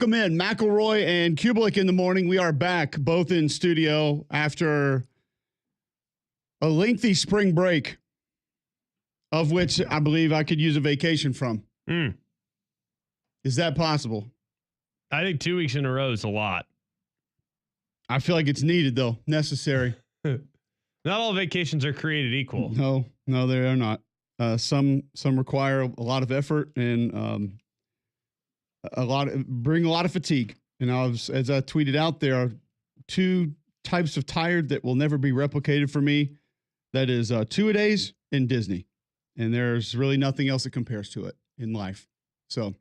Welcome in, McElroy and Cubelic in the morning. We are back, both in studio after a lengthy spring break, of which I believe I could use a vacation from. Is that possible? I think 2 weeks in a row is a lot. I feel like it's needed, though. Necessary. Not all vacations are created equal. No, they are not. Some require a lot of effort and bring a lot of fatigue. And as I tweeted out, there are two types of tired that will never be replicated for me. That is 2-a-days and Disney. And there's really nothing else that compares to it in life. So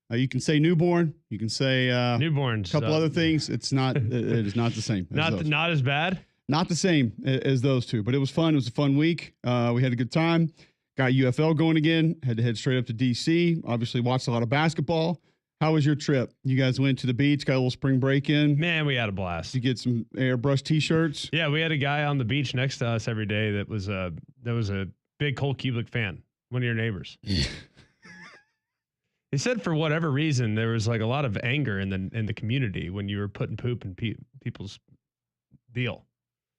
you can say newborn, you can say newborns, a couple other things. It's not. It is not the same. Not as bad. Not the same as those two, but it was fun. It was a fun week. We had a good time. Got UFL going again. Had to head straight up to DC. Obviously watched a lot of basketball. How was your trip? You guys went to the beach, got a little spring break in. Man, we had a blast. Did you get some airbrush T-shirts? Yeah, we had a guy on the beach next to us every day that was a big Cole Cubelic fan. One of your neighbors. He said for whatever reason there was like a lot of anger in the community when you were putting poop in people's deal.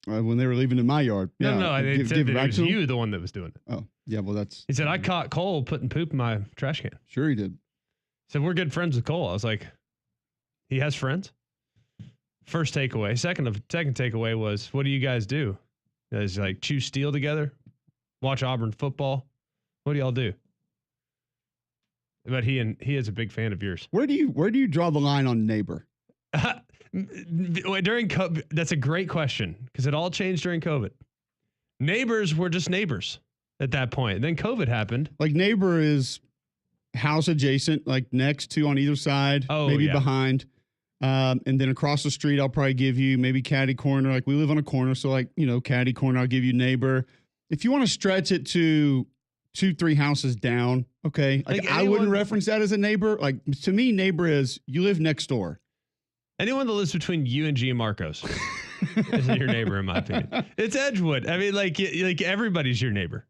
When they were leaving in my yard. No, it said that it was you the one that was doing it. Oh, yeah, well, that's... He said, I caught Cole putting poop in my trash can. Sure he did. He said, we're good friends with Cole. I was like, he has friends? First takeaway. Second takeaway was, what do you guys do? You guys like chew steel together? Watch Auburn football? What do y'all do? But he is a big fan of yours. Where do you draw the line on neighbor? During COVID, that's a great question because it all changed during COVID. Neighbors were just neighbors at that point. Then COVID happened. Like neighbor is house adjacent, like next to on either side, maybe behind. And then across the street, I'll probably give you maybe catty corner. Like we live on a corner. So like, catty corner, I'll give you neighbor. If you want to stretch it to 2-3 houses down. Okay. Like I wouldn't reference that as a neighbor. Like to me, neighbor is you live next door. Anyone that lives between you and G. Marcos isn't your neighbor, in my opinion. It's Edgewood. I mean, like everybody's your neighbor.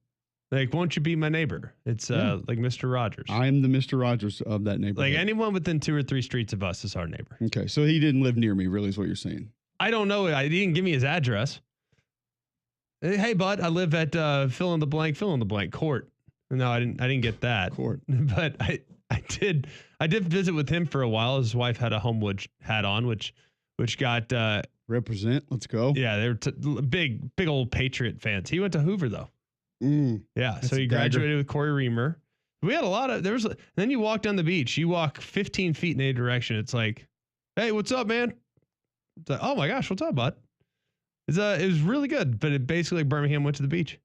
Like, won't you be my neighbor? It's like Mr. Rogers. I'm the Mr. Rogers of that neighborhood. Like anyone within 2 or 3 streets of us is our neighbor. Okay, so he didn't live near me, really, is what you're saying. I don't know. He didn't give me his address. Hey, bud, I live at fill in the blank court. No, I didn't get that. Court. But I did visit with him for a while. His wife had a Homewood hat on, which got represent. Let's go. Yeah, they were big old Patriot fans. He went to Hoover though. Yeah, so he graduated with Corey Reamer. We had a lot of then you walk down the beach. You walk 15 feet in any direction. It's like, hey, what's up, man? It's like, oh my gosh, what's up, bud? It was really good, but it basically Birmingham went to the beach.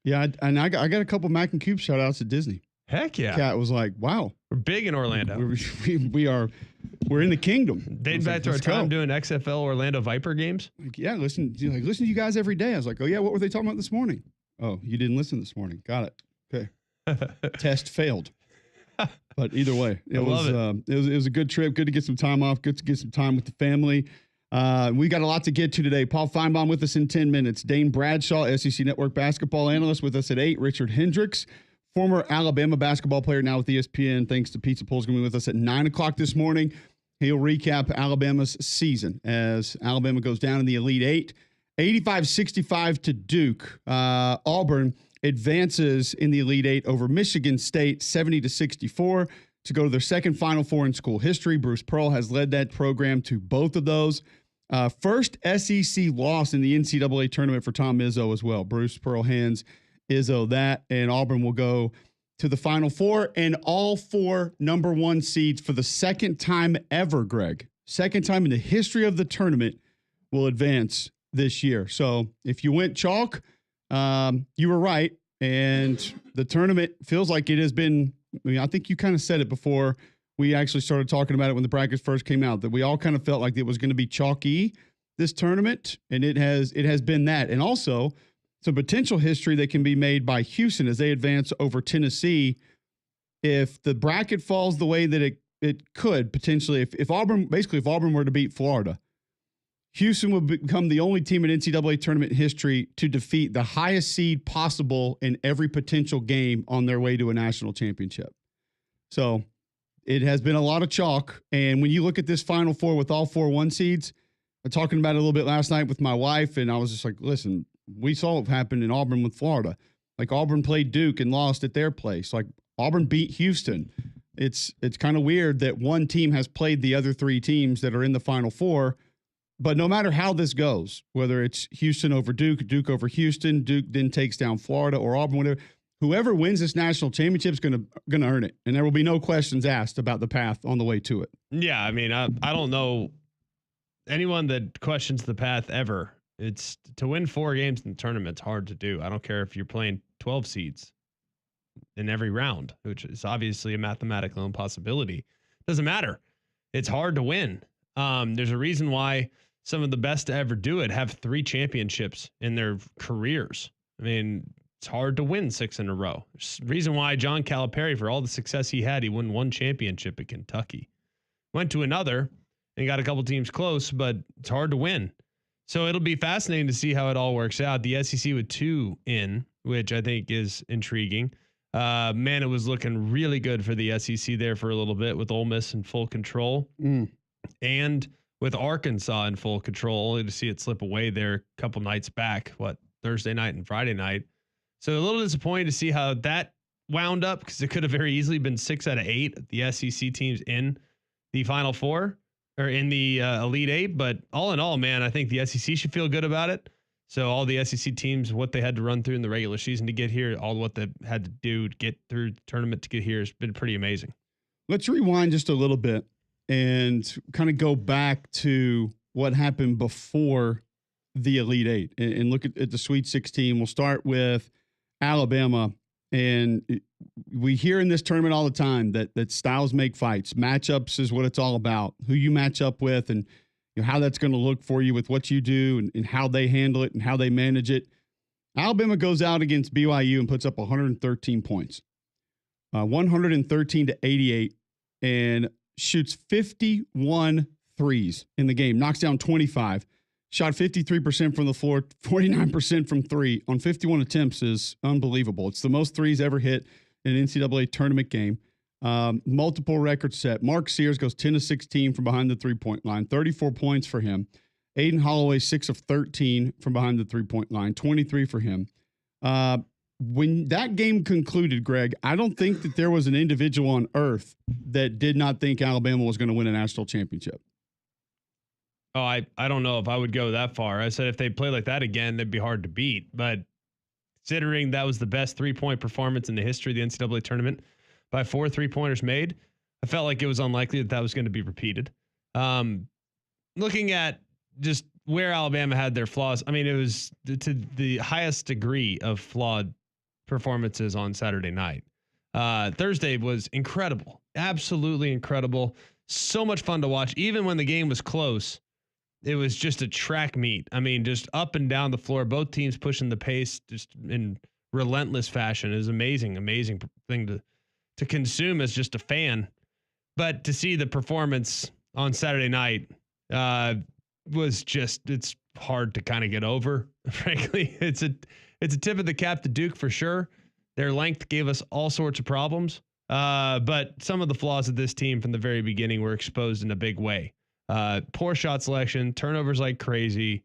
Yeah, and I got a couple Mac and Cube shout outs at Disney. Heck yeah. Cat was like, wow. We're big in Orlando. We're in the kingdom. Dating back to our time doing XFL Orlando Viper games. Like, yeah, listen to you guys every day. I was like, oh yeah, what were they talking about this morning? Oh, you didn't listen this morning. Got it. Okay. Test failed. But either way, it was a good trip. Good to get some time off. Good to get some time with the family. We got a lot to get to today. Paul Finebaum with us in 10 minutes. Dane Bradshaw, SEC Network basketball analyst, with us at 8. Richard Hendricks, former Alabama basketball player, now with ESPN. Thanks to Pizza Pull's going to be with us at 9 o'clock this morning. He'll recap Alabama's season as Alabama goes down in the Elite Eight. 85-65 to Duke. Auburn advances in the Elite Eight over Michigan State, 70-64, to go to their second Final Four in school history. Bruce Pearl has led that program to both of those. First SEC loss in the NCAA tournament for Tom Izzo as well. Bruce Pearl hands Izzo that, and Auburn will go to the Final Four, and all 4 number 1 seeds for the second time ever, Greg. Second time in the history of the tournament will advance this year. So if you went chalk, you were right. And the tournament feels like it has been, I think you kind of said it before we actually started talking about it when the brackets first came out, that we all kind of felt like it was going to be chalky this tournament. And it has been that. And also some potential history that can be made by Houston as they advance over Tennessee. If the bracket falls the way that it could potentially, if Auburn were to beat Florida, Houston would become the only team in NCAA tournament history to defeat the highest seed possible in every potential game on their way to a national championship. So it has been a lot of chalk. And when you look at this Final Four with all 4 1 seeds, I'm talking about it a little bit last night with my wife, and I was just like, listen, we saw what happened in Auburn with Florida. Like, Auburn played Duke and lost at their place. Like, Auburn beat Houston. It's kind of weird that one team has played the other 3 teams that are in the Final Four. But no matter how this goes, whether it's Houston over Duke, Duke over Houston, Duke then takes down Florida or Auburn, whatever, whoever wins this national championship is going to earn it. And there will be no questions asked about the path on the way to it. Yeah, I mean, I don't know anyone that questions the path ever. It's to win 4 games in the tournament's hard to do. I don't care if you're playing 12 seeds in every round, which is obviously a mathematical impossibility. Doesn't matter. It's hard to win. There's a reason why some of the best to ever do it have 3 championships in their careers. I mean, it's hard to win 6 in a row. There's a reason why John Calipari, for all the success he had, he won 1 championship at Kentucky. Went to another and got a couple teams close, but it's hard to win. So it'll be fascinating to see how it all works out. The SEC with 2 in, which I think is intriguing. Man, it was looking really good for the SEC there for a little bit with Ole Miss in full control. And with Arkansas in full control, only to see it slip away there a couple nights back, Thursday night and Friday night. So a little disappointed to see how that wound up, because it could have very easily been 6 out of 8 the SEC teams in the Final Four or in the Elite 8. But all in all, man, I think the SEC should feel good about it. So all the SEC teams, what they had to run through in the regular season to get here, all what they had to do to get through the tournament to get here has been pretty amazing. Let's rewind just a little bit and kind of go back to what happened before the Elite 8 and look at the Sweet 16. We'll start with Alabama. And we hear in this tournament all the time that styles make fights. Matchups is what it's all about. Who you match up with and how that's going to look for you with what you do and how they handle it and how they manage it. Alabama goes out against BYU and puts up 113 points, 113 to 88, and shoots 51 threes in the game, knocks down 25, shot 53% from the floor, 49% from 3 on 51 attempts is unbelievable. It's the most threes ever hit in an NCAA tournament game. Multiple records set. Mark Sears goes 10 of 16 from behind the 3-point line, 34 points for him. Aiden Holloway, 6 of 13 from behind the 3-point line, 23 for him. When that game concluded, Greg, I don't think that there was an individual on earth that did not think Alabama was going to win a national championship. Oh, I don't know if I would go that far. I said if they play like that again, they'd be hard to beat. But considering that was the best 3-point performance in the history of the NCAA tournament by 4 3-pointers made, I felt like it was unlikely that was going to be repeated. Looking at just where Alabama had their flaws, I mean, it was to the highest degree of flawed performances on Saturday night. Thursday was incredible, absolutely incredible. So much fun to watch. Even when the game was close, it was just a track meet. I mean, just up and down the floor, both teams pushing the pace just in relentless fashion. It was amazing thing to consume as just a fan. But to see the performance on Saturday night was just, it's hard to kind of get over. Frankly, it's a tip of the cap to Duke for sure. Their length gave us all sorts of problems. But some of the flaws of this team from the very beginning were exposed in a big way. Poor shot selection, turnovers like crazy,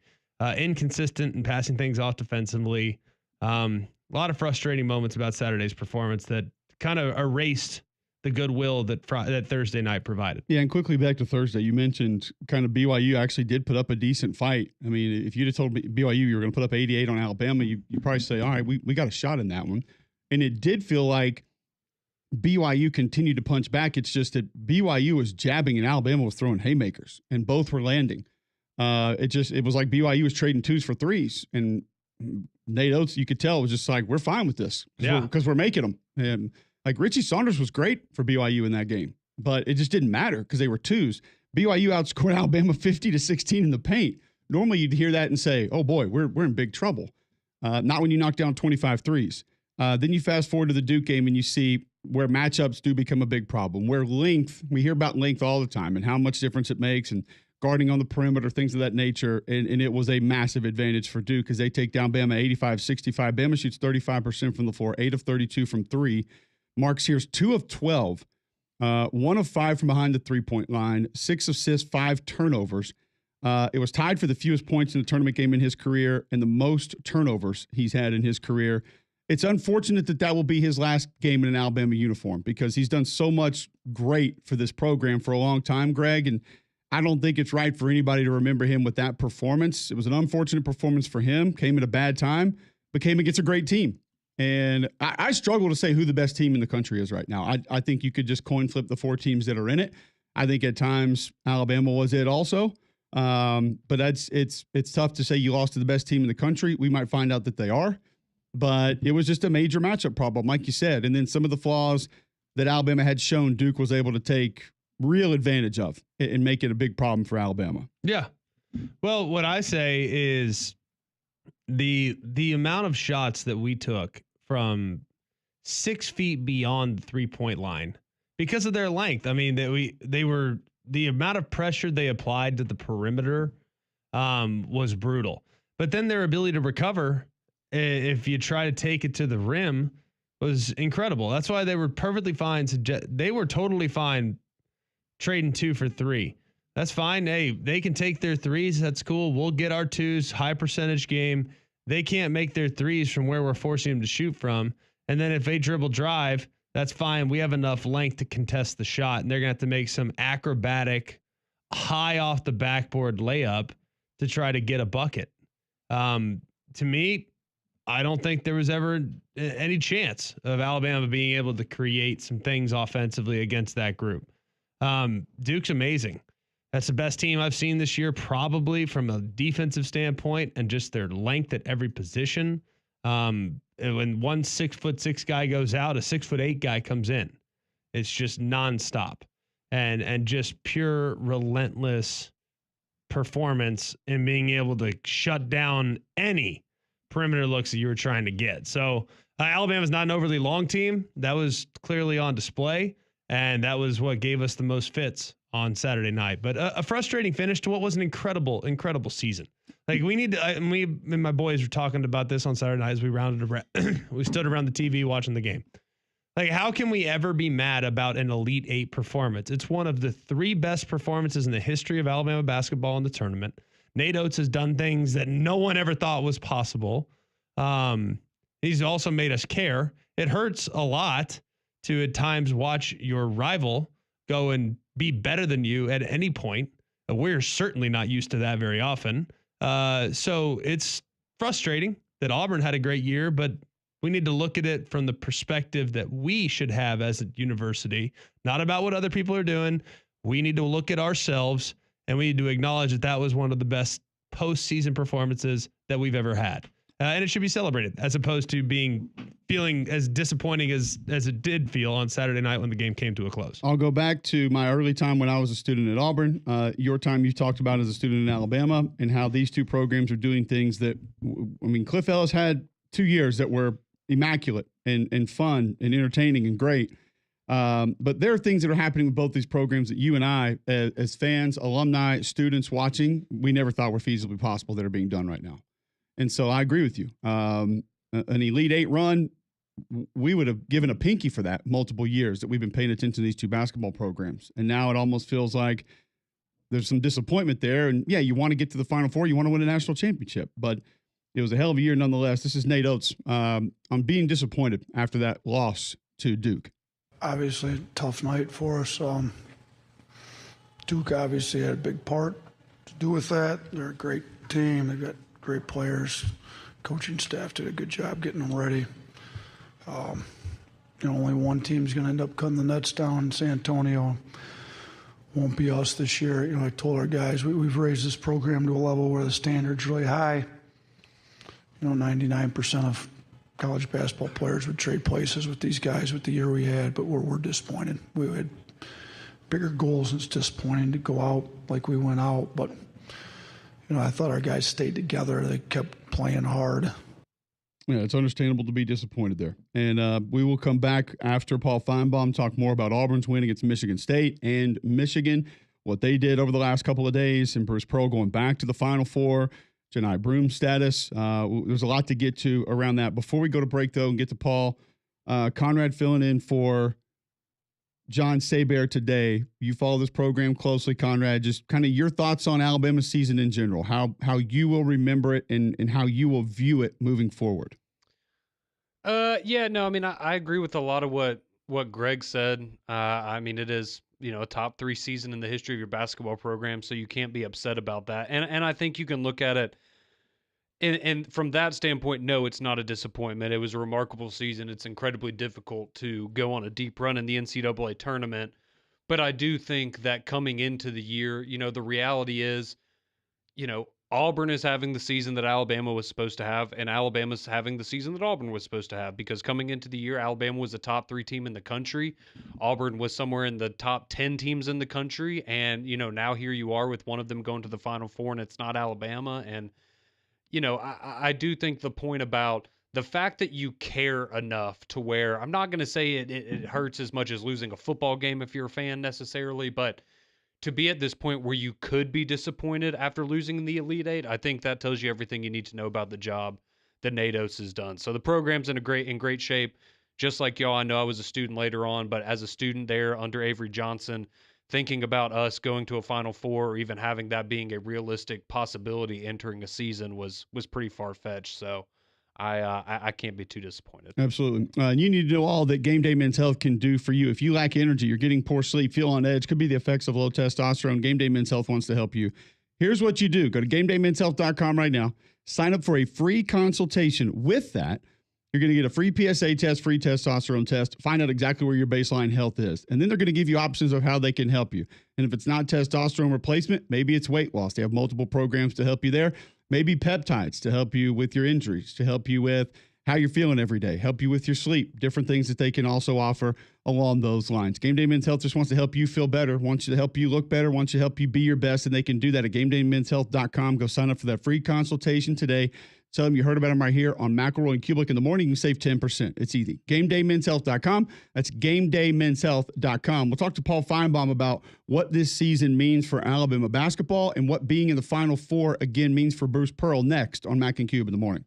inconsistent in passing things off defensively. A lot of frustrating moments about Saturday's performance that kind of erased the goodwill that Thursday night provided. Yeah, and quickly back to Thursday, you mentioned kind of BYU actually did put up a decent fight. I mean, if you'd have told BYU you were going to put up 88 on Alabama, you probably say, all right, we got a shot in that one. And it did feel like BYU continued to punch back. It's just that BYU was jabbing and Alabama was throwing haymakers, and both were landing. It was like BYU was trading 2s for 3s, and Nate Oates, you could tell, was just like, we're fine with this because we're making them. And like Richie Saunders was great for BYU in that game, but it just didn't matter because they were 2s. BYU outscored Alabama 50-16 in the paint. Normally you'd hear that and say, oh boy, we're in big trouble. Not when you knock down 25 threes. Then you fast forward to the Duke game and you see where matchups do become a big problem, where length, we hear about length all the time and how much difference it makes and guarding on the perimeter, things of that nature. And it was a massive advantage for Duke because they take down Bama 85-65. Bama shoots 35% from the floor, 8 of 32 from 3. Mark Sears, 2 of 12 1 of 5 from behind the 3-point line, 6 assists, 5 turnovers. It was tied for the fewest points in a tournament game in his career and the most turnovers he's had in his career. It's unfortunate that will be his last game in an Alabama uniform because he's done so much great for this program for a long time, Greg, and I don't think it's right for anybody to remember him with that performance. It was an unfortunate performance for him, came at a bad time, but came against a great team. And I struggle to say who the best team in the country is right now. I think you could just coin flip the 4 teams that are in it. I think at times Alabama was it also. But it's tough to say you lost to the best team in the country. We might find out that they are, but it was just a major matchup problem, like you said. And then some of the flaws that Alabama had shown, Duke was able to take real advantage of and make it a big problem for Alabama. Yeah. Well, what I say is the amount of shots that we took from 6 feet beyond the 3-point line because of their length. I mean, they were the amount of pressure they applied to the perimeter was brutal. But then their ability to recover, if you try to take it to the rim, was incredible. That's why they were perfectly fine. They were totally fine trading 2 for 3. That's fine. Hey, they can take their 3s. That's cool. We'll get our 2s, high percentage game. They can't make their 3s from where we're forcing them to shoot from. And then if they dribble drive, that's fine. We have enough length to contest the shot, and they're going to have to make some acrobatic, high off the backboard layup to try to get a bucket. To me, I don't think there was ever any chance of Alabama being able to create some things offensively against that group. Duke's amazing. That's the best team I've seen this year, probably from a defensive standpoint and just their length at every position. When one 6'6" guy goes out, a 6'8" guy comes in. It's just nonstop and just pure relentless performance in being able to shut down any perimeter looks that you were trying to get. So Alabama's not an overly long team. That was clearly on display, and that was what gave us the most fits on Saturday night. But a frustrating finish to what was an incredible season. Like we and my boys were talking about this on Saturday night as we rounded around. We stood around the TV watching the game. Like, how can we ever be mad about an Elite Eight performance? It's one of the 3 best performances in the history of Alabama basketball in the tournament. Nate Oates has done things that no one ever thought was possible. He's also made us care. It hurts a lot to at times watch your rival go and be better than you at any point. We're certainly not used to that very often. So it's frustrating that Auburn had a great year, but we need to look at it from the perspective that we should have as a university, not about what other people are doing. We need to look at ourselves, and we need to acknowledge that that was one of the best postseason performances that we've ever had. And it should be celebrated as opposed to feeling as disappointing as it did feel on Saturday night when the game came to a close. I'll go back to my early time when I was a student at Auburn. Your time you talked about as a student in Alabama and how these two programs are doing things that, Cliff Ellis had 2 years that were immaculate and fun and entertaining and great. But there are things that are happening with both these programs that you and I, as fans, alumni, students watching, we never thought were feasibly possible that are being done right now. And so I agree with you. An Elite Eight run, we would have given a pinky for that multiple years that we've been paying attention to these two basketball programs. And now it almost feels like there's some disappointment there. And yeah, you want to get to the Final Four, you want to win a national championship, but it was a hell of a year nonetheless. This is Nate Oates. I'm being disappointed after that loss to Duke. Obviously, a tough night for us. Duke obviously had a big part to do with that. They're a great team. They've got great players. Coaching staff did a good job getting them ready. Only one team's going to end up cutting the nets down in San Antonio. Won't be us this year. I told our guys we've raised this program to a level where the standard's really high. 99% of college basketball players would trade places with these guys with the year we had, but we're disappointed. We had bigger goals, and it's disappointing to go out like we went out. But, I thought our guys stayed together. They kept playing hard. Yeah, it's understandable to be disappointed there. And we will come back after Paul Finebaum, talk more about Auburn's win against Michigan State and Michigan, what they did over the last couple of days, and Bruce Pearl going back to the Final Four, Janai Broome status. There's a lot to get to around that. Before we go to break, though, and get to Paul, Conrad filling in for John Seabear today. You follow this program closely, Conrad. Just kind of your thoughts on Alabama's season in general, how you will remember it and how you will view it moving forward. Yeah, no, I mean, I agree with a lot of what Greg said. I mean, it is, a top 3 season in the history of your basketball program, so you can't be upset about that. And I think you can look at it and from that standpoint, no, it's not a disappointment. It was a remarkable season. It's incredibly difficult to go on a deep run in the NCAA tournament. But I do think that coming into the year, the reality is, Auburn is having the season that Alabama was supposed to have, and Alabama's having the season that Auburn was supposed to have. Because coming into the year, Alabama was a top 3 team in the country. Auburn was somewhere in the top 10 teams in the country. And, now here you are with one of them going to the Final Four, and it's not Alabama. And I do think the point about the fact that you care enough to where I'm not going to say it hurts as much as losing a football game if you're a fan necessarily, but to be at this point where you could be disappointed after losing the Elite Eight, I think that tells you everything you need to know about the job that Nados has done. So the program's in great shape. Just like y'all, I know I was a student later on, but as a student there under Avery Johnson, thinking about us going to a Final Four or even having that being a realistic possibility entering a season was pretty far-fetched. So I can't be too disappointed. Absolutely. And you need to know all that Game Day Men's Health can do for you. If you lack energy, you're getting poor sleep, feel on edge, could be the effects of low testosterone. Game Day Men's Health wants to help you. Here's what you do. Go to GameDayMen'sHealth.com right now. Sign up for a free consultation. With that, you're going to get a free PSA test, free testosterone test, find out exactly where your baseline health is. And then they're going to give you options of how they can help you. And if it's not testosterone replacement, maybe it's weight loss. They have multiple programs to help you there. Maybe peptides to help you with your injuries, to help you with how you're feeling every day, help you with your sleep, different things that they can also offer along those lines. Game Day Men's Health just wants to help you feel better, wants you to help you look better, wants you to help you be your best, and they can do that at GameDayMen'sHealth.com. Go sign up for that free consultation today. Tell them you heard about them right here on McElroy and Cubelic in the morning. You can save 10%. It's easy. GameDayMen'sHealth.com. That's GameDayMen'sHealth.com. We'll talk to Paul Finebaum about what this season means for Alabama basketball and what being in the Final Four again means for Bruce Pearl next on Mac and Cube in the morning.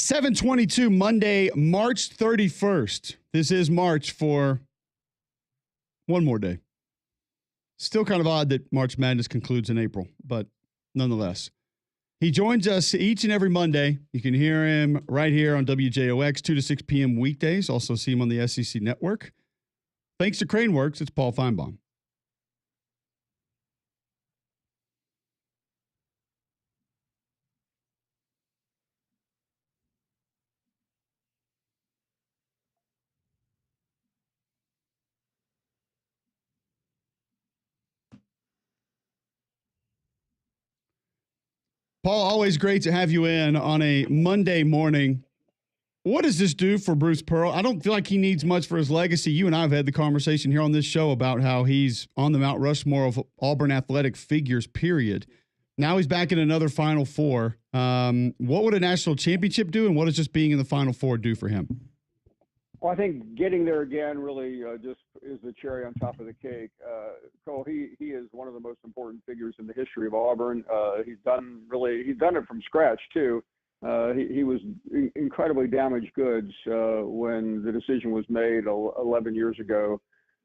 7:22 Monday, March 31st. This is March for one more day. Still kind of odd that March Madness concludes in April, but nonetheless. He joins us each and every Monday. You can hear him right here on WJOX, 2 to 6 p.m. weekdays. Also see him on the SEC Network. Thanks to Craneworks, it's Paul Finebaum. Paul, always great to have you in on a Monday morning. What does this do for Bruce Pearl? I don't feel like he needs much for his legacy. You and I have had the conversation here on this show about how he's on the Mount Rushmore of Auburn athletic figures, period. Now he's back in another Final Four. What would a national championship do, and what does just being in the Final Four do for him? Well, I think getting there again really just is the cherry on top of the cake. Cole, he is one of the most important figures in the history of Auburn. He's done it from scratch too. He was incredibly damaged goods when the decision was made 11 years ago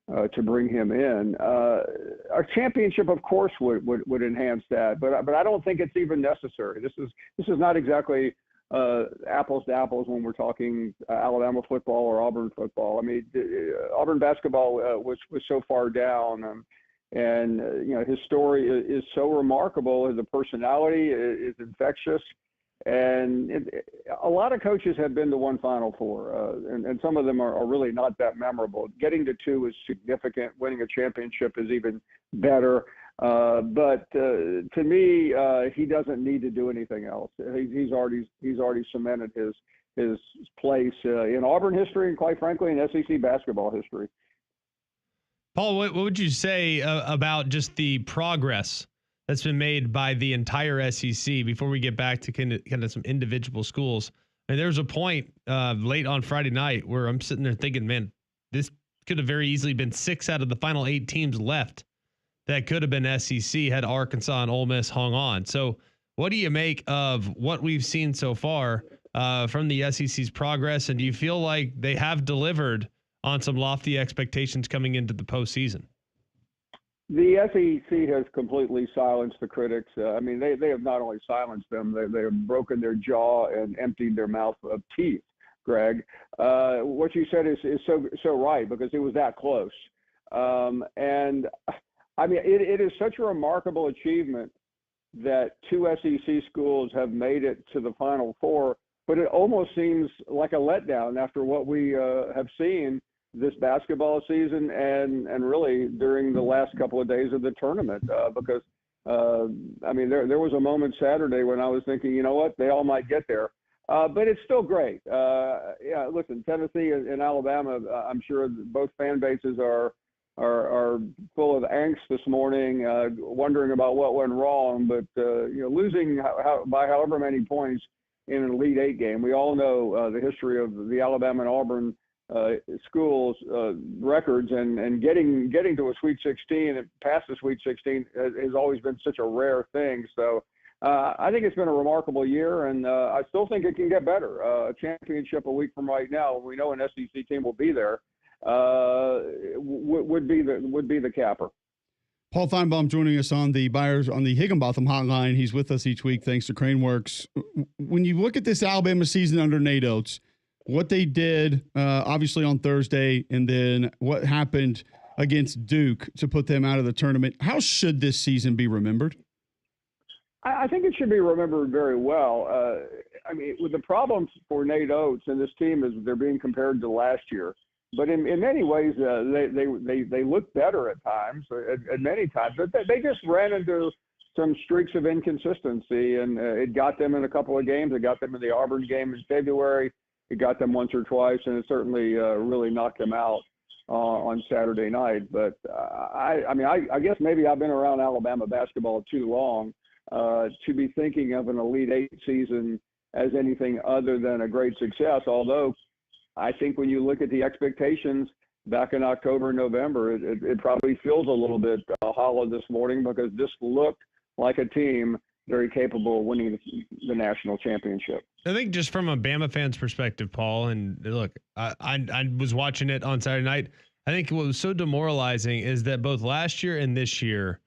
to bring him in. Our championship, of course, would enhance that, but I don't think it's even necessary. This is not exactly apples to apples when we're talking Alabama football or Auburn football. I mean, Auburn basketball was so far down, and his story is so remarkable. His personality is infectious, and a lot of coaches have been to one Final Four, and some of them are really not that memorable. Getting to two is significant. Winning a championship is even better. But to me, he doesn't need to do anything else. He's already cemented his place in Auburn history and, quite frankly, in SEC basketball history. Paul, what would you say about just the progress that's been made by the entire SEC before we get back to kind of some individual schools? And there was a point late on Friday night where I'm sitting there thinking, man, this could have very easily been 6 out of the final 8 teams left that could have been SEC had Arkansas and Ole Miss hung on. So what do you make of what we've seen so far from the SEC's progress? And do you feel like they have delivered on some lofty expectations coming into the postseason? The SEC has completely silenced the critics. I mean, they have not only silenced them, they have broken their jaw and emptied their mouth of teeth, Greg. What you said is so right, because it was that close. And I mean, it is such a remarkable achievement that 2 SEC schools have made it to the Final Four, but it almost seems like a letdown after what we have seen this basketball season and really during the last couple of days of the tournament. Because, I mean, there was a moment Saturday when I was thinking, you know what, they all might get there. But it's still great. Yeah, listen, Tennessee and Alabama, I'm sure both fan bases are full of angst this morning, wondering about what went wrong. But losing by however many points in an Elite Eight game, we all know the history of the Alabama and Auburn schools records, and getting to a Sweet 16 and past the Sweet 16 has always been such a rare thing. So I think it's been a remarkable year, and I still think it can get better. A championship a week from right now, we know an SEC team will be there. Would be the capper. Paul Finebaum joining us on the Higginbotham hotline. He's with us each week thanks to Craneworks. When you look at this Alabama season under Nate Oates, what they did obviously on Thursday, and then what happened against Duke to put them out of the tournament, how should this season be remembered? I think it should be remembered very well. I mean, with the problems for Nate Oates and this team is they're being compared to last year. But in many ways, they look better at times, at many times. But they just ran into some streaks of inconsistency, and it got them in a couple of games. It got them in the Auburn game in February. It got them once or twice, and it certainly really knocked them out on Saturday night. But I guess maybe I've been around Alabama basketball too long to be thinking of an Elite Eight season as anything other than a great success, although I think when you look at the expectations back in October and November, it probably feels a little bit hollow this morning, because this looked like a team very capable of winning the national championship. I think just from a Bama fan's perspective, Paul, and look, I was watching it on Saturday night. I think what was so demoralizing is that both last year and this year,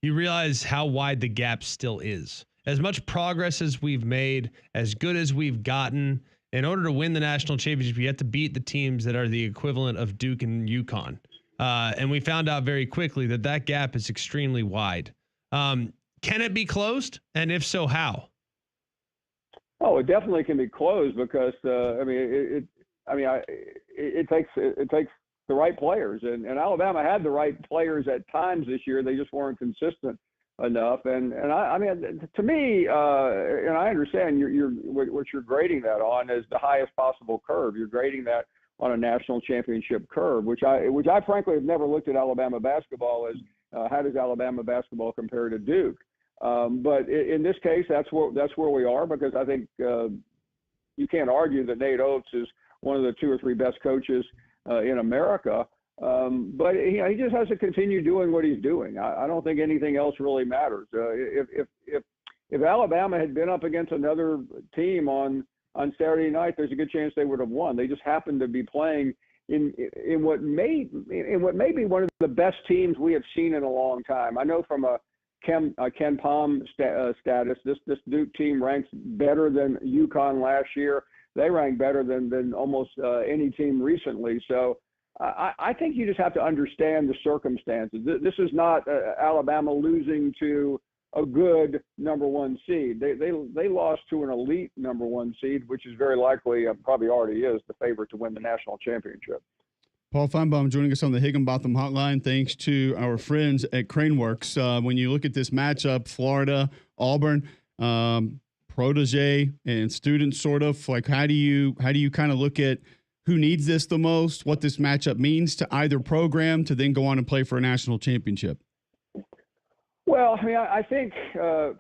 you realize how wide the gap still is. As much progress as we've made, as good as we've gotten, in order to win the national championship, you have to beat the teams that are the equivalent of Duke and UConn. And we found out very quickly that gap is extremely wide. Can it be closed? And if so, how? Oh, it definitely can be closed because it takes the right players, and Alabama had the right players at times this year. They just weren't consistent enough. And I mean, to me, and I understand what you're grading that on is the highest possible curve. You're grading that on a national championship curve, which I frankly have never looked at Alabama basketball as how does Alabama basketball compare to Duke. But in this case, that's where we are, because I think you can't argue that Nate Oates is one of the 2 or 3 best coaches in America. But he just has to continue doing what he's doing. I don't think anything else really matters. If Alabama had been up against another team on Saturday night, there's a good chance they would have won. They just happened to be playing in what may be one of the best teams we have seen in a long time. I know from a Ken Palm status, this Duke team ranks better than UConn last year. They rank better than almost any team recently. So I think you just have to understand the circumstances. This is not Alabama losing to a good number 1 seed. They lost to an elite number 1 seed, which is very likely, probably already is, the favorite to win the national championship. Paul Finebaum joining us on the Higginbotham Hotline, thanks to our friends at Craneworks. When you look at this matchup, Florida, Auburn, protege and student, sort of, like how do you kind of look at who needs this the most, what this matchup means to either program to then go on and play for a national championship? Well, I mean, I think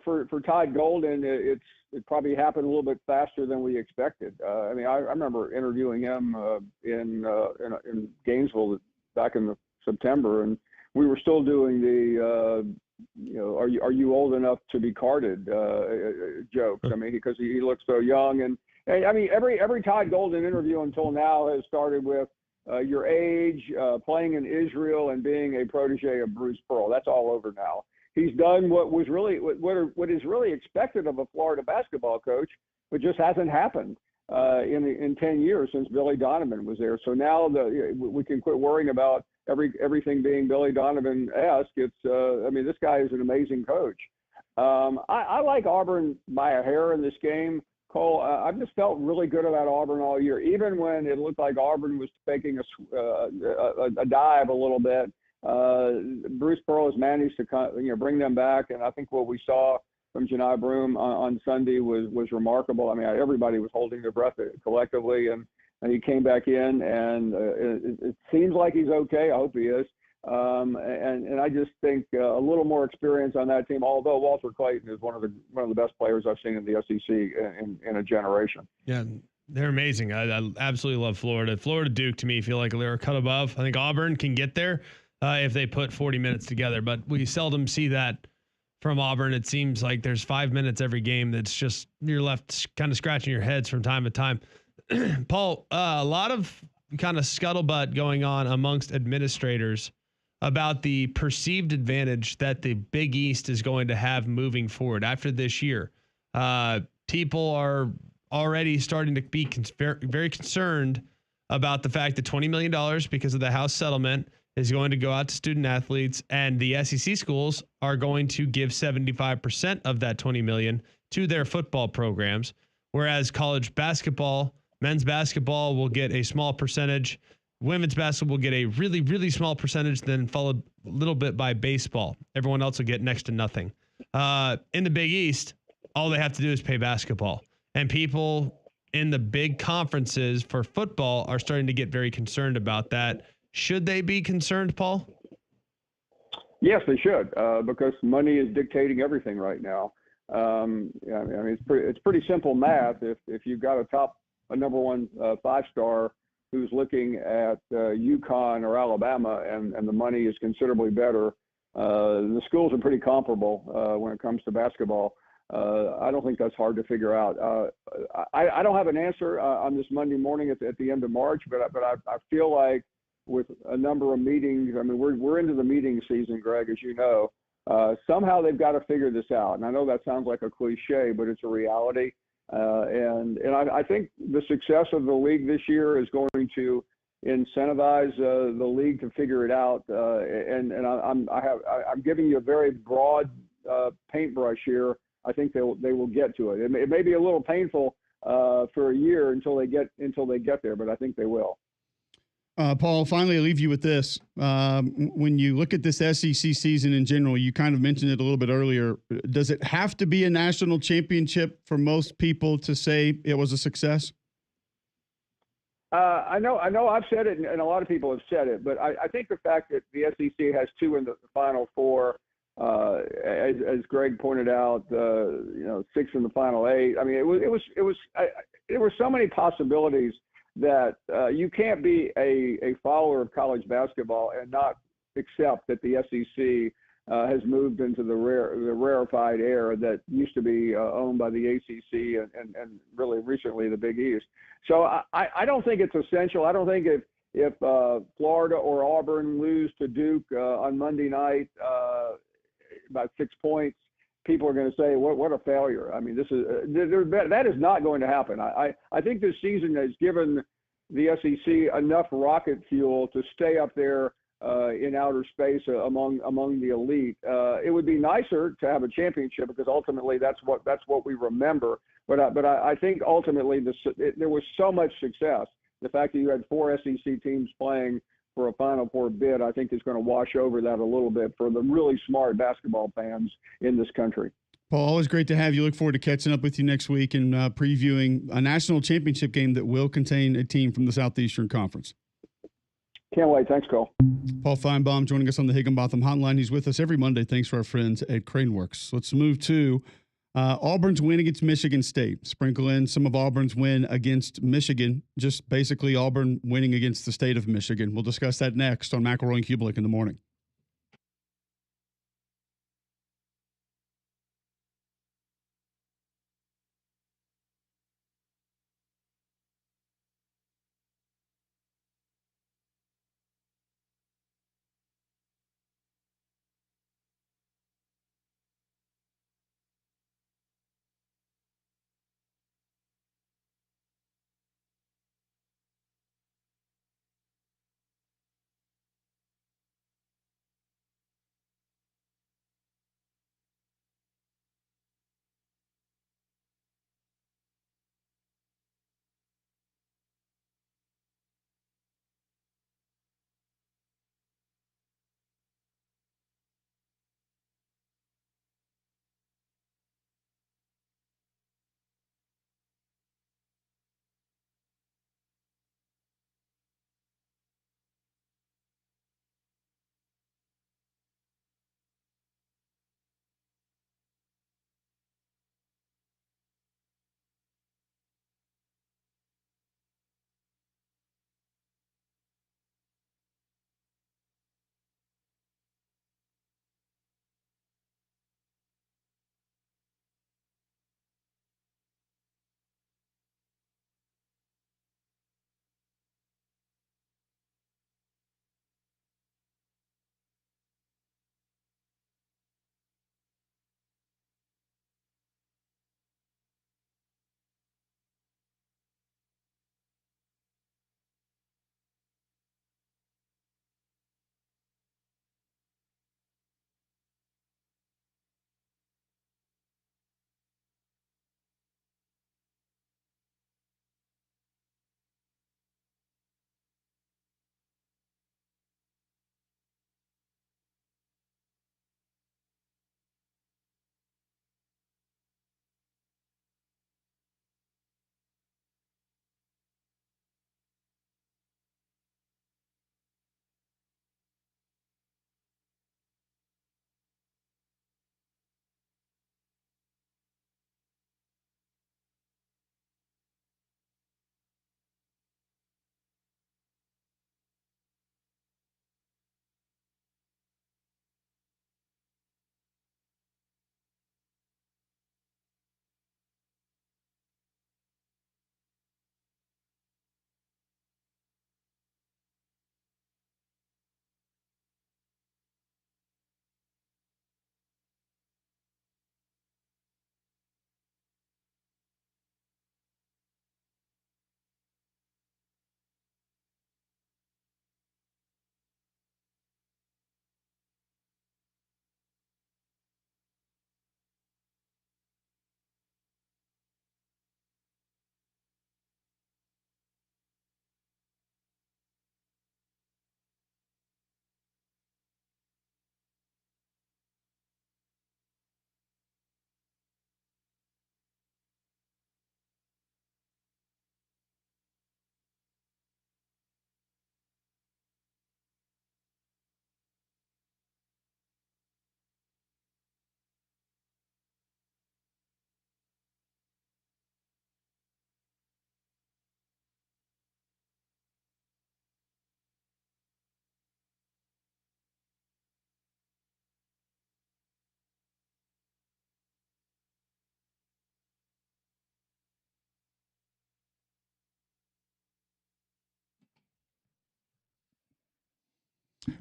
for Todd Golden, it probably happened a little bit faster than we expected. I mean, I remember interviewing him in Gainesville back in September, and we were still doing the are you old enough to be carded joke. I mean, because he looks so young, and I mean every Todd Golden interview until now has started with your age, playing in Israel, and being a protege of Bruce Pearl. That's all over now. He's done what is really expected of a Florida basketball coach, but just hasn't happened in 10 years since Billy Donovan was there. So now we can quit worrying about everything being Billy Donovan-esque. I mean, this guy is an amazing coach. I like Auburn by a hair in this game. Cole, I've just felt really good about Auburn all year, even when it looked like Auburn was taking a dive a little bit. Bruce Pearl has managed to bring them back, and I think what we saw from Janai Broome on Sunday was remarkable. I mean, everybody was holding their breath collectively, and he came back in, and it seems like he's okay. I hope he is. And I just think a little more experience on that team. Although Walter Clayton is one of the best players I've seen in the SEC in a generation. Yeah. They're amazing. I absolutely love Florida. Florida Duke, to me, feel like they're a cut above. I think Auburn can get there if they put 40 minutes together, but we seldom see that from Auburn. It seems like there's 5 minutes every game that's just you're left kind of scratching your heads from time to time. Paul, a lot of kind of scuttlebutt going on amongst administrators about the perceived advantage that the Big East is going to have moving forward after this year. People are already starting to be very concerned about the fact that $20 million because of the House settlement is going to go out to student athletes, and the SEC schools are going to give 75% of that $20 million to their football programs, whereas college basketball, men's basketball will get a small percentage, women's basketball will get a really, really small percentage, then followed a little bit by baseball. Everyone else will get next to nothing. In the Big East, all they have to do is pay basketball, and people in the big conferences for football are starting to get very concerned about that. Should they be concerned, Paul? Yes, they should, because money is dictating everything right now. I mean, it's pretty simple math. If you've got a number one 5-star who's looking at UConn or Alabama, and the money is considerably better, the schools are pretty comparable when it comes to basketball. I don't think that's hard to figure out. I don't have an answer on this Monday morning at the end of March, but I feel like with a number of meetings, I mean, we're into the meeting season, Greg, as you know. Somehow they've got to figure this out. And I know that sounds like a cliche, but it's a reality. And I think the success of the league this year is going to incentivize the league to figure it out. And I'm giving you a very broad paintbrush here. I think they will get to it. It may be a little painful for a year until they get there, but I think they will. Paul, finally, I'll leave you with this. When you look at this SEC season in general, you kind of mentioned it a little bit earlier. Does it have to be a national championship for most people to say it was a success? I know I've said it, and a lot of people have said it, but I think the fact that the SEC has 2 in the Final Four, as Greg pointed out, 6 in the Final 8. I mean, there were so many possibilities that you can't be a follower of college basketball and not accept that the SEC has moved into the rarefied air that used to be owned by the ACC and really recently the Big East. So I don't think it's essential. I don't think if Florida or Auburn lose to Duke on Monday night about 6 points, people are going to say, what a failure. I mean, that is not going to happen. I think this season has given the SEC enough rocket fuel to stay up there in outer space among the elite. It would be nicer to have a championship because ultimately that's what we remember. But I think ultimately there was so much success. The fact that you had 4 SEC teams playing for a Final Four bid, I think is going to wash over that a little bit for the really smart basketball fans in this country. Paul, always great to have you. Look forward to catching up with you next week and previewing a national championship game that will contain a team from the Southeastern Conference. Can't wait. Thanks, Cole. Paul Finebaum joining us on the Higginbotham Hotline. He's with us every Monday. Thanks for our friends at Craneworks. Let's move to Auburn's win against Michigan State. Sprinkle in some of Auburn's win against Michigan, just basically Auburn winning against the state of Michigan. We'll discuss that next on McElroy and Cubelic in the morning.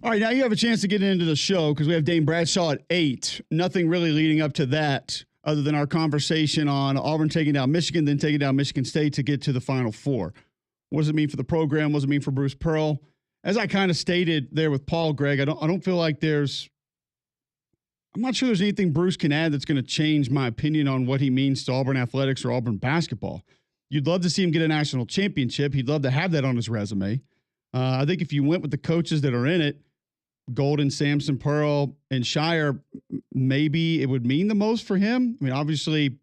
All right, now you have a chance to get into the show because we have Dane Bradshaw at 8. Nothing really leading up to that other than our conversation on Auburn taking down Michigan, then taking down Michigan State to get to the Final Four. What does it mean for the program? What does it mean for Bruce Pearl? As I kind of stated there with Paul, Greg, I don't feel like I'm not sure there's anything Bruce can add that's going to change my opinion on what he means to Auburn athletics or Auburn basketball. You'd love to see him get a national championship. He'd love to have that on his resume. I think if you went with the coaches that are in it, Golden, Sampson, Pearl, and Shire, maybe it would mean the most for him. I mean, obviously,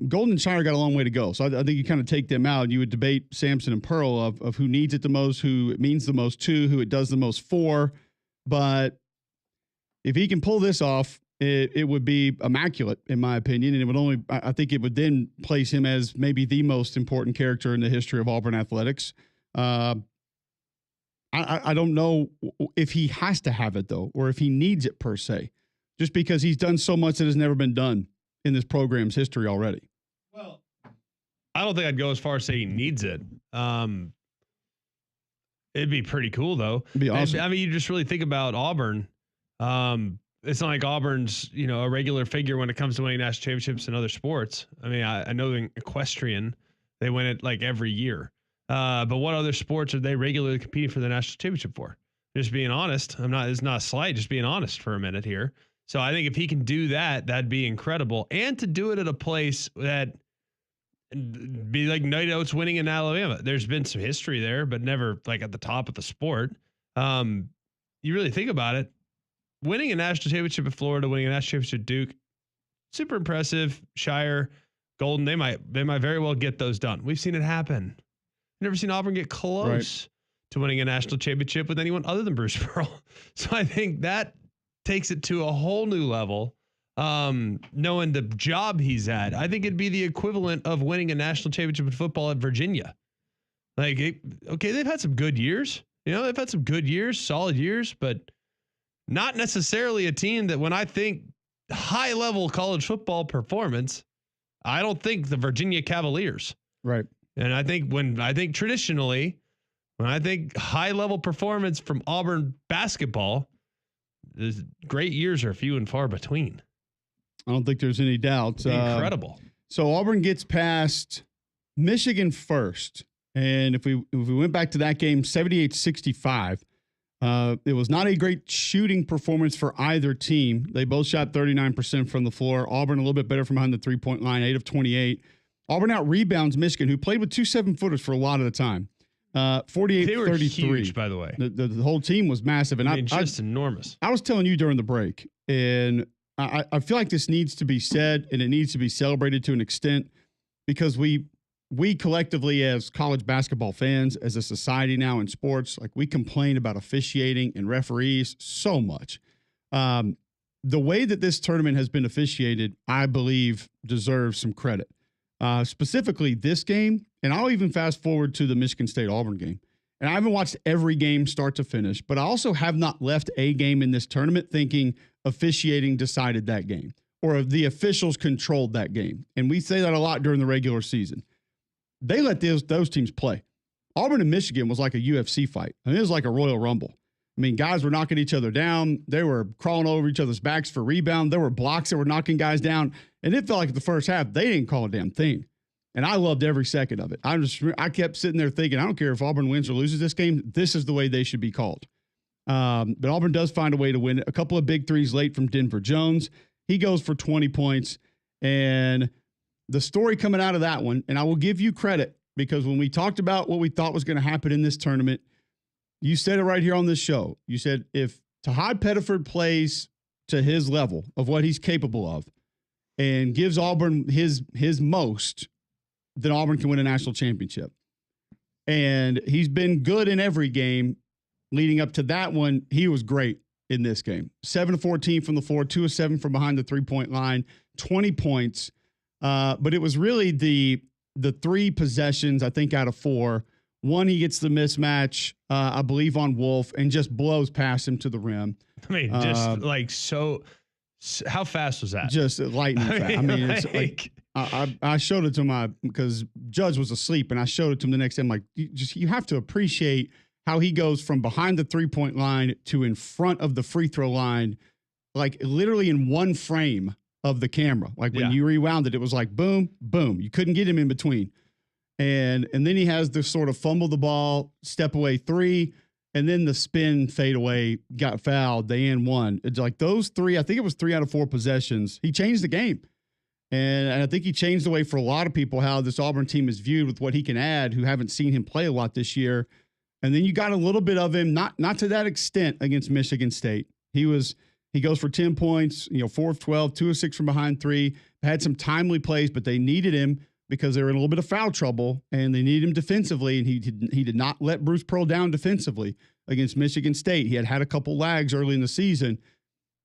Golden and Shire got a long way to go. So I think you kind of take them out and you would debate Sampson and Pearl of who needs it the most, who it means the most to, who it does the most for. But if he can pull this off, it would be immaculate, in my opinion. And I think it would then place him as maybe the most important character in the history of Auburn athletics. I don't know if he has to have it, though, or if he needs it per se, just because he's done so much that has never been done in this program's history already. Well, I don't think I'd go as far as say he needs it. It'd be pretty cool, though. It'd be awesome. I mean, you just really think about Auburn. It's not like Auburn's, a regular figure when it comes to winning national championships in other sports. I mean, I know in equestrian, they win it like every year. But what other sports are they regularly competing for the national championship for? Just being honest. It's not a slight, just being honest for a minute here. So I think if he can do that, that'd be incredible. And to do it at a place that be like Night Oats winning in Alabama. There's been some history there, but never like at the top of the sport. You really think about it. Winning a national championship at Florida, winning a national championship at Duke, super impressive. Shire, Golden, they might very well get those done. We've seen it happen. Never seen Auburn get close to winning a national championship with anyone other than Bruce Pearl. So I think that takes it to a whole new level. Knowing the job he's at, I think it'd be the equivalent of winning a national championship in football at Virginia. They've had some good years. They've had some good years, solid years, but not necessarily a team that when I think high level college football performance, I don't think the Virginia Cavaliers. Right. And I think traditionally, when I think high level performance from Auburn basketball, the great years are few and far between. I don't think there's any doubt. Incredible. So Auburn gets past Michigan first. And if we went back to that game, 78-65, it was not a great shooting performance for either team. They both shot 39% from the floor. Auburn a little bit better from behind the three-point line, 8 of 28. Auburn out rebounds Michigan, who played with 2 7-footers for a lot of the time. 48-33. They were huge, by the way. The whole team was massive. And just enormous. I was telling you during the break, and I feel like this needs to be said, and it needs to be celebrated to an extent, because we collectively as college basketball fans, as a society now in sports, like we complain about officiating and referees so much. The way that this tournament has been officiated, I believe, deserves some credit. Specifically this game, and I'll even fast forward to the Michigan State-Auburn game. And I haven't watched every game start to finish, but I also have not left a game in this tournament thinking officiating decided that game or the officials controlled that game. And we say that a lot during the regular season. They let those teams play. Auburn and Michigan was like a UFC fight. I mean, it was like a Royal Rumble. I mean, guys were knocking each other down. They were crawling over each other's backs for rebound. There were blocks that were knocking guys down. And it felt like the first half, they didn't call a damn thing. And I loved every second of it. I kept sitting there thinking, I don't care if Auburn wins or loses this game. This is the way they should be called. But Auburn does find a way to win it. A couple of big threes late from Denver Jones. He goes for 20 points. And the story coming out of that one, and I will give you credit, because when we talked about what we thought was going to happen in this tournament, you said it right here on this show. You said if Tahad Pettiford plays to his level of what he's capable of and gives Auburn his most, then Auburn can win a national championship. And he's been good in every game leading up to that one. He was great in this game. 7 of 14 from the floor, 2 of 7 from behind the three-point line, 20 points. But it was really the 3 possessions, I think, out of 4. One, he gets the mismatch, I believe, on Wolf and just blows past him to the rim. I mean, just like so how fast was that? Just lightning fast. I mean, it's like I showed it to because Judge was asleep, and I showed it to him the next day. I'm like, you have to appreciate how he goes from behind the 3-point line to in front of the free throw line, like literally in one frame of the camera. Like when you rewound it, it was like boom, boom. You couldn't get him in between. And then he has this sort of fumble the ball, step away 3, and then the spin fade away, got fouled, they and one. It's like those 3, I think it was 3 out of 4 possessions. He changed the game. And I think he changed the way for a lot of people how this Auburn team is viewed with what he can add, who haven't seen him play a lot this year. And then you got a little bit of him, not to that extent against Michigan State. He goes for 10 points, 4 of 12, 2 of 6 from behind 3, had some timely plays, but they needed him because they were in a little bit of foul trouble and they needed him defensively. And he did not let Bruce Pearl down defensively against Michigan State. He had a couple lags early in the season,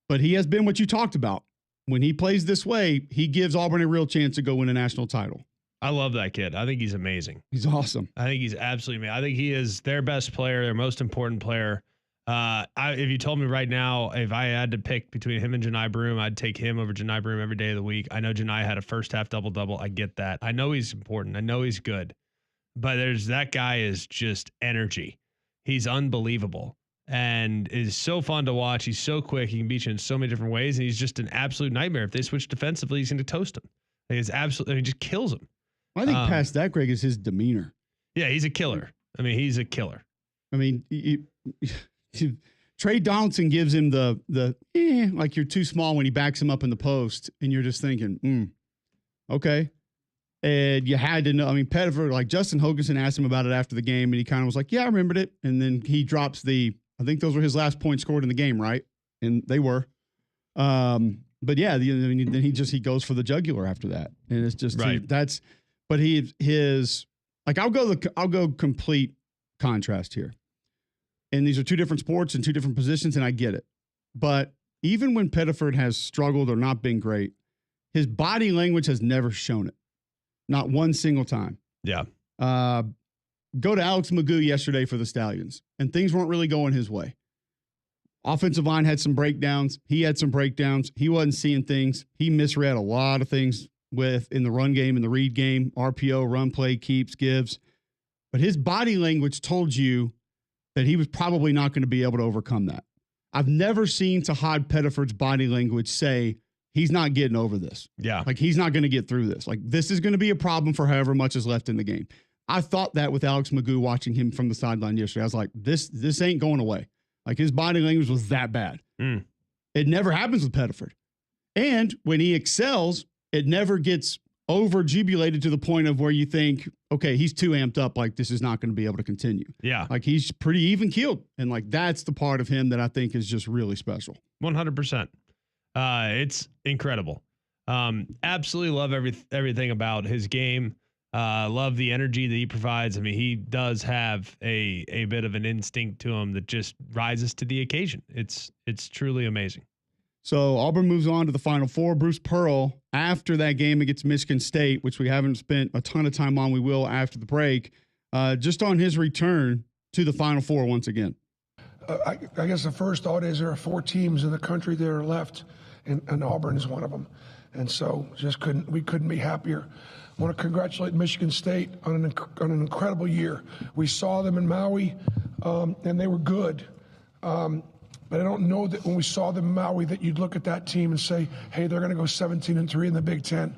but he has been what you talked about. When he plays this way, he gives Auburn a real chance to go win a national title. I love that kid. I think he's amazing. He's awesome. I think he's absolutely amazing. I think he is their best player, their most important player. If you told me right now, if I had to pick between him and Janai Broome, I'd take him over Janai Broome every day of the week. I know Janai had a first half double-double. I get that. I know he's important. I know he's good. But that guy is just energy. He's unbelievable and is so fun to watch. He's so quick. He can beat you in so many different ways. And he's just an absolute nightmare. If they switch defensively, he's going to toast him. He just kills him. I think past that, Greg, is his demeanor. Yeah, he's a killer. I mean, he's a killer. I mean, Trey Donaldson gives him the like you're too small when he backs him up in the post, and you're just thinking, okay. And you had to know. I mean, Pettiford, like Justin Hoganson asked him about it after the game, and he kind of was like, yeah, I remembered it. And then he drops I think those were his last points scored in the game, right? And they were. But yeah, then he goes for the jugular after that. And it's just, right. But I'll go complete contrast here. And these are two different sports and two different positions, and I get it. But even when Pettiford has struggled or not been great, his body language has never shown it. Not one single time. Yeah. Go to Alex Magoo yesterday for the Stallions, and things weren't really going his way. Offensive line had some breakdowns. He had some breakdowns. He wasn't seeing things. He misread a lot of things in the run game, in the read game, RPO, run play, keeps, gives. But his body language told you that he was probably not going to be able to overcome that. I've never seen Tahad Pettiford's body language say he's not getting over this. Yeah. Like he's not going to get through this. Like this is going to be a problem for however much is left in the game. I thought that with Alex Magoo watching him from the sideline yesterday. I was like, this ain't going away. Like his body language was that bad. It never happens with Pettiford. And when he excels, it never gets over jubilated to the point of where you think, okay, he's too amped up. Like this is not going to be able to continue. Yeah. Like he's pretty even keeled. And like, that's the part of him that I think is just really special. 100%. It's incredible. Absolutely love everything about his game. Love the energy that he provides. I mean, he does have a bit of an instinct to him that just rises to the occasion. It's truly amazing. So Auburn moves on to the Final Four. Bruce Pearl, after that game against Michigan State, which we haven't spent a ton of time on, we will after the break, just on his return to the Final Four once again. I guess the first thought is there are 4 teams in the country that are left, and Auburn is one of them. And so we couldn't be happier. I want to congratulate Michigan State on an incredible year. We saw them in Maui, and they were good. But I don't know that when we saw them in Maui that you'd look at that team and say, hey, they're going to go 17-3 in the Big Ten.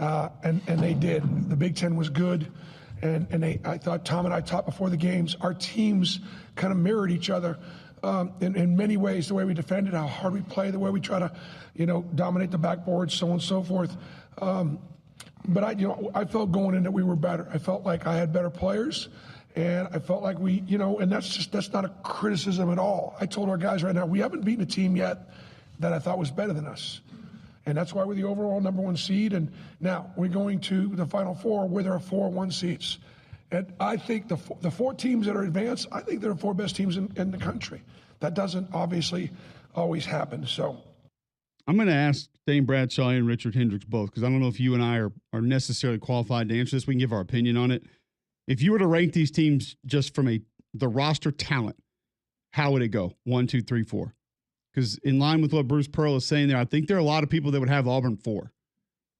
And they did. The Big Ten was good. And I thought Tom and I talked before the games, our teams kind of mirrored each other in many ways, the way we defended, how hard we play, the way we try to, dominate the backboard, so on and so forth. But I felt going in that we were better. I felt like I had better players, and I felt like we, and that's not a criticism at all. I told our guys right now, we haven't beaten a team yet that I thought was better than us. And that's why we're the overall number 1 seed. And now we're going to the Final Four where there are 4 1 seeds. And I think the 4 teams that are advanced, I think they're the 4 best teams in the country. That doesn't obviously always happen. So I'm going to ask Dane Bradshaw and Richard Hendricks both, because I don't know if you and I are necessarily qualified to answer this. We can give our opinion on it. If you were to rank these teams just from the roster talent, how would it go? 1, 2, 3, 4? Because in line with what Bruce Pearl is saying there, I think there are a lot of people that would have Auburn 4.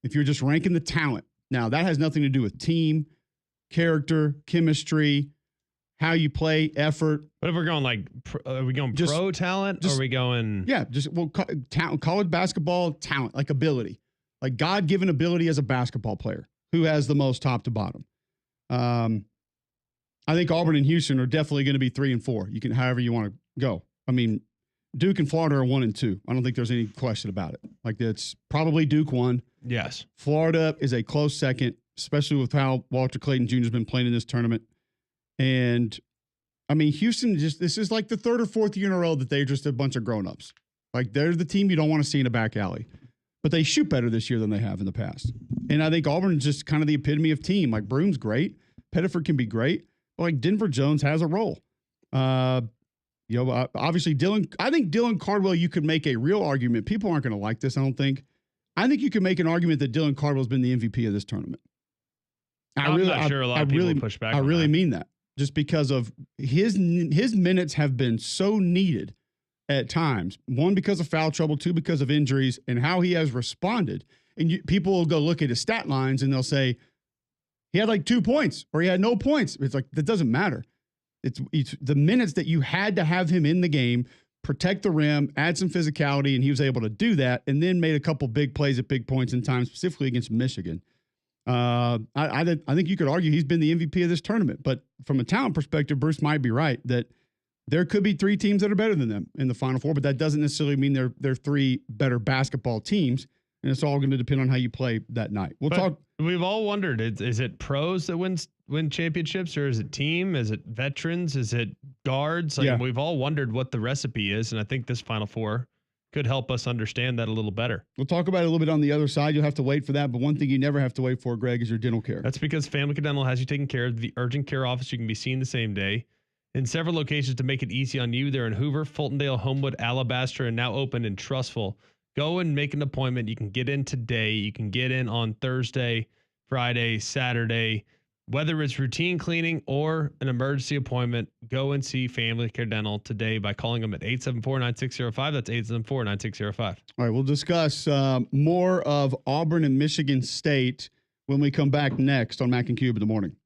If you're just ranking the talent. Now, that has nothing to do with team, character, chemistry, how you play, effort. But if we're going are we going pro talent or are we going? Yeah, college basketball talent, like ability, like God-given ability as a basketball player. Who has the most top to bottom? I think Auburn and Houston are definitely going to be 3 and 4. You can, however you want to go. I mean, Duke and Florida are 1 and 2. I don't think there's any question about it. Like, it's probably Duke 1. Yes. Florida is a close second, especially with how Walter Clayton Jr. has been playing in this tournament. And I mean, Houston this is like the 3rd or 4th year in a row that they're just a bunch of grown-ups. Like, they're the team you don't want to see in a back alley. But they shoot better this year than they have in the past. And I think Auburn is just kind of the epitome of team. Like, Broom's great. Pettiford can be great. But like, Denver Jones has a role. Obviously I think Dylan Cardwell, you could make a real argument. People aren't going to like this, I don't think. I think you can make an argument that Dylan Cardwell's been the MVP of this tournament. I'm not sure a lot of people push back. I really mean that. Just because of his minutes have been so needed at times. 1, because of foul trouble, 2, because of injuries, and how he has responded. And people will go look at his stat lines and they'll say, he had like 2 points or he had no points. It's like, that doesn't matter. It's the minutes that you had to have him in the game, protect the rim, add some physicality, and he was able to do that, and then made a couple big plays at big points in time, specifically against Michigan. I think you could argue he's been the MVP of this tournament, but from a talent perspective, Bruce might be right that there could be 3 teams that are better than them in the Final Four, but that doesn't necessarily mean they're 3 better basketball teams, and it's all going to depend on how you play that night. We've all wondered: is it pros that win championships, or is it team? Is it veterans? Is it guards? We've all wondered what the recipe is, and I think this Final Four could help us understand that a little better. We'll talk about it a little bit on the other side. You'll have to wait for that, but one thing you never have to wait for, Greg, is your dental care. That's because Family Dental has you taken care of. The urgent care office, you can be seen the same day. In several locations to make it easy on you. They're in Hoover, Fultondale, Homewood, Alabaster, and now open in Trussville. Go and make an appointment. You can get in today. You can get in on Thursday, Friday, Saturday. Whether it's routine cleaning or an emergency appointment, go and see Family Care Dental today by calling them at 874-9605. That's 874-9605. All right, we'll discuss more of Auburn and Michigan State when we come back next on Mac and Cube in the morning.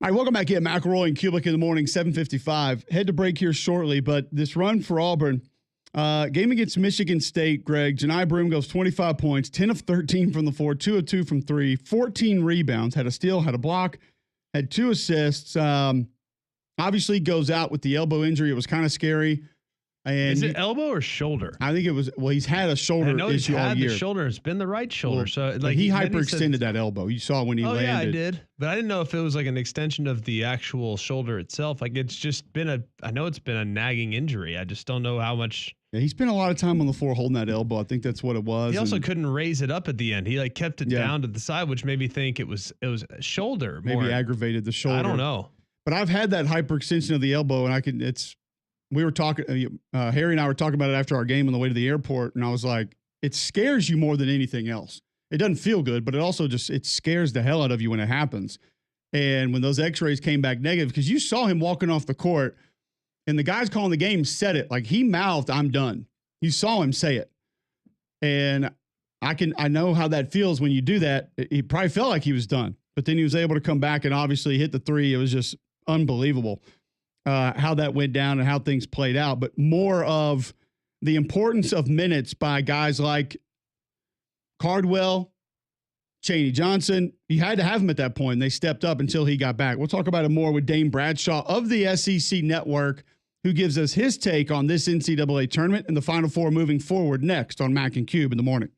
All right, welcome back in. McElroy and Cubelic in the morning, 7:55. Head to break here shortly, but this run for Auburn, game against Michigan State, Greg, Janai Broome goes 25 points, 10 of 13 from the floor, 2 of 2 from 3, 14 rebounds, had a steal, had a block, had 2 assists. Obviously goes out with the elbow injury. It was kind of scary. And is it elbow or shoulder? I think it was. Well, he's had a shoulder issue all year. I know he's had the shoulder. It's been the right shoulder. Well, so like he hyperextended that elbow. You saw when he landed. Yeah, I did. But I didn't know if it was like an extension of the actual shoulder itself. Like it's just been I know it's been a nagging injury. I just don't know how much. Yeah, he spent a lot of time on the floor holding that elbow. I think that's what it was. He also couldn't raise it up at the end. He like kept it down to the side, which made me think it was a shoulder. Maybe aggravated the shoulder. I don't know. But I've had that hyperextension of the elbow, and we were talking, Harry and I were talking about it after our game on the way to the airport, and I was like, it scares you more than anything else. It doesn't feel good, but it also it scares the hell out of you when it happens. And when those x-rays came back negative, because you saw him walking off the court, and the guys calling the game said it, like he mouthed, "I'm done." You saw him say it. And I know how that feels when you do that. He probably felt like he was done, but then he was able to come back and obviously hit the three. It was just unbelievable. How that went down and how things played out, but more of the importance of minutes by guys like Cardwell, Chaney Johnson. You had to have them at that point, and they stepped up until he got back. We'll talk about it more with Dane Bradshaw of the SEC Network, who gives us his take on this NCAA tournament and the Final Four moving forward next on Mac and Cube in the morning.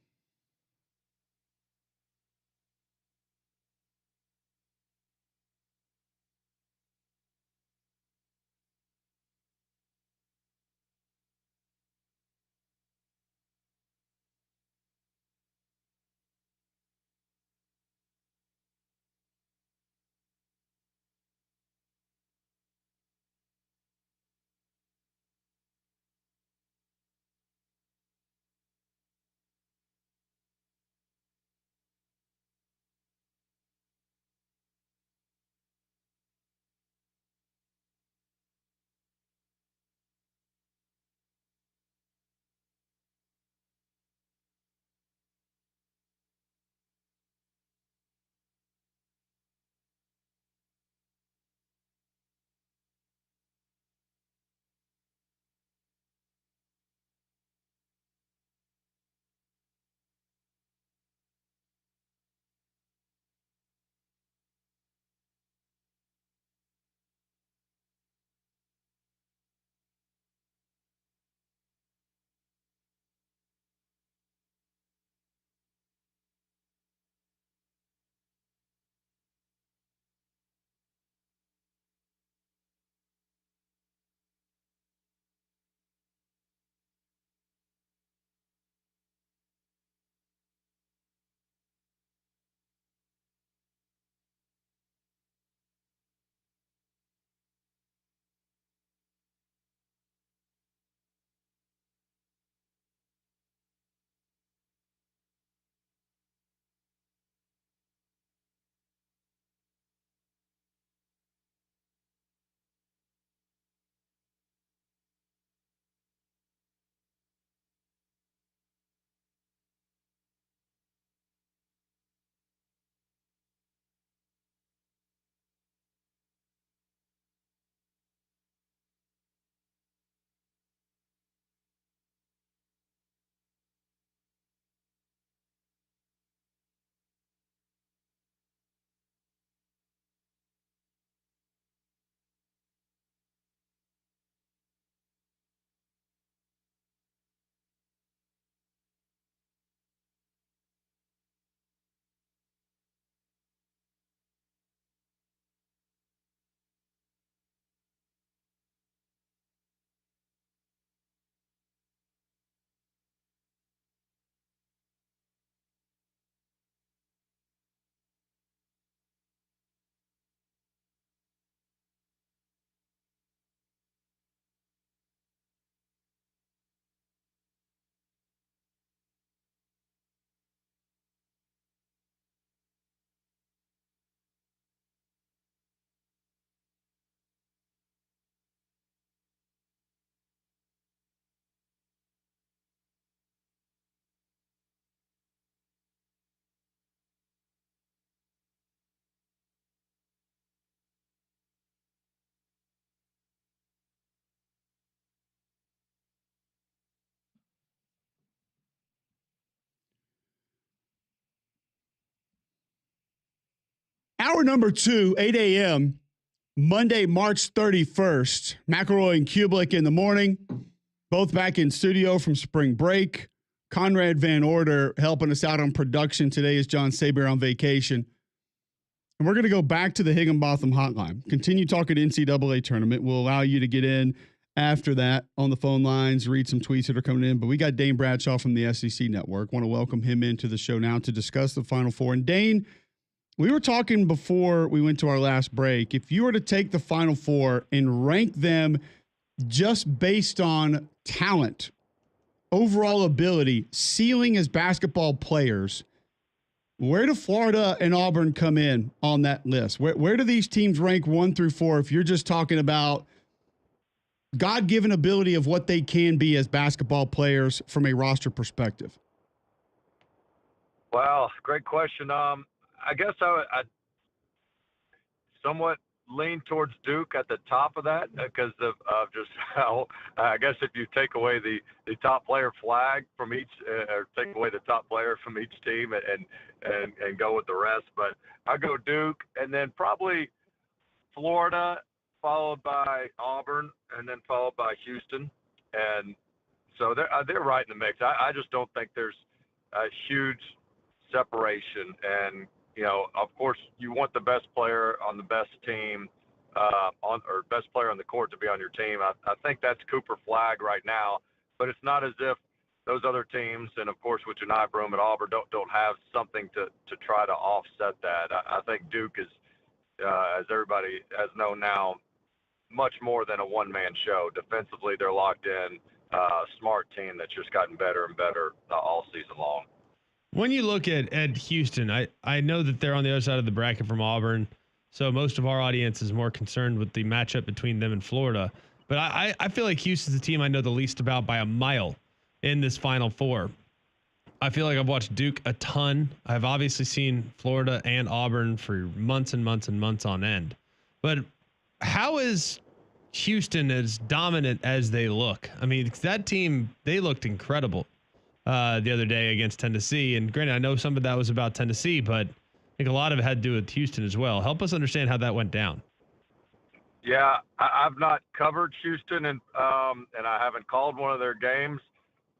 Hour number 2, 8 a.m., Monday, March 31st. McElroy and Cubelic in the morning, both back in studio from spring break. Conrad Van Order helping us out on production. Today is John Saber on vacation. And we're going to go back to the Higginbotham hotline. Continue talking NCAA tournament. We'll allow you to get in after that on the phone lines, read some tweets that are coming in. But we got Dane Bradshaw from the SEC Network. Want to welcome him into the show now to discuss the Final Four. And Dane, we were talking before we went to our last break. If you were to take the Final Four and rank them just based on talent, overall ability, ceiling as basketball players, where do Florida and Auburn come in on that list? Where do these teams rank 1 through 4 if you're just talking about God-given ability of what they can be as basketball players from a roster perspective? Well, great question. I guess I somewhat lean towards Duke at the top of that because of just how, I guess if you take away the top player flag from each, or take away the top player from each team and go with the rest. But I go Duke and then probably Florida, followed by Auburn, and then followed by Houston. And so they're right in the mix. I just don't think there's a huge separation. And you know, of course, you want the best player on the best team, or best player on the court to be on your team. I think that's Cooper Flagg right now, but it's not as if those other teams, and of course with Janai Broome at Auburn, don't have something to try to offset that. I think Duke is, as everybody has known now, much more than a one-man show. Defensively, they're locked in, smart team that's just gotten better and better all season long. When you look at Houston, I know that they're on the other side of the bracket from Auburn, so most of our audience is more concerned with the matchup between them and Florida. But I feel like Houston's the team I know the least about by a mile in this Final Four. I feel like I've watched Duke a ton. I've obviously seen Florida and Auburn for months and months and months on end. But how is Houston as dominant as they look? I mean, that team, they looked incredible the other day against Tennessee. And granted, I know some of that was about Tennessee, but I think a lot of it had to do with Houston as well. Help us understand how that went down. Yeah, I've not covered Houston, and I haven't called one of their games,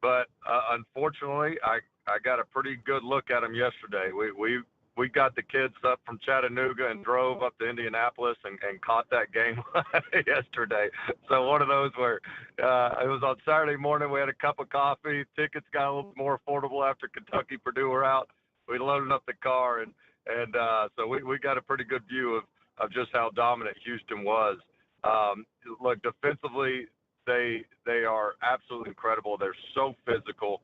but unfortunately, I got a pretty good look at them yesterday. We got the kids up from Chattanooga and drove up to Indianapolis and caught that game yesterday. So one of those where it was on Saturday morning. We had a cup of coffee. Tickets got a little more affordable after Kentucky, Purdue were out. We loaded up the car, and so we got a pretty good view of just how dominant Houston was. Look, defensively, they are absolutely incredible. They're so physical.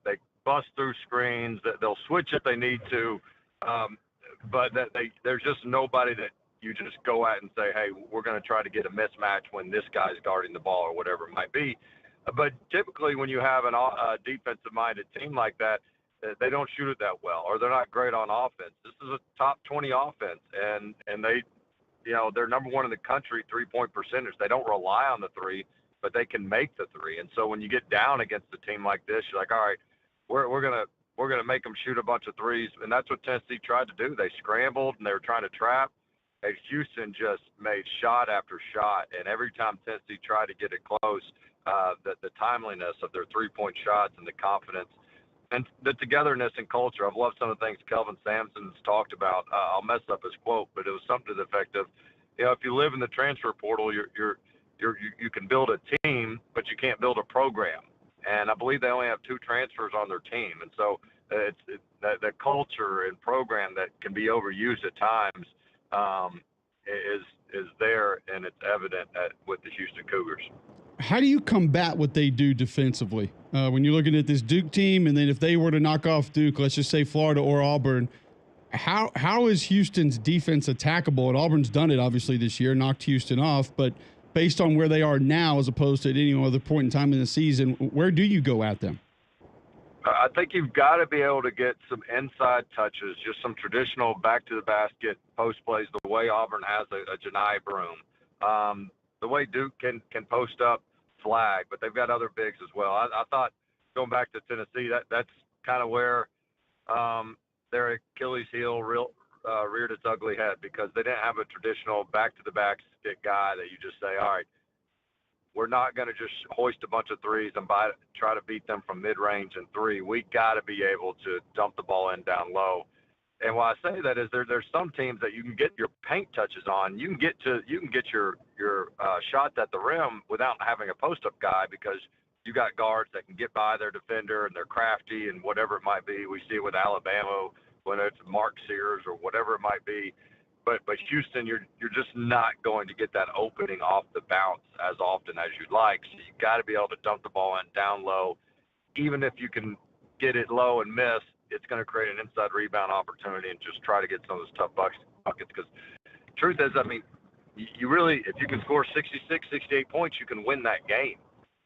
They bust through screens. They'll switch if they need to, but there's just nobody that you just go at and say, hey, we're going to try to get a mismatch when this guy's guarding the ball or whatever it might be. But typically when you have a defensive-minded team like that, they don't shoot it that well, or they're not great on offense. This is a top 20 offense, and they, you know, they're number one in the country three-point percentage. They don't rely on the three, but they can make the three. And so when you get down against a team like this, you're like, all right, we're gonna make them shoot a bunch of threes, and that's what Tennessee tried to do. They scrambled and they were trying to trap, and Houston just made shot after shot. And every time Tennessee tried to get it close, the timeliness of their three-point shots and the confidence and the togetherness and culture. I've loved some of the things Kelvin Sampson's talked about. I'll mess up his quote, but it was something to the effect of, you know, if you live in the transfer portal, you can build a team, but you can't build a program. And I believe they only have 2 transfers on their team. And so the culture and program that can be overused at times is there, and it's evident with the Houston Cougars. How do you combat what they do defensively? When you're looking at this Duke team, and then if they were to knock off Duke, let's just say Florida or Auburn, how is Houston's defense attackable? And Auburn's done it, obviously, this year, knocked Houston off. But based on where they are now as opposed to at any other point in time in the season, where do you go at them? I think you've got to be able to get some inside touches, just some traditional back-to-the-basket post plays, the way Auburn has a Janai Broome. The way Duke can post up Flag, but they've got other bigs as well. I thought going back to Tennessee, that's kind of where their Achilles heel reared its ugly head because they didn't have a traditional back-to-the-back stick guy that you just say, all right, we're not going to just hoist a bunch of threes and try to beat them from mid-range and three. We got to be able to dump the ball in down low. And why I say that is there's some teams that you can get your paint touches on. You can get your shots at the rim without having a post-up guy because you got guards that can get by their defender and they're crafty and whatever it might be. We see it with Alabama when it's Mark Sears or whatever it might be. But Houston, you're just not going to get that opening off the bounce as often as you'd like. So you got to be able to dump the ball in down low. Even if you can get it low and miss, it's going to create an inside rebound opportunity and just try to get some of those tough buckets. Because truth is, I mean, you really, if you can score 66, 68 points, you can win that game.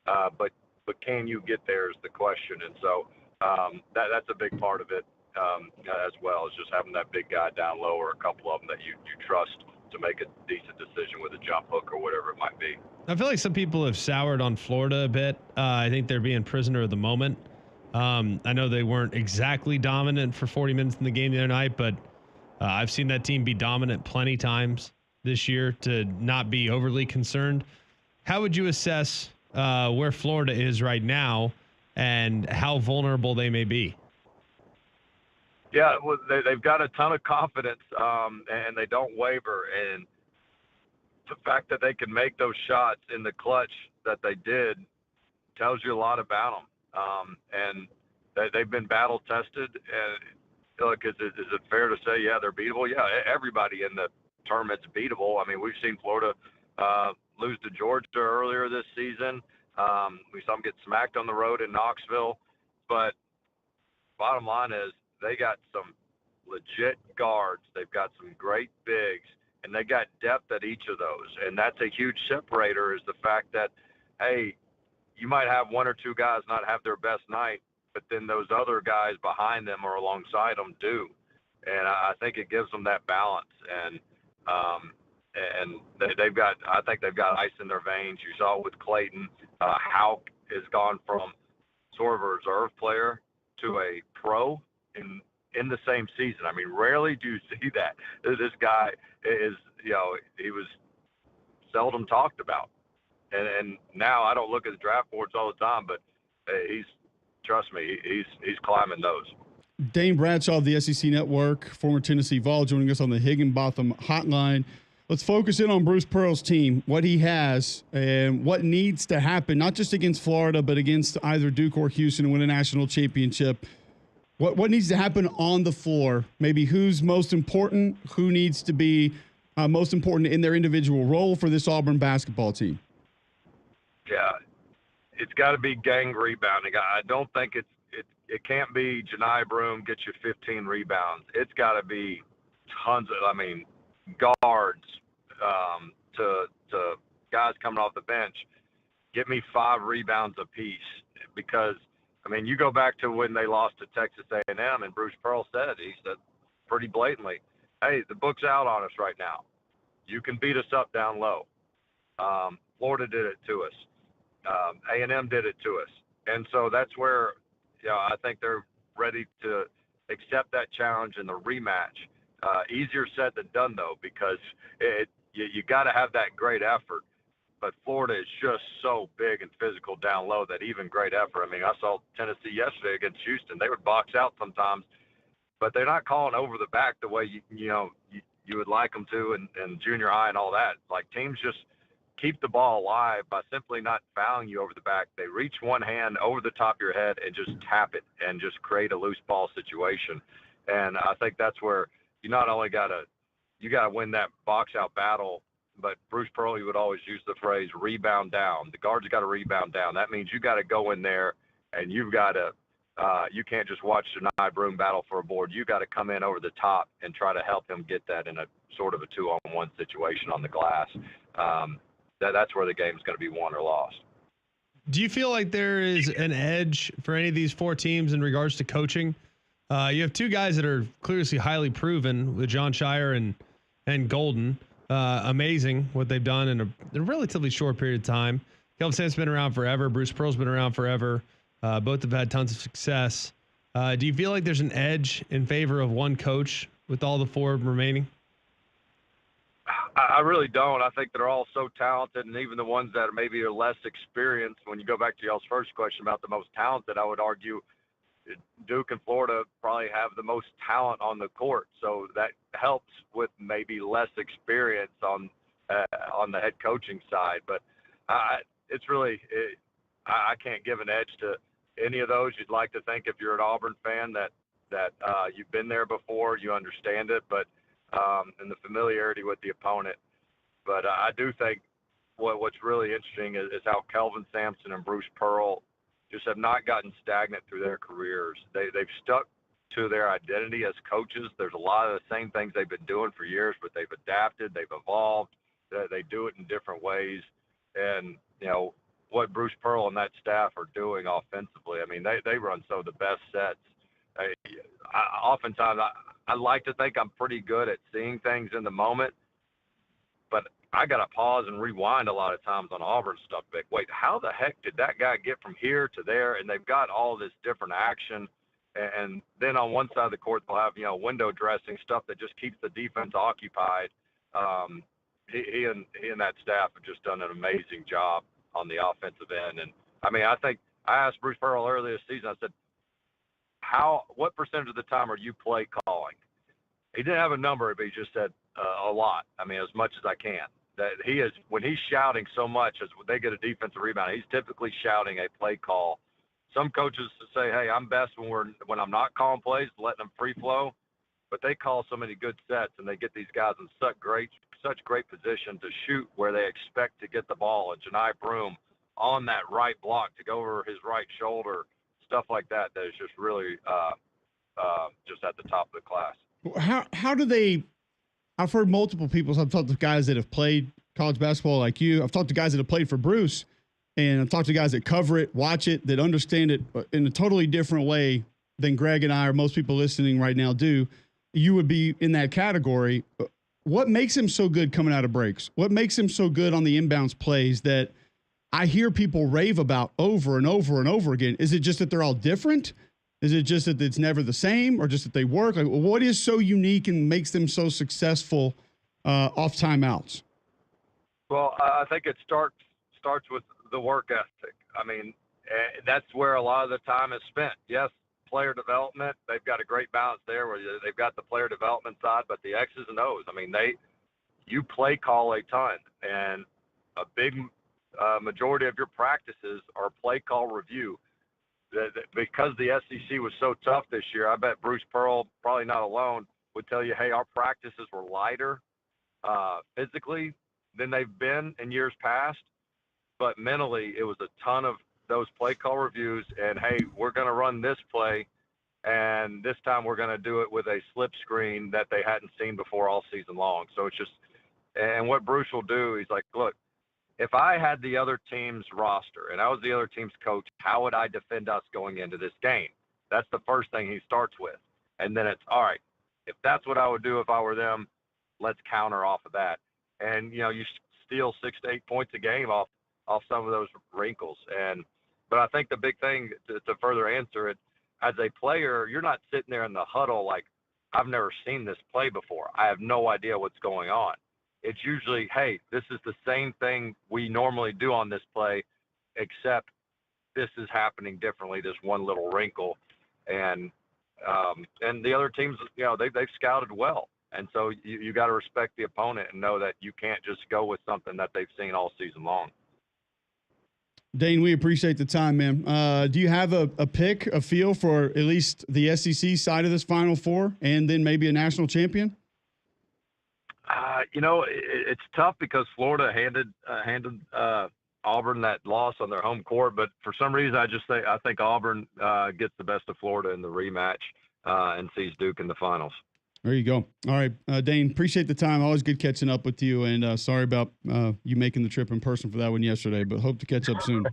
But can you get there is the question. And so that's a big part of it. As well as just having that big guy down low or a couple of them that you trust to make a decent decision with a jump hook or whatever it might be. I feel like some people have soured on Florida a bit. I think they're being prisoner of the moment. I know they weren't exactly dominant for 40 minutes in the game the other night, but I've seen that team be dominant plenty times this year to not be overly concerned. How would you assess where Florida is right now and how vulnerable they may be? Yeah, well, they've got a ton of confidence, and they don't waver. And the fact that they can make those shots in the clutch that they did tells you a lot about them. And they've been battle tested. And look, is it fair to say, yeah, they're beatable? Yeah, everybody in the tournament's beatable. I mean, we've seen Florida lose to Georgia earlier this season. We saw them get smacked on the road in Knoxville. But bottom line is, they got some legit guards. They've got some great bigs, and they got depth at each of those. And that's a huge separator is the fact that, hey, you might have one or two guys not have their best night, but then those other guys behind them or alongside them do. And I think it gives them that balance. And they've got, I think they've got ice in their veins. You saw it with Clayton. Houck has gone from sort of a reserve player to a pro in the same season. I mean, rarely do you see that. This guy is, he was seldom talked about. And now I don't look at the draft boards all the time, but trust me, he's climbing those. Dane Bradshaw of the SEC Network, former Tennessee Vol, joining us on the Higginbotham Hotline. Let's focus in on Bruce Pearl's team, what he has and what needs to happen, not just against Florida, but against either Duke or Houston and win a national championship. What needs to happen on the floor? Maybe who's most important, who needs to be most important in their individual role for this Auburn basketball team? Yeah, it's got to be gang rebounding. I don't think it can't be Janai Broome get you 15 rebounds. It's got to be tons of, guards to guys coming off the bench. Get me 5 rebounds apiece because you go back to when they lost to Texas A&M, and Bruce Pearl said pretty blatantly, hey, the book's out on us right now. You can beat us up down low. Florida did it to us. A&M did it to us. And so that's where, I think they're ready to accept that challenge in the rematch. Easier said than done, though, because you got to have that great effort. But Florida is just so big and physical down low that even great effort. I saw Tennessee yesterday against Houston. They would box out sometimes, but they're not calling over the back the way you would like them to in junior high and all that. Like teams just keep the ball alive by simply not fouling you over the back. They reach one hand over the top of your head and just tap it and just create a loose ball situation. And I think that's where you not only got to win that box out battle, but Bruce Pearl, he would always use the phrase rebound down. The guards got to rebound down. That means you got to go in there and you've got to you can't just watch Janai Broome battle for a board. You got to come in over the top and try to help him get that in a sort of a 2-on-1 situation on the glass. That's where the game's going to be won or lost. Do you feel like there is an edge for any of these 4 teams in regards to coaching? You have 2 guys that are clearly highly proven with John Shire and Golden. Amazing what they've done in a relatively short period of time. Kelvin Sampson's been around forever. Bruce Pearl's been around forever. Both have had tons of success. Do you feel like there's an edge in favor of one coach with all the 4 remaining? I really don't. I think they're all so talented, and even the ones that maybe are less experienced, when you go back to y'all's first question about the most talented, I would argue Duke and Florida probably have the most talent on the court. So that helps with maybe less experience on the head coaching side. But it's really I can't give an edge to any of those. You'd like to think if you're an Auburn fan that you've been there before, you understand it, but and the familiarity with the opponent. But I do think what's really interesting is how Kelvin Sampson and Bruce Pearl just have not gotten stagnant through their careers. They've stuck to their identity as coaches. There's a lot of the same things they've been doing for years, but they've adapted, they've evolved, they do it in different ways. And, what Bruce Pearl and that staff are doing offensively, I mean, they run some of the best sets. Oftentimes, I like to think I'm pretty good at seeing things in the moment, but I got to pause and rewind a lot of times on Auburn stuff. But wait, how the heck did that guy get from here to there? And they've got all this different action. And then on one side of the court, they'll have, window dressing stuff that just keeps the defense occupied. He and that staff have just done an amazing job on the offensive end. And I mean, I think I asked Bruce Pearl earlier this season, I said, what percentage of the time are you play calling? He didn't have a number, but he just said a lot. I mean, as much as I can. That he is, when he's shouting so much as they get a defensive rebound, he's typically shouting a play call. Some coaches say, hey, I'm best when I'm not calling plays, letting them free flow, but they call so many good sets and they get these guys in such great position to shoot where they expect to get the ball. And Janai Broome on that right block to go over his right shoulder, stuff like that is just really just at the top of the class. How do they? I've heard multiple people. I've talked to guys that have played college basketball like you. I've talked to guys that have played for Bruce, and I've talked to guys that cover it, watch it, that understand it in a totally different way than Greg and I or most people listening right now do. You would be in that category. What makes him so good coming out of breaks? What makes him so good on the inbounds plays that I hear people rave about over and over and over again? Is it just that they're all different? Is it just that it's never the same, or just that they work? Like, what is so unique and makes them so successful off timeouts? Well, I think it starts with the work ethic. I mean, that's where a lot of the time is spent. Yes, player development, they've got a great balance there where they've got the player development side, but the X's and O's, I mean, you play call a ton, and a big majority of your practices are play call review. Because the SEC was so tough this year, I bet Bruce Pearl, probably not alone, would tell you, hey, our practices were lighter physically than they've been in years past, but mentally it was a ton of those play call reviews, and hey, we're going to run this play, and this time we're going to do it with a slip screen that they hadn't seen before all season long. So it's just, and what Bruce will do, he's like, look, if I had the other team's roster and I was the other team's coach, how would I defend us going into this game? That's the first thing he starts with. And then it's, all right, if that's what I would do if I were them, let's counter off of that. And, you steal 6 to 8 points a game off some of those wrinkles. But I think the big thing to further answer it, as a player, you're not sitting there in the huddle like, I've never seen this play before. I have no idea what's going on. It's usually, hey, this is the same thing we normally do on this play, except this is happening differently, this one little wrinkle. And the other teams, they've scouted well. And so you got to respect the opponent and know that you can't just go with something that they've seen all season long. Dane, we appreciate the time, man. Do you have a pick, a feel for at least the SEC side of this Final Four and then maybe a national champion? It's tough because Florida handed Auburn that loss on their home court, but for some reason I think Auburn gets the best of Florida in the rematch and sees Duke in the finals. There you go. All right, Dane, appreciate the time. Always good catching up with you, and sorry about you making the trip in person for that one yesterday, but hope to catch up soon.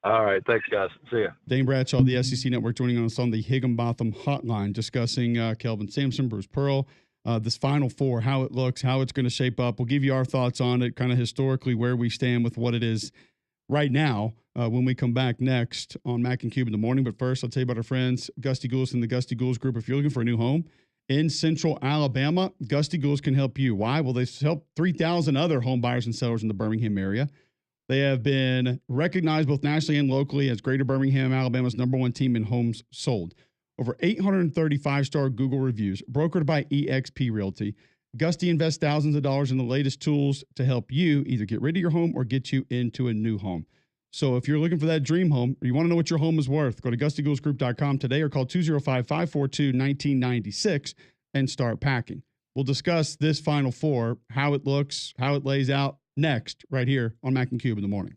All right, thanks, guys. See ya. Dane Bradshaw, the SEC Network, joining us on the Higginbotham Hotline, discussing Kelvin Sampson, Bruce Pearl, this Final Four, how it looks, how it's going to shape up. We'll give you our thoughts on it, kind of historically where we stand with what it is right now when we come back next on Mac and Cube in the morning. But first, I'll tell you about our friends, Gusty Goulas and the Gusty Goulas Group. If you're looking for a new home in Central Alabama, Gusty Ghouls can help you. Why? Well, they help 3,000 other home buyers and sellers in the Birmingham area. They have been recognized both nationally and locally as Greater Birmingham, Alabama's #1 team in homes sold. Over 835-star Google reviews, brokered by eXp Realty. Gusty invests thousands of dollars in the latest tools to help you either get rid of your home or get you into a new home. So if you're looking for that dream home, or you want to know what your home is worth, go to GustyGhoulsGroup.com today or call 205-542-1996 and start packing. We'll discuss this Final Four, how it looks, how it lays out next right here on Mac and Cube in the morning.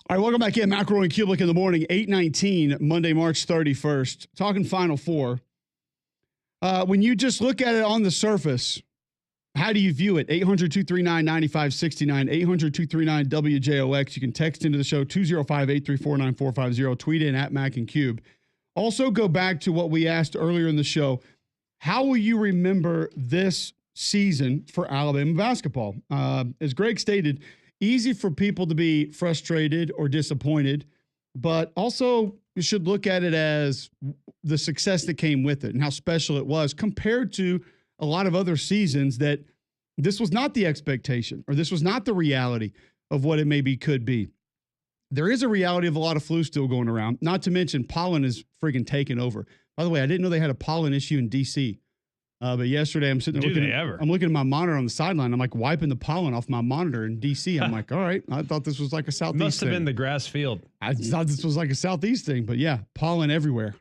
All right, welcome back in. McElroy and Cubelic in the morning, 8:19, Monday, March 31st. Talking Final Four. When you just look at it on the surface, how do you view it? 800-239-9569, 800-239-WJOX. You can text into the show, 205-834-9450. Tweet in at Mac and Cube. Also, go back to what we asked earlier in the show. How will you remember this season for Alabama basketball? As Greg stated, easy for people to be frustrated or disappointed, but also you should look at it as the success that came with it and how special it was compared to a lot of other seasons that this was not the expectation or this was not the reality of what it maybe could be. there is a reality of a lot of flu still going around. Not to mention pollen is friggin' taking over. By the way, I didn't know they had a pollen issue in D.C. But yesterday I'm sitting there I'm looking at my monitor on the sideline. I'm like wiping the pollen off my monitor in D.C. I'm like, all right, I thought this was like a Southeast Must have thing. been the grass field. I thought this was like a Southeast thing, but yeah, pollen everywhere.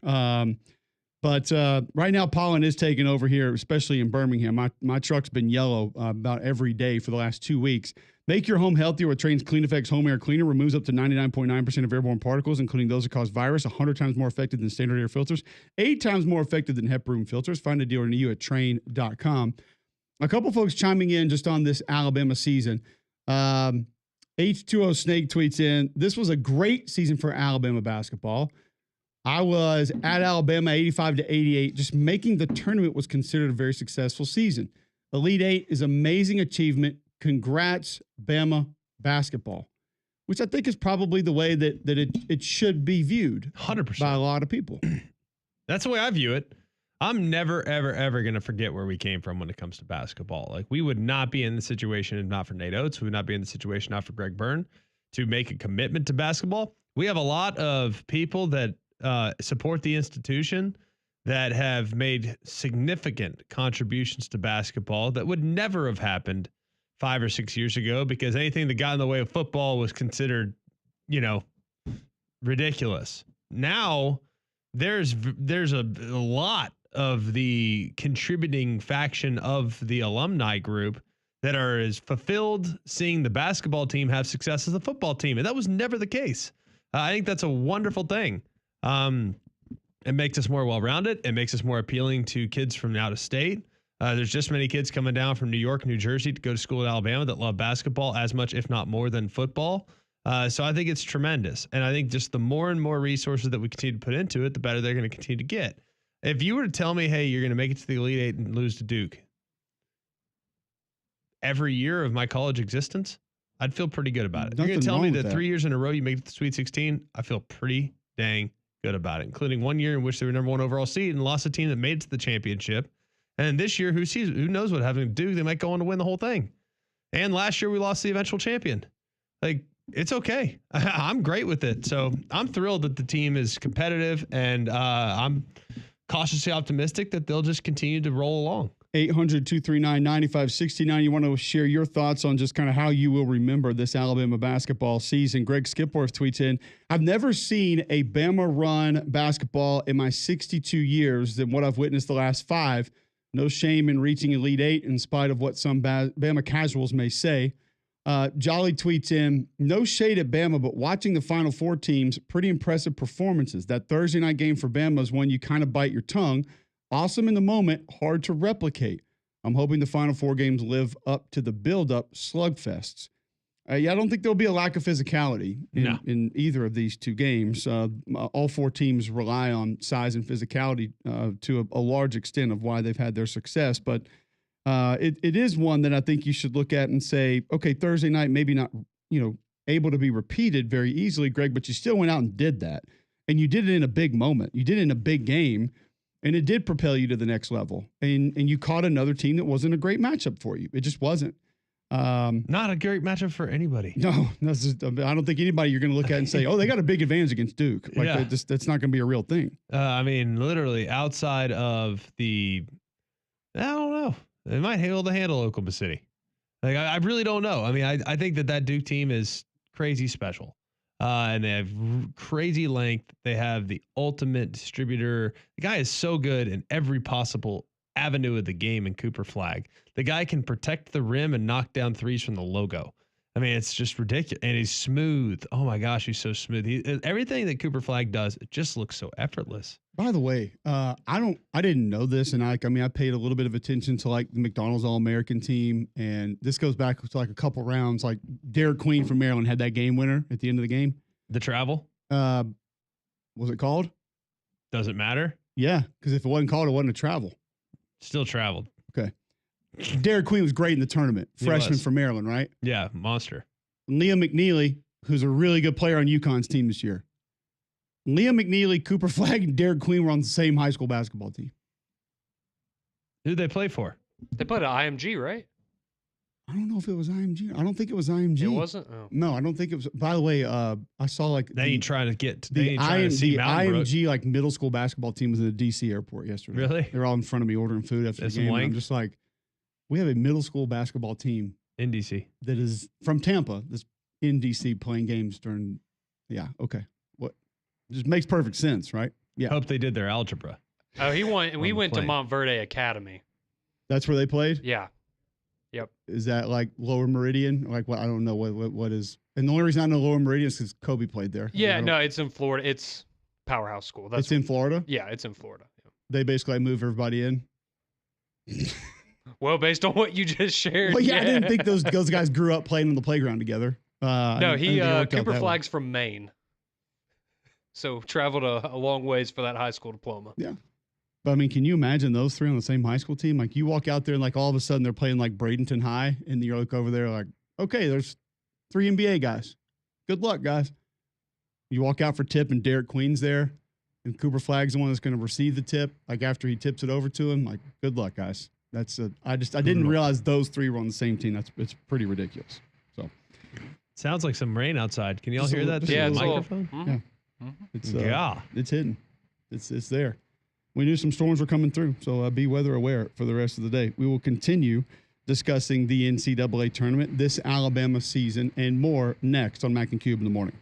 But right now, pollen is taking over here, especially in Birmingham. My truck's been yellow about every day for the last 2 weeks. Make your home healthier with Trane's Clean Effects Home Air Cleaner. Removes up to 99.9% of airborne particles, including those that cause virus, 100 times more effective than standard air filters, 8 times more effective than HEPA room filters. Find a dealer near you at Trane.com. A couple folks chiming in just on this Alabama season. H2O Snake tweets in, this was a great season for Alabama basketball. I was at Alabama 85-88. Just making the tournament was considered a very successful season. Elite Eight is amazing achievement. Congrats, Bama basketball, which I think is probably the way that it should be viewed 100% by a lot of people. That's the way I view it. I'm never, ever, ever going to forget where we came from when it comes to basketball. Like, we would not be in the situation if not for Nate Oates. We would not be in the situation not for Greg Byrne to make a commitment to basketball. We have a lot of people that support the institution that have made significant contributions to basketball that would never have happened 5 or 6 years ago, because anything that got in the way of football was considered, ridiculous. Now there's a lot of the contributing faction of the alumni group that are as fulfilled seeing the basketball team have success as the football team. And that was never the case. I think that's a wonderful thing. It makes us more well-rounded. It makes us more appealing to kids from out of state. There's just many kids coming down from New York, New Jersey to go to school at Alabama that love basketball as much, if not more, than football. So I think it's tremendous. And I think just the more and more resources that we continue to put into it, the better they're going to continue to get. If you were to tell me, hey, you're going to make it to the Elite Eight and lose to Duke every year of my college existence, I'd feel pretty good about it. You're going to tell me that 3 years in a row you make it to the Sweet 16, I feel pretty dang good about it, including 1 year in which they were number 1 overall seed and lost a team that made it to the championship. And this year, who knows what having to do? They might go on to win the whole thing. And last year, we lost the eventual champion. Like, it's okay. I'm great with it. So I'm thrilled that the team is competitive, and I'm cautiously optimistic that they'll just continue to roll along. 800-239-9569. You want to share your thoughts on just kind of how you will remember this Alabama basketball season. Greg Skipworth tweets in, I've never seen a Bama run basketball in my 62 years than what I've witnessed the last 5. No shame in reaching Elite Eight in spite of what some Bama casuals may say. Jolly tweets in, no shade at Bama, but watching the Final Four teams, pretty impressive performances. That Thursday night game for Bama is one you kind of bite your tongue. Awesome in the moment, hard to replicate. I'm hoping the Final Four games live up to the build-up slugfests. I don't think there'll be a lack of physicality in either of these two games. All 4 teams rely on size and physicality to a large extent of why they've had their success. But it is one that I think you should look at and say, okay, Thursday night, maybe not, able to be repeated very easily, Greg, but you still went out and did that. And you did it in a big moment. You did it in a big game. And it did propel you to the next level. And you caught another team that wasn't a great matchup for you. It just wasn't. Not a great matchup for anybody. No, I don't think anybody you're going to look at and say, oh, they got a big advantage against Duke. Like that's not going to be a real thing. I mean, literally outside of I don't know. They might be able to handle Oklahoma City. Like, I really don't know. I mean, I think that Duke team is crazy special. And they have crazy length. They have the ultimate distributor. The guy is so good in every possible avenue of the game in Cooper Flagg. The guy can protect the rim and knock down threes from the logo. I mean, it's just ridiculous. And he's smooth. Oh my gosh, he's so smooth. Everything that Cooper Flagg does, it just looks so effortless. By the way, I didn't know this, and I paid a little bit of attention to like the McDonald's All-American team, and this goes back to like a couple rounds. Like Derek Queen from Maryland had that game winner at the end of the game. The travel? Was it called? Does it matter? Yeah, because if it wasn't called, it wasn't a travel. Still traveled. Okay. Derek Queen was great in the tournament. Freshman from Maryland, right? Yeah, monster. Liam McNeely, who's a really good player on UConn's team this year. Liam McNeely, Cooper Flagg, and Derek Queen were on the same high school basketball team. Who'd they play for? They played at IMG, right? I don't know if it was IMG. I don't think it was IMG. It wasn't? Oh. No, I don't think it was. By the way, I saw like They ain't trying to get they ain't trying to the see Mountain Brook. IMG like middle school basketball team was in the DC airport yesterday. Really? They were all in front of me ordering food after the game. And I'm just like, we have a middle school basketball team in DC that is from Tampa that's in DC playing games during. Yeah. Okay. What? Just makes perfect sense, right? Yeah. Hope they did their algebra. Oh, we went to Montverde Academy. That's where they played? Yeah. Yep. Is that like Lower Meridian? Like what? I don't know what is. And the only reason I know Lower Meridian is because Kobe played there. Yeah, no, it's in Florida. It's powerhouse school. It's in Florida? Yeah, it's in Florida. Yeah. They basically move everybody in. Well, based on what you just shared. Well, yeah, I didn't think those guys grew up playing on the playground together. No, Cooper Flag's from Maine. So traveled a long ways for that high school diploma. Yeah. But I mean, can you imagine those three on the same high school team? Like you walk out there and like all of a sudden they're playing like Bradenton High and you're like over there like, okay, there's 3 NBA guys. Good luck, guys. You walk out for tip and Derek Queen's there and Cooper Flag's the one that's going to receive the tip. Like after he tips it over to him, like good luck, guys. I didn't realize those three were on the same team. It's pretty ridiculous. So sounds like some rain outside. Can y'all hear that? Yeah, through the microphone. Yeah. It's hidden. It's there. We knew some storms were coming through, so be weather aware for the rest of the day. We will continue discussing the NCAA tournament, this Alabama season, and more next on Mac and Cube in the morning.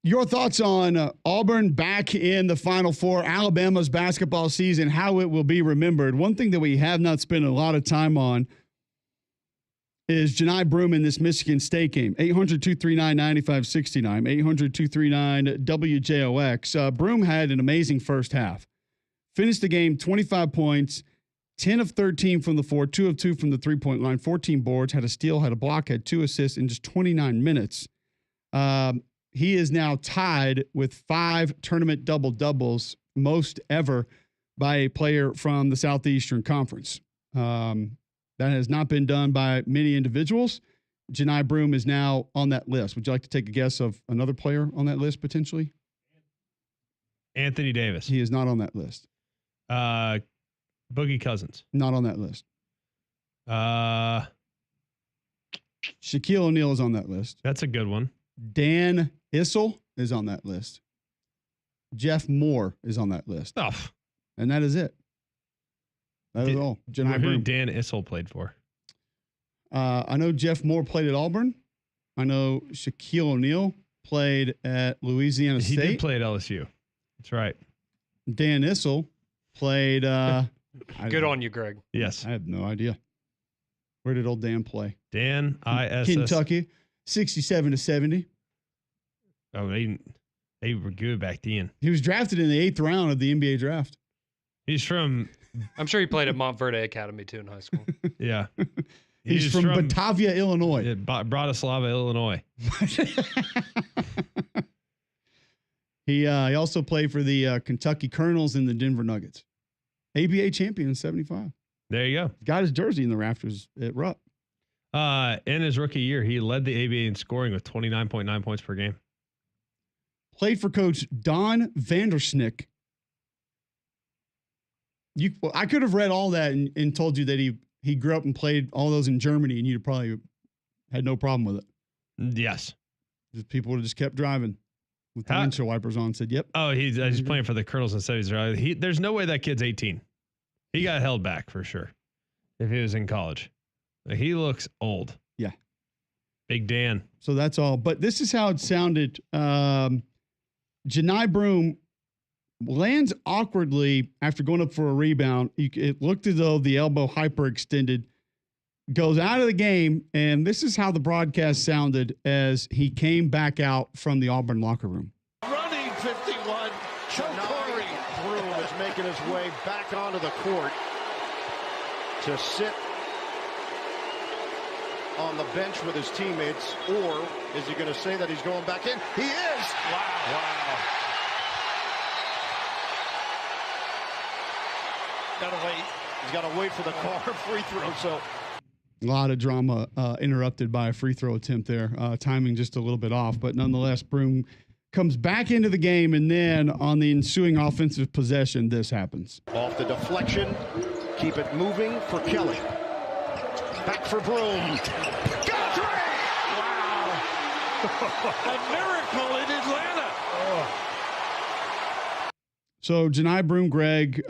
Your thoughts on Auburn back in the Final Four, Alabama's basketball season, how it will be remembered. One thing that we have not spent a lot of time on is Janai Broome in this Michigan State game. 800-239-9569, 800-239-WJOX. Broome had an amazing first half. Finished the game 25 points, 10 of 13 from the floor, 2 of 2 from the three-point line, 14 boards, had a steal, had a block, had 2 assists in just 29 minutes. He is now tied with 5 tournament double-doubles, most ever by a player from the Southeastern Conference. That has not been done by many individuals. Janai Broome is now on that list. Would you like to take a guess of another player on that list potentially? Anthony Davis. He is not on that list. Boogie Cousins. Not on that list. Shaquille O'Neal is on that list. That's a good one. Dan Issel is on that list. Jeff Moore is on that list. Oh. And that is it. That is all. Who did Dan Issel played for? I know Jeff Moore played at Auburn. I know Shaquille O'Neal played at Louisiana State. He did play at LSU. That's right. Dan Issel played. Good on you, Greg. Yes. I have no idea. Where did old Dan play? Dan ISS. Kentucky, 67-70. Oh, they were good back then. He was drafted in the 8th round of the NBA draft. He's from. I'm sure he played at Montverde Academy too in high school. Yeah. He's from Batavia, Illinois. Yeah, Bratislava, Illinois. He also played for the Kentucky Colonels and the Denver Nuggets. ABA champion in 75. There you go. Got his jersey in the rafters at Rupp. In his rookie year, he led the ABA in scoring with 29.9 points per game. Played for Coach Don Vandersnick. I could have read all that and told you that he grew up and played all those in Germany, and you'd probably had no problem with it. Yes. Just people would have just kept driving with the windshield wipers on and said, yep. Oh, he's playing for the Colonels and 70s. There's no way that kid's 18. He got held back for sure if he was in college. He looks old. Yeah. Big Dan. So that's all. But this is how it sounded. Janai Broome lands awkwardly after going up for a rebound. It looked as though the elbow hyperextended, goes out of the game, and this is how the broadcast sounded as he came back out from the Auburn locker room. Running 51, Janai Broome is making his way back onto the court to sit on the bench with his teammates, or is he going to say that he's going back in? He is! Wow. Gotta wait. He's got to wait for the call for free throw. So a lot of drama interrupted by a free throw attempt there. Timing just a little bit off, but nonetheless, Broome comes back into the game, and then on the ensuing offensive possession, this happens. Off the deflection, keep it moving for Kelly. Back for Broome. Got three! Wow. A miracle in Atlanta. Oh. So Janai Broome, Greg,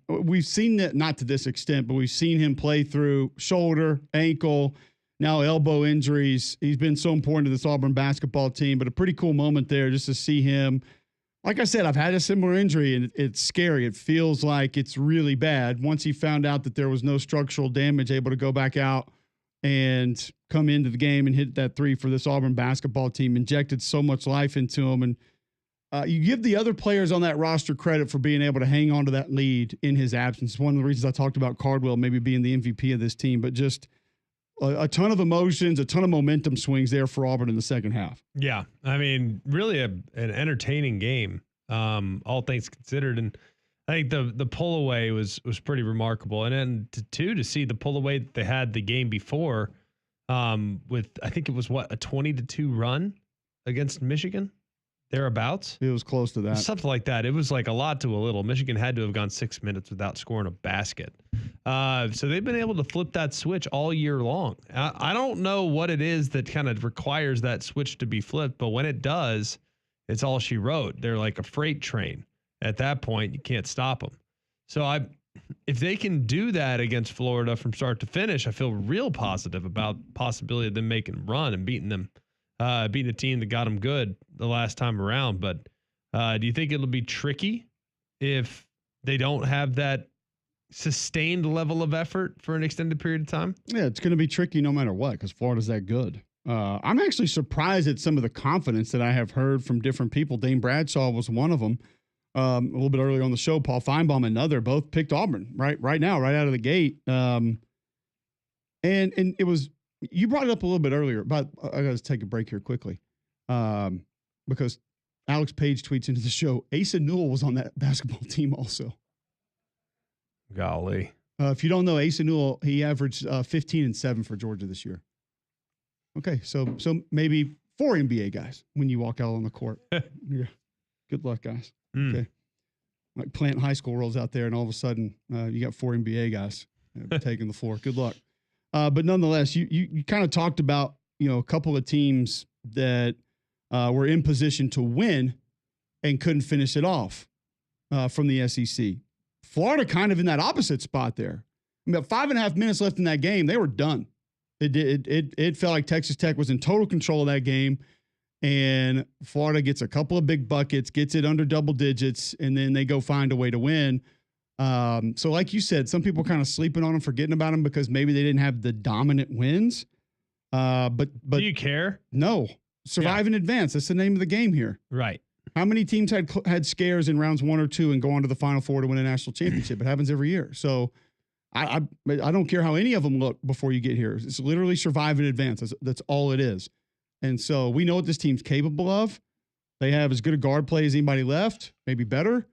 we've seen that, not to this extent, but we've seen him play through shoulder, ankle, now elbow injuries. He's been so important to this Auburn basketball team, but a pretty cool moment there just to see him. Like I said, I've had a similar injury, and it's scary. It feels like it's really bad. Once he found out that there was no structural damage, able to go back out and come into the game and hit that three for this Auburn basketball team, injected so much life into him. And you give the other players on that roster credit for being able to hang on to that lead in his absence. One of the reasons I talked about Cardwell maybe being the MVP of this team, but just a ton of emotions, a ton of momentum swings there for Auburn in the second half. Yeah. I mean, really an entertaining game, all things considered. And I think the pull away was pretty remarkable. And then to see the pull away that they had the game before with, I think it was a 20-2 run against Michigan. Thereabouts. It was close to that. Something like that. It was like a lot to a little. Michigan had to have gone 6 minutes without scoring a basket. So they've been able to flip that switch all year long. I don't know what it is that kind of requires that switch to be flipped, but when it does, it's all she wrote. They're like a freight train. At that point, you can't stop them. So if they can do that against Florida from start to finish, I feel real positive about possibility of them making a run and beating them. Beating a team that got them good the last time around. But do you think it'll be tricky if they don't have that sustained level of effort for an extended period of time? Yeah, it's going to be tricky no matter what because Florida's that good. I'm actually surprised at some of the confidence that I have heard from different people. Dane Bradshaw was one of them. A little bit earlier on the show, Paul Finebaum, another, both picked Auburn right now, right out of the gate. And it was, you brought it up a little bit earlier, but I got to take a break here quickly because Alex Page tweets into the show, Asa Newell was on that basketball team also. Golly. If you don't know Asa Newell, he averaged 15 and 7 for Georgia this year. Okay, so maybe 4 NBA guys when you walk out on the court. Yeah. Good luck, guys. Okay. Like Plant High School rolls out there, and all of a sudden you got 4 NBA guys taking the floor. Good luck. But nonetheless, you kind of talked about, a couple of teams that were in position to win and couldn't finish it off from the SEC. Florida kind of in that opposite spot there. About 5.5 minutes left in that game, they were done. It felt like Texas Tech was in total control of that game. And Florida gets a couple of big buckets, gets it under double digits, and then they go find a way to win. So like you said, some people kind of sleeping on them, forgetting about them because maybe they didn't have the dominant wins. But do you care? No. Survive and advance. That's the name of the game here. Right. How many teams had scares in rounds 1 or 2 and go on to the Final Four to win a national championship? It happens every year. So I don't care how any of them look before you get here. It's literally survive and advance. That's all it is. And so we know what this team's capable of. They have as good a guard play as anybody left, maybe better.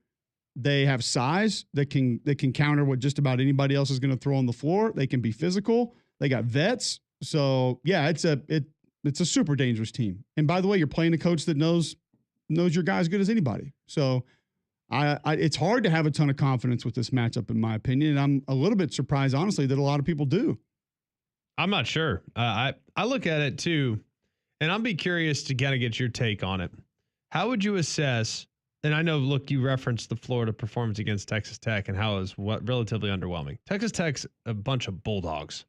They have size that can counter what just about anybody else is going to throw on the floor. They can be physical. They got vets. So yeah, it's a super dangerous team. And by the way, you're playing a coach that knows your guy as good as anybody. So it's hard to have a ton of confidence with this matchup, in my opinion. And I'm a little bit surprised, honestly, that a lot of people do. I'm not sure. I look at it too. And I'll be curious to kind of get your take on it. How would you assess, and I know, look, you referenced the Florida performance against Texas Tech and how it was relatively underwhelming. Texas Tech's a bunch of bulldogs.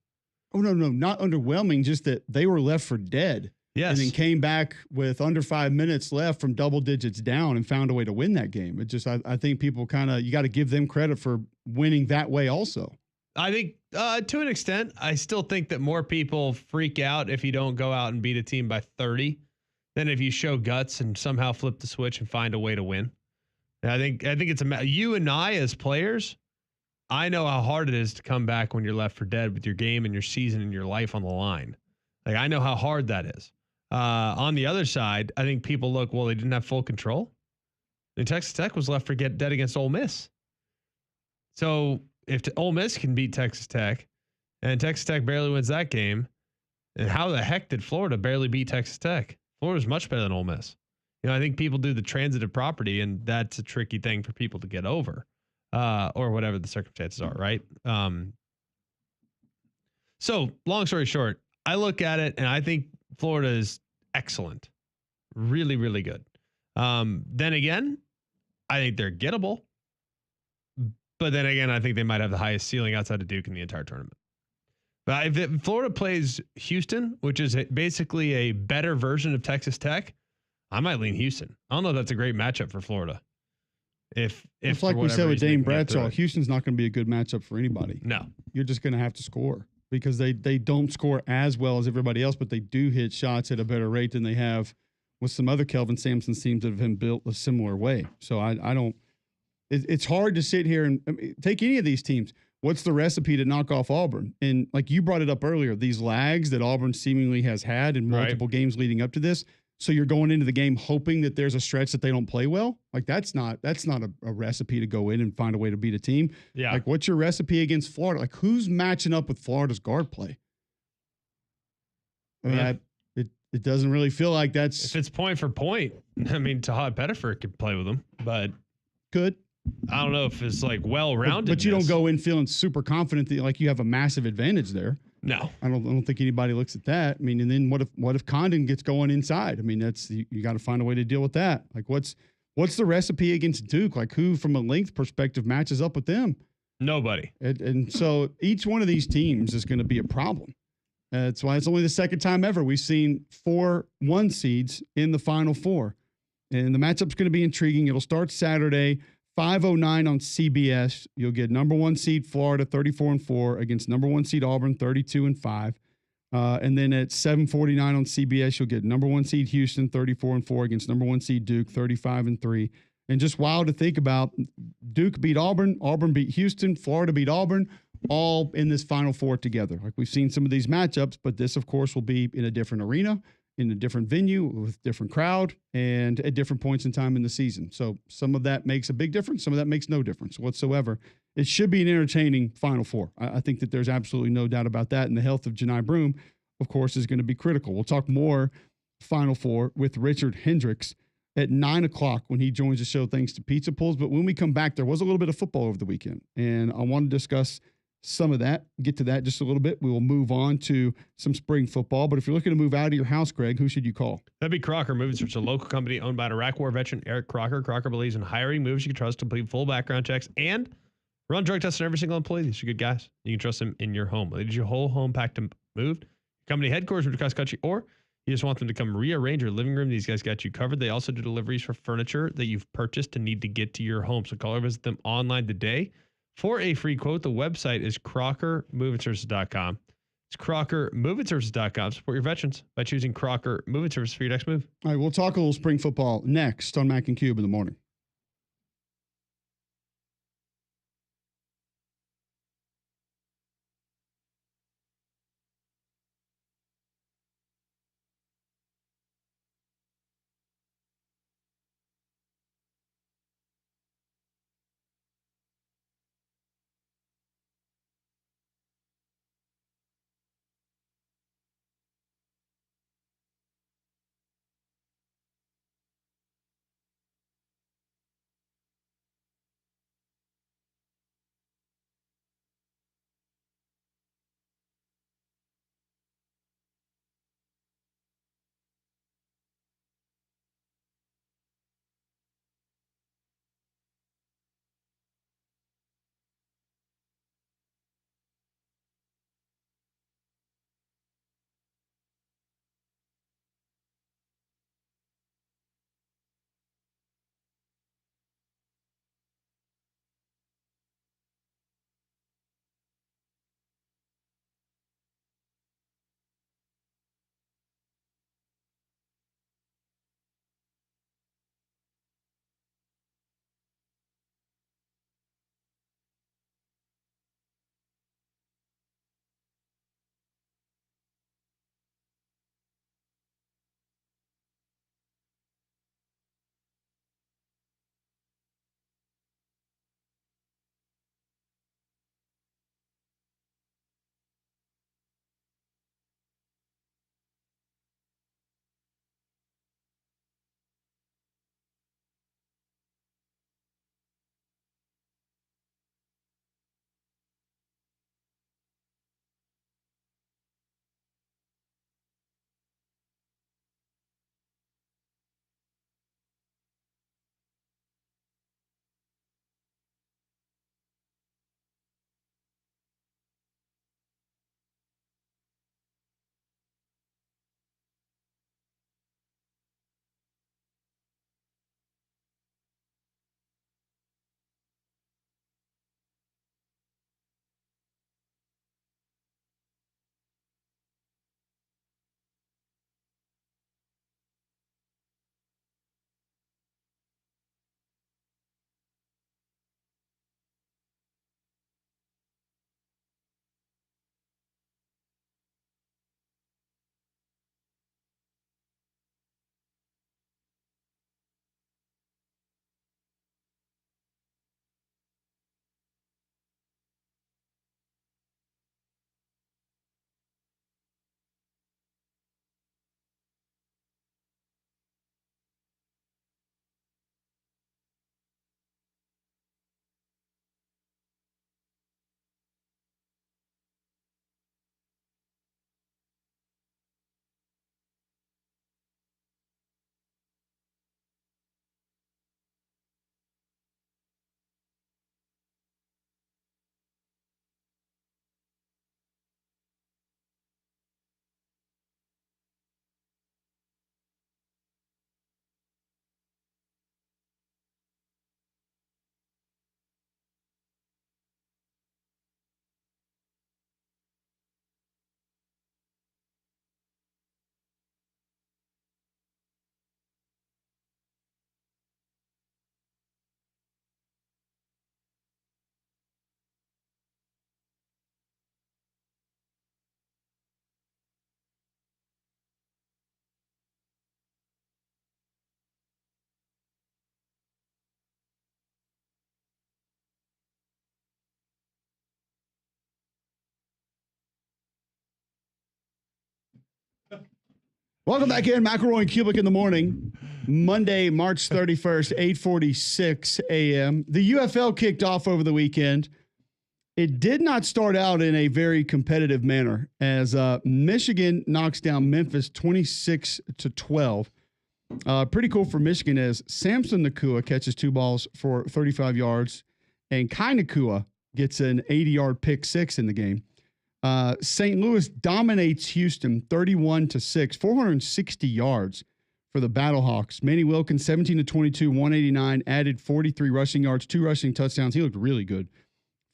Oh, no, not underwhelming, just that they were left for dead. Yes. And then came back with under 5 minutes left from double digits down and found a way to win that game. It just, I think people you got to give them credit for winning that way also. I think to an extent, I still think that more people freak out if you don't go out and beat a team by 30 than if you show guts and somehow flip the switch and find a way to win. And I think it's you and I as players, I know how hard it is to come back when you're left for dead with your game and your season and your life on the line. Like, I know how hard that is. On the other side, I think people look, well, they didn't have full control. And Texas Tech was left for dead against Ole Miss. So if Ole Miss can beat Texas Tech and Texas Tech barely wins that game, and how the heck did Florida barely beat Texas Tech? Florida's much better than Ole Miss. I think people do the transitive property, and that's a tricky thing for people to get over, or whatever the circumstances are, right? So long story short, I look at it and I think Florida is excellent. Really, really good. Then again, I think they're gettable. But then again, I think they might have the highest ceiling outside of Duke in the entire tournament. But if Florida plays Houston, which is basically a better version of Texas Tech, I might lean Houston. I don't know if that's a great matchup for Florida. If like we said with Dane Bradshaw, Houston's not going to be a good matchup for anybody. No. You're just going to have to score because they don't score as well as everybody else, but they do hit shots at a better rate than they have with some other Kelvin Sampson teams that have been built a similar way. So I don't. It's hard to sit here and take any of these teams. What's the recipe to knock off Auburn? And like you brought it up earlier, these lags that Auburn seemingly has had in multiple games leading up to this. So you're going into the game hoping that there's a stretch that they don't play well. Like that's not a recipe to go in and find a way to beat a team. Yeah. Like what's your recipe against Florida? Like who's matching up with Florida's guard play? I mean, it doesn't really feel like that's. If it's point for point, I mean, Tahad Pettiford could play with them, but good. I don't know if it's like well-rounded. But you don't go in feeling super confident that like you have a massive advantage there. No, I don't think anybody looks at that. I mean, and then what if Condon gets going inside? I mean, that's you got to find a way to deal with that. Like what's the recipe against Duke? Like who from a length perspective matches up with them? Nobody. And so each one of these teams is going to be a problem. That's why it's only the second time ever we've seen 4 1 seeds in the Final Four. And the matchup's going to be intriguing. It'll start Saturday, 5:09 on CBS. You'll get number 1 seed Florida, 34-4, against number 1 seed Auburn, 32-5. And then at 7:49 on CBS, you'll get number 1 seed Houston, 34-4, against number 1 seed Duke, 35-3. And just wild to think about. Duke beat Auburn, Auburn beat Houston, Florida beat Auburn, all in this Final Four together. Like, we've seen some of these matchups, but this, of course, will be in a different arena, in a different venue, with different crowd, and at different points in time in the season. So some of that makes a big difference. Some of that makes no difference whatsoever. It should be an entertaining Final Four. I think that there's absolutely no doubt about that. And the health of Janai Broome, of course, is going to be critical. We'll talk more Final Four with Richard Hendricks at 9 o'clock when he joins the show, thanks to Pizza Pulls. But when we come back, there was a little bit of football over the weekend, and I want to discuss some of that, get to that just a little bit. We will move on to some spring football. But if you're looking to move out of your house, Greg, who should you call? That'd be Crocker Moving Search, a local company owned by an Iraq War veteran, Eric Crocker. Crocker believes in hiring moves you can trust, complete full background checks, and run drug tests on every single employee. These are good guys. You can trust them in your home. They did your whole home packed and moved. Company headquarters moved across country, or you just want them to come rearrange your living room. These guys got you covered. They also do deliveries for furniture that you've purchased and need to get to your home. So call or visit them online today for a free quote. The website is crockermovingservices.com. It's crockermovingservices.com. Support your veterans by choosing Crocker Moving Service for your next move. All right, we'll talk a little spring football next on Mac and Cube in the morning. Welcome back in. McElroy and Cubelic in the morning. Monday, March 31st, 8:46 a.m. The UFL kicked off over the weekend. It did not start out in a very competitive manner as Michigan knocks down Memphis 26-12. Pretty cool for Michigan as Samson Nakua catches 2 balls for 35 yards and Kai Nakua gets an 80-yard pick 6 in the game. St. Louis dominates Houston 31-6, 460 yards for the Battlehawks. Manny Wilkins 17-22, 189, added 43 rushing yards, 2 rushing touchdowns. He looked really good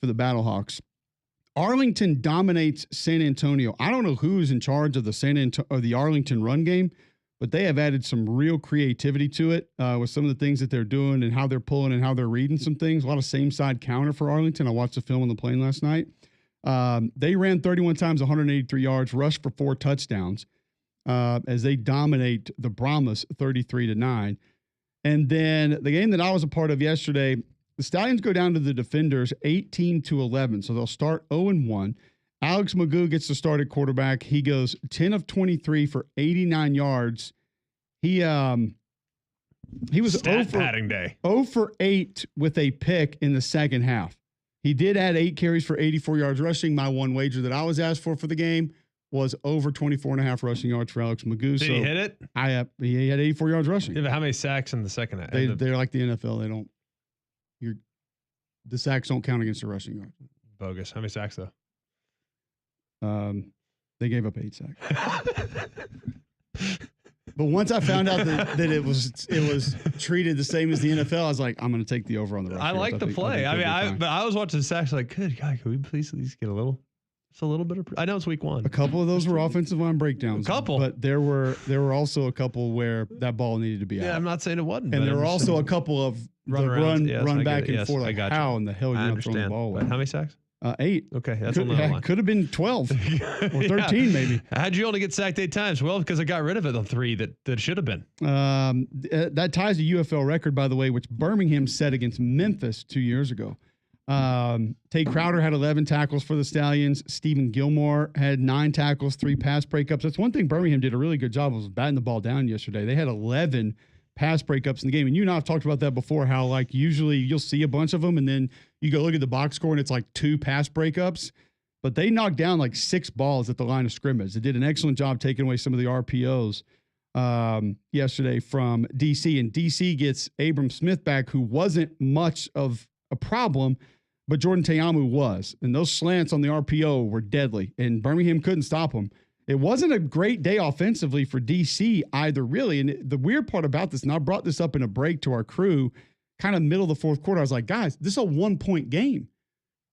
for the Battlehawks. Arlington dominates San Antonio. I don't know who's in charge of the Arlington run game, but they have added some real creativity to it with some of the things that they're doing and how they're pulling and how they're reading some things. A lot of same side counter for Arlington. I watched the film on the plane last night. They ran 31 times, 183 yards, rushed for 4 touchdowns as they dominate the Brahmas 33-9. And then the game that I was a part of yesterday, the Stallions go down to the Defenders 18-11. So they'll start 0-1. Alex Magoo gets to start at quarterback. He goes 10 of 23 for 89 yards. He was 0 for 8 with a pick in the second half. He did add 8 carries for 84 yards rushing. My one wager that I was asked for the game was over 24.5 rushing yards for Alex Magoo. Did he hit it? He had 84 yards rushing. Yeah, but how many sacks in the second half? They're like the NFL. They don't. The sacks don't count against the rushing yards. Bogus. How many sacks though? They gave up 8 sacks. But once I found out that it was treated the same as the NFL, I was like, I'm going to take the over on the rush. I like the play. But I was watching the sacks like, good God, can we please at least get a little bit of? I know it's week 1. A couple of those were offensive line breakdowns. A couple, but there were also a couple where that ball needed to be out. Yeah, I'm not saying it wasn't. And there were also a couple of run back and forth. Like, how in the hell are you not throwing the ball away? How many sacks? 8. Okay, that's on the line. Could have been 12 or 13 maybe. How'd you only get sacked 8 times? Well, because I got rid of it on 3 that should have been. That ties the UFL record, by the way, which Birmingham set against Memphis 2 years ago. Tate Crowder had 11 tackles for the Stallions. Stephen Gilmore had 9 tackles, 3 pass breakups. That's one thing Birmingham did a really good job of, was batting the ball down yesterday. They had 11 pass breakups in the game. And you and I have talked about that before, how like usually you'll see a bunch of them and then you go look at the box score and it's like 2 pass breakups. But they knocked down like 6 balls at the line of scrimmage. They did an excellent job taking away some of the RPOs yesterday from DC. And DC gets Abram Smith back, who wasn't much of a problem, but Jordan Teamu was. And those slants on the RPO were deadly, and Birmingham couldn't stop them. It wasn't a great day offensively for DC either, really. And the weird part about this, and I brought this up in a break to our crew, kind of middle of the fourth quarter, I was like, guys, this is a 1-point game.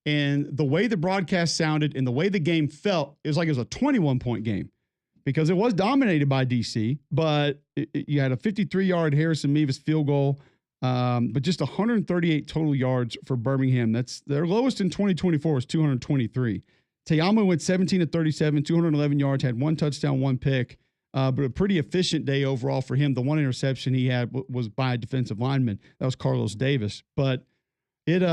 And the way the broadcast sounded and the way the game felt, it was like it was a 21-point game because it was dominated by DC, but you had a 53-yard Harrison Mevis field goal, but just 138 total yards for Birmingham. That's their lowest in 2024 was 223. Teamu went 17 of 37, 211 yards, had 1 touchdown, 1 pick, but a pretty efficient day overall for him. The 1 interception he had was by a defensive lineman. That was Carlos Davis. But it's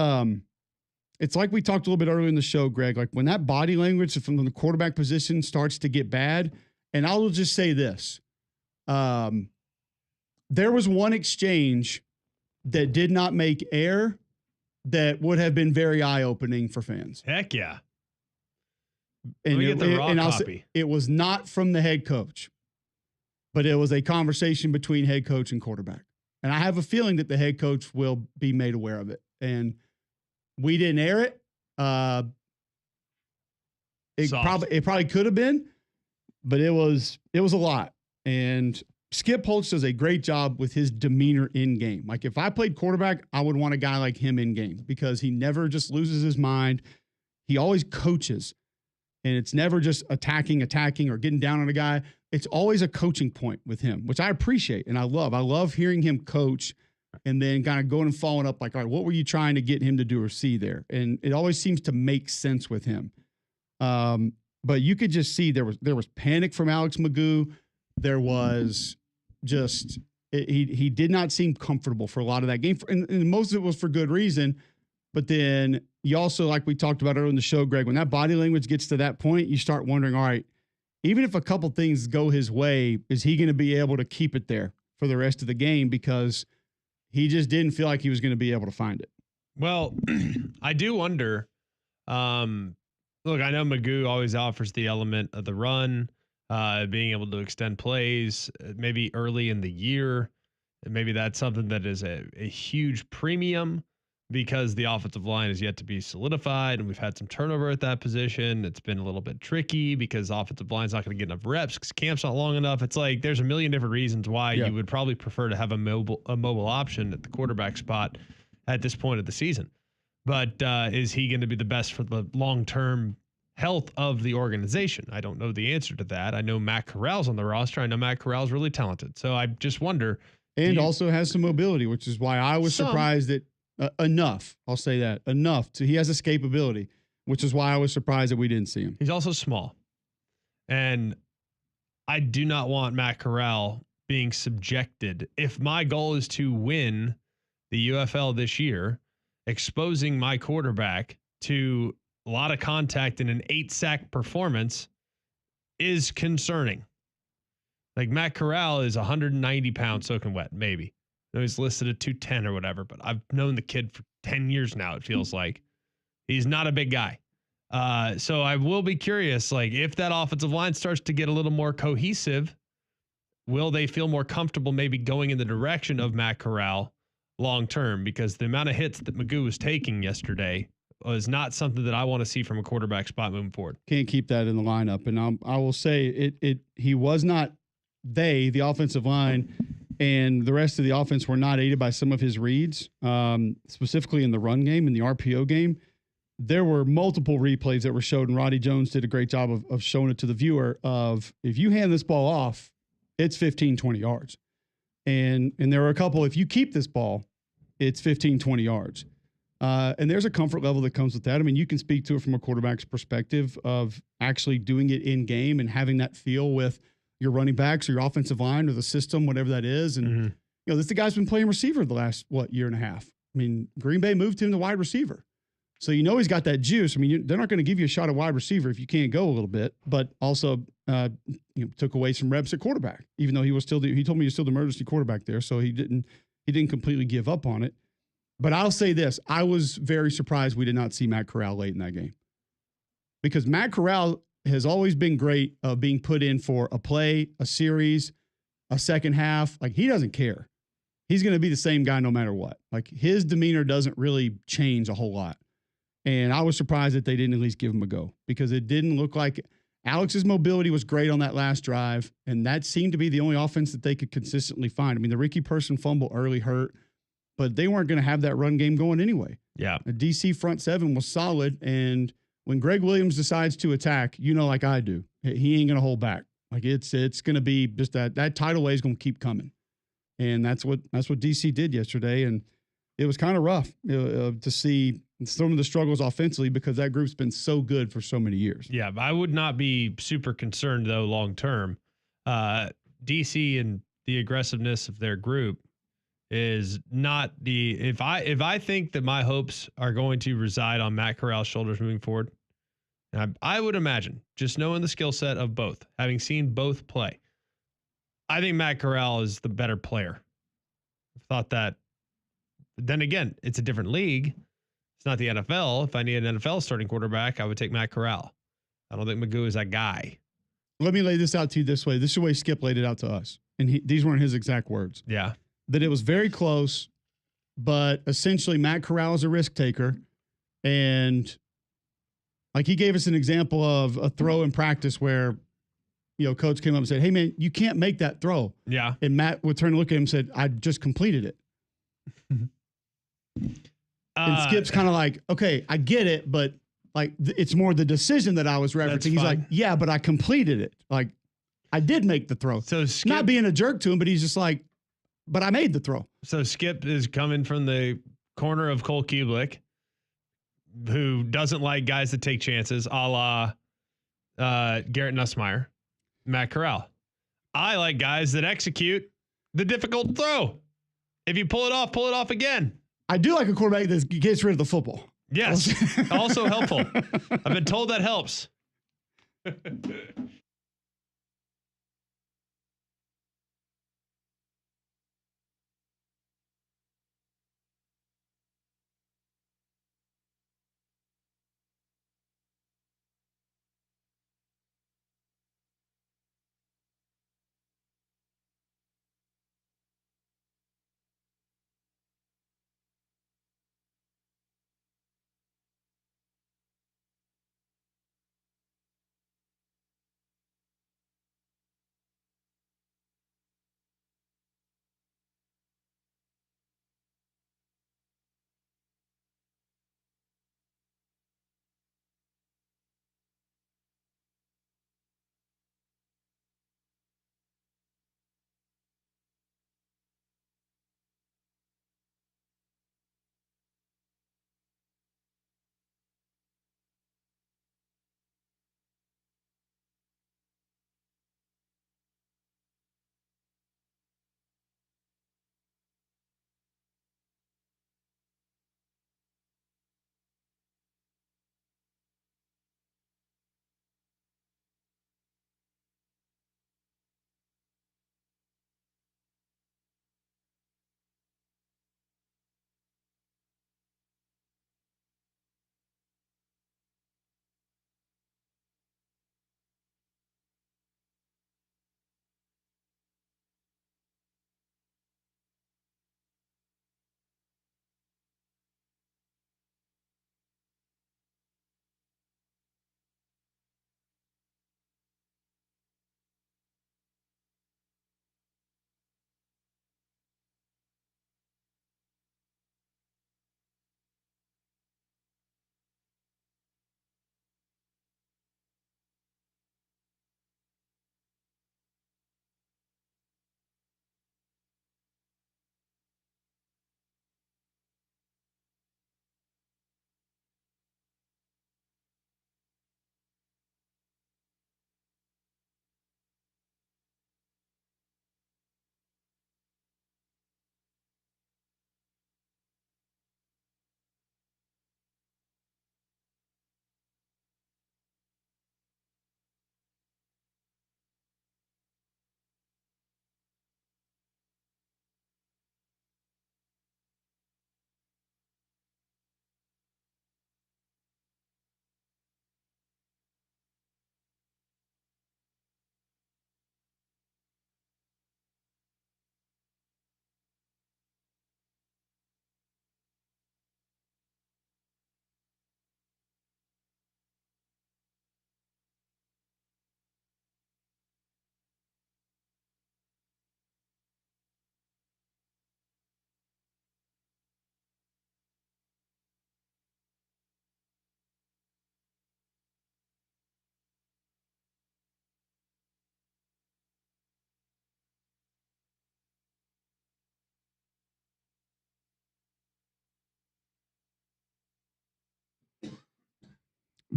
like we talked a little bit earlier in the show, Greg, like when that body language from the quarterback position starts to get bad, and I will just say this. There was one exchange that did not make air that would have been very eye-opening for fans. Heck yeah. And it was not from the head coach, but it was a conversation between head coach and quarterback. And I have a feeling that the head coach will be made aware of it. And we didn't air it. It probably could have been, but it was a lot. And Skip Holtz does a great job with his demeanor in game. Like if I played quarterback, I would want a guy like him in game because he never just loses his mind. He always coaches. And it's never just attacking or getting down on a guy. It's always a coaching point with him, which I appreciate and I love. I love hearing him coach and then kind of going and following up like, all right, what were you trying to get him to do or see there? And it always seems to make sense with him. But you could just see there was panic from Alex Magoo. There was just he did not seem comfortable for a lot of that game. And most of it was for good reason. But then you also, like we talked about earlier in the show, Greg, when that body language gets to that point, you start wondering, all right, even if a couple things go his way, is he going to be able to keep it there for the rest of the game? Because he just didn't feel like he was going to be able to find it. Well, I do wonder. Look, I know Magoo always offers the element of the run, being able to extend plays, maybe early in the year. Maybe that's something that is a huge premium because the offensive line is yet to be solidified, and we've had some turnover at that position. It's been a little bit tricky because offensive line's not going to get enough reps because camp's not long enough. It's like there's a million different reasons why you would probably prefer to have a mobile option at the quarterback spot at this point of the season. But is he going to be the best for the long-term health of the organization? I don't know the answer to that. I know Matt Corral's on the roster. I know Matt Corral's really talented. So I just wonder. And also has some mobility, which is why I was surprised that enough. I'll say that enough he has escapability, which is why I was surprised that we didn't see him. He's also small. And I do not want Matt Corral being subjected. If my goal is to win the UFL this year, exposing my quarterback to a lot of contact in an 8-sack performance is concerning. Like Matt Corral is 190 pounds soaking wet, maybe. I know he's listed at 210 or whatever, but I've known the kid for 10 years now, it feels like. He's not a big guy. So I will be curious, like if that offensive line starts to get a little more cohesive, will they feel more comfortable maybe going in the direction of Matt Corral long term? Because the amount of hits that Magoo was taking yesterday was not something that I want to see from a quarterback spot moving forward. Can't keep that in the lineup. And I will say he was not the offensive line and the rest of the offense were not aided by some of his reads, specifically in the run game, in the RPO game. There were multiple replays that were showed, and Roddy Jones did a great job of showing it to the viewer of if you hand this ball off, it's 15, 20 yards. And there were a couple, if you keep this ball, it's 15, 20 yards. And there's a comfort level that comes with that. I mean, you can speak to it from a quarterback's perspective of actually doing it in game and having that feel with your running backs or your offensive line or the system, whatever that is. And, the guy's been playing receiver the last, year and a half. I mean, Green Bay moved him to wide receiver. So he's got that juice. I mean, they're not going to give you a shot at wide receiver if you can't go a little bit, but also took away some reps at quarterback, even though he told me he was still the emergency quarterback there. So he didn't completely give up on it. But I'll say this, I was very surprised we did not see Matt Corral late in that game, because Matt Corral has always been great of being put in for a play, a series, a second half. Like, he doesn't care. He's going to be the same guy no matter what. Like, his demeanor doesn't really change a whole lot. And I was surprised that they didn't at least give him a go, because it didn't look like Alex's mobility was great on that last drive. And that seemed to be the only offense that they could consistently find. I mean, the Ricky Person fumble early hurt, but they weren't going to have that run game going anyway. Yeah. The DC front seven was solid. And when Greg Williams decides to attack, like I do, he ain't going to hold back. Like, it's going to be just that tidal wave is going to keep coming. And that's what DC did yesterday. And it was kind of rough to see some of the struggles offensively, because that group's been so good for so many years. Yeah, I would not be super concerned, though, long term. DC and the aggressiveness of their group is not if I think that my hopes are going to reside on Matt Corral's shoulders moving forward, I would imagine, just knowing the skill set of both, having seen both play, I think Matt Corral is the better player. I've thought that. Then again, it's a different league. It's not the NFL. If I need an NFL starting quarterback, I would take Matt Corral. I don't think Magoo is that guy. Let me lay this out to you this way. This is the way Skip laid it out to us. And these weren't his exact words. Yeah. That it was very close, but essentially Matt Corral is a risk taker. And like, he gave us an example of a throw in practice where, coach came up and said, "Hey, man, you can't make that throw." Yeah. And Matt would turn and look at him and said, "I just completed it." And Skip's kind of like, "Okay, I get it, but like it's more the decision that I was referencing." He's like, "Yeah, but I completed it. Like, I did make the throw." So Skip, not being a jerk to him, but he's just like, "But I made the throw." So Skip is coming from the corner of Cole Cubelic, who doesn't like guys that take chances, a la Garrett Nussmeier, Matt Corral. I like guys that execute the difficult throw. If you pull it off again. I do like a quarterback that gets rid of the football. Yes. Also helpful. I've been told that helps.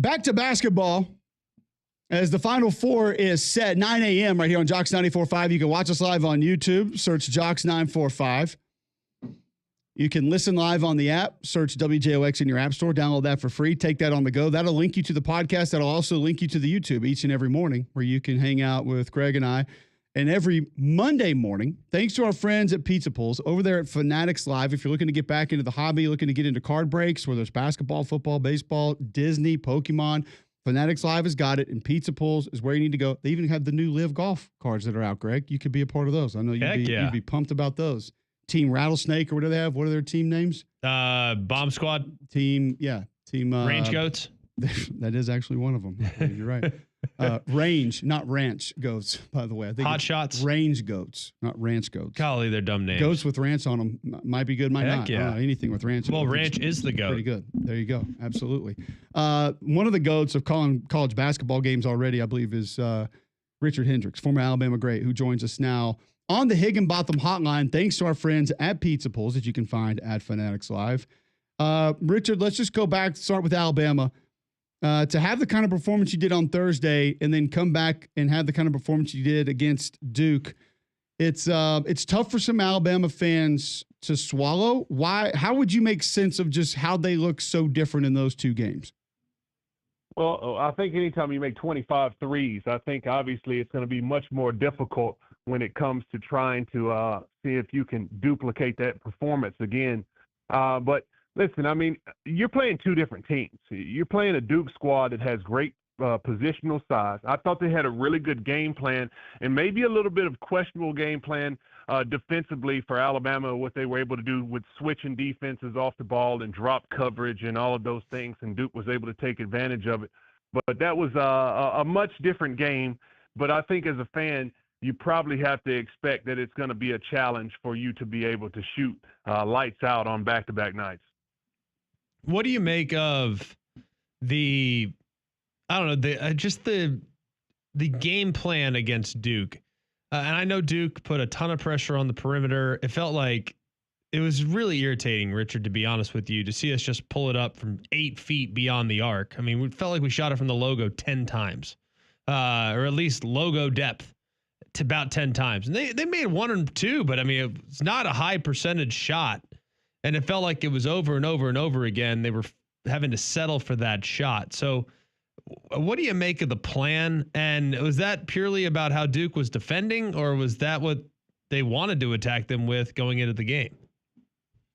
back to basketball. As the Final Four is set, 9 a.m. right here on Jocks 94.5. You can watch us live on YouTube. Search Jocks 945. You can listen live on the app. Search WJOX in your app store. Download that for free. Take that on the go. That'll link you to the podcast. That'll also link you to the YouTube each and every morning where you can hang out with Greg and I. And every Monday morning, thanks to our friends at Pizza Pulls over there at Fanatics Live. If you're looking to get back into the hobby, looking to get into card breaks, whether it's basketball, football, baseball, Disney, Pokemon, Fanatics Live has got it, and Pizza Pulls is where you need to go. They even have the new Live Golf cards that are out, Greg. You could be a part of those. I know you'd be pumped about those. Team Rattlesnake, or what do they have? What are their team names? Bomb Squad. Team Range Goats. That is actually one of them. You're right. Range, not ranch goats, by the way. I think Hot Shots. Range goats, not ranch goats. Golly, they're dumb names. Goats with ranch on them might be good, might not. Yeah. I don't know, anything with ranch. Well, ranch is the goat. Pretty good. There you go. Absolutely. One of the goats of calling college basketball games already, I believe, is Richard Hendricks, former Alabama great, who joins us now on the Higginbotham hotline, thanks to our friends at Pizza Pulls that you can find at Fanatics Live. Richard, let's just go back, start with Alabama. To have the kind of performance you did on Thursday and then come back and have the kind of performance you did against Duke, it's tough for some Alabama fans to swallow. Why? How would you make sense of just how they look so different in those two games? Well, I think anytime you make 25 threes, I think obviously it's going to be much more difficult when it comes to trying to see if you can duplicate that performance again. But listen, I mean, you're playing two different teams. You're playing a Duke squad that has great positional size. I thought they had a really good game plan and maybe a little bit of questionable game plan defensively for Alabama, what they were able to do with switching defenses off the ball and drop coverage and all of those things, and Duke was able to take advantage of it. But that was a much different game. But I think as a fan, you probably have to expect that it's going to be a challenge for you to be able to shoot lights out on back-to-back nights. What do you make of the game plan against Duke? And I know Duke put a ton of pressure on the perimeter. It felt like it was really irritating, Richard, to be honest with you, to see us just pull it up from 8 feet beyond the arc. I mean, we felt like we shot it from the logo 10 times, or at least logo depth to about 10 times. And they made 1 or 2, but I mean, it's not a high percentage shot. And it felt like it was over and over and over again. They were having to settle for that shot. So what do you make of the plan? And was that purely about how Duke was defending, or was that what they wanted to attack them with going into the game?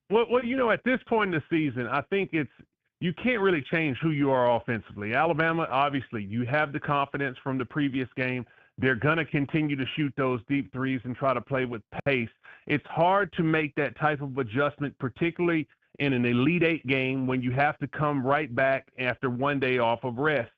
Well, you know, at this point in the season, I think you can't really change who you are offensively. Alabama, obviously, you have the confidence from the previous game. They're going to continue to shoot those deep threes and try to play with pace. It's hard to make that type of adjustment, particularly in an Elite Eight game when you have to come right back after 1 day off of rest.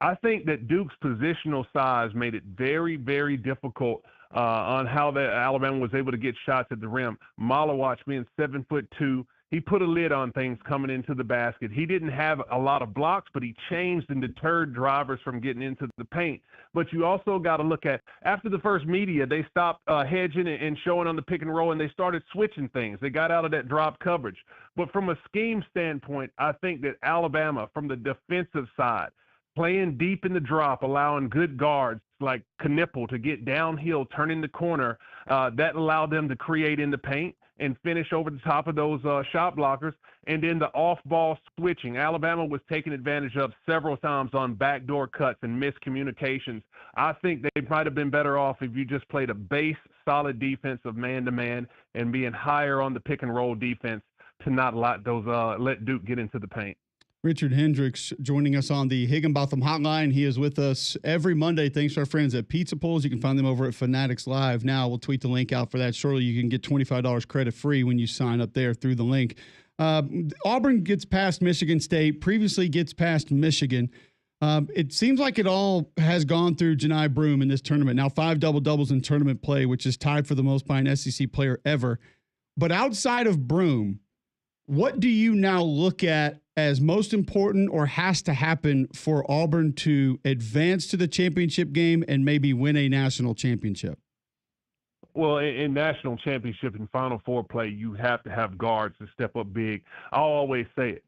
I think that Duke's positional size made it very, very difficult on how Alabama was able to get shots at the rim. Malawach being 7'2", he put a lid on things coming into the basket. He didn't have a lot of blocks, but he changed and deterred drivers from getting into the paint. But you also got to look at, after the first media, they stopped hedging and showing on the pick and roll, and they started switching things. They got out of that drop coverage. But from a scheme standpoint, I think that Alabama, from the defensive side, playing deep in the drop, allowing good guards like Knipple to get downhill, turning the corner, that allowed them to create in the paint and finish over the top of those shot blockers. And then the off-ball switching. Alabama was taken advantage of several times on backdoor cuts and miscommunications. I think they might have been better off if you just played a base, solid defense of man-to-man and being higher on the pick-and-roll defense to not let Duke get into the paint. Richard Hendricks joining us on the Higginbotham hotline. He is with us every Monday. Thanks to our friends at Pizza Pulls. You can find them over at Fanatics Live. Now we'll tweet the link out for that shortly. You can get $25 credit free when you sign up there through the link. Auburn gets past Michigan State, previously gets past Michigan. It seems like it all has gone through Janai Broome in this tournament. Now 5 double-doubles in tournament play, which is tied for the most by an SEC player ever. But outside of Broome, what do you now look at as most important or has to happen for Auburn to advance to the championship game and maybe win a national championship? Well, in national championship and Final Four play, you have to have guards to step up big. I'll always say it.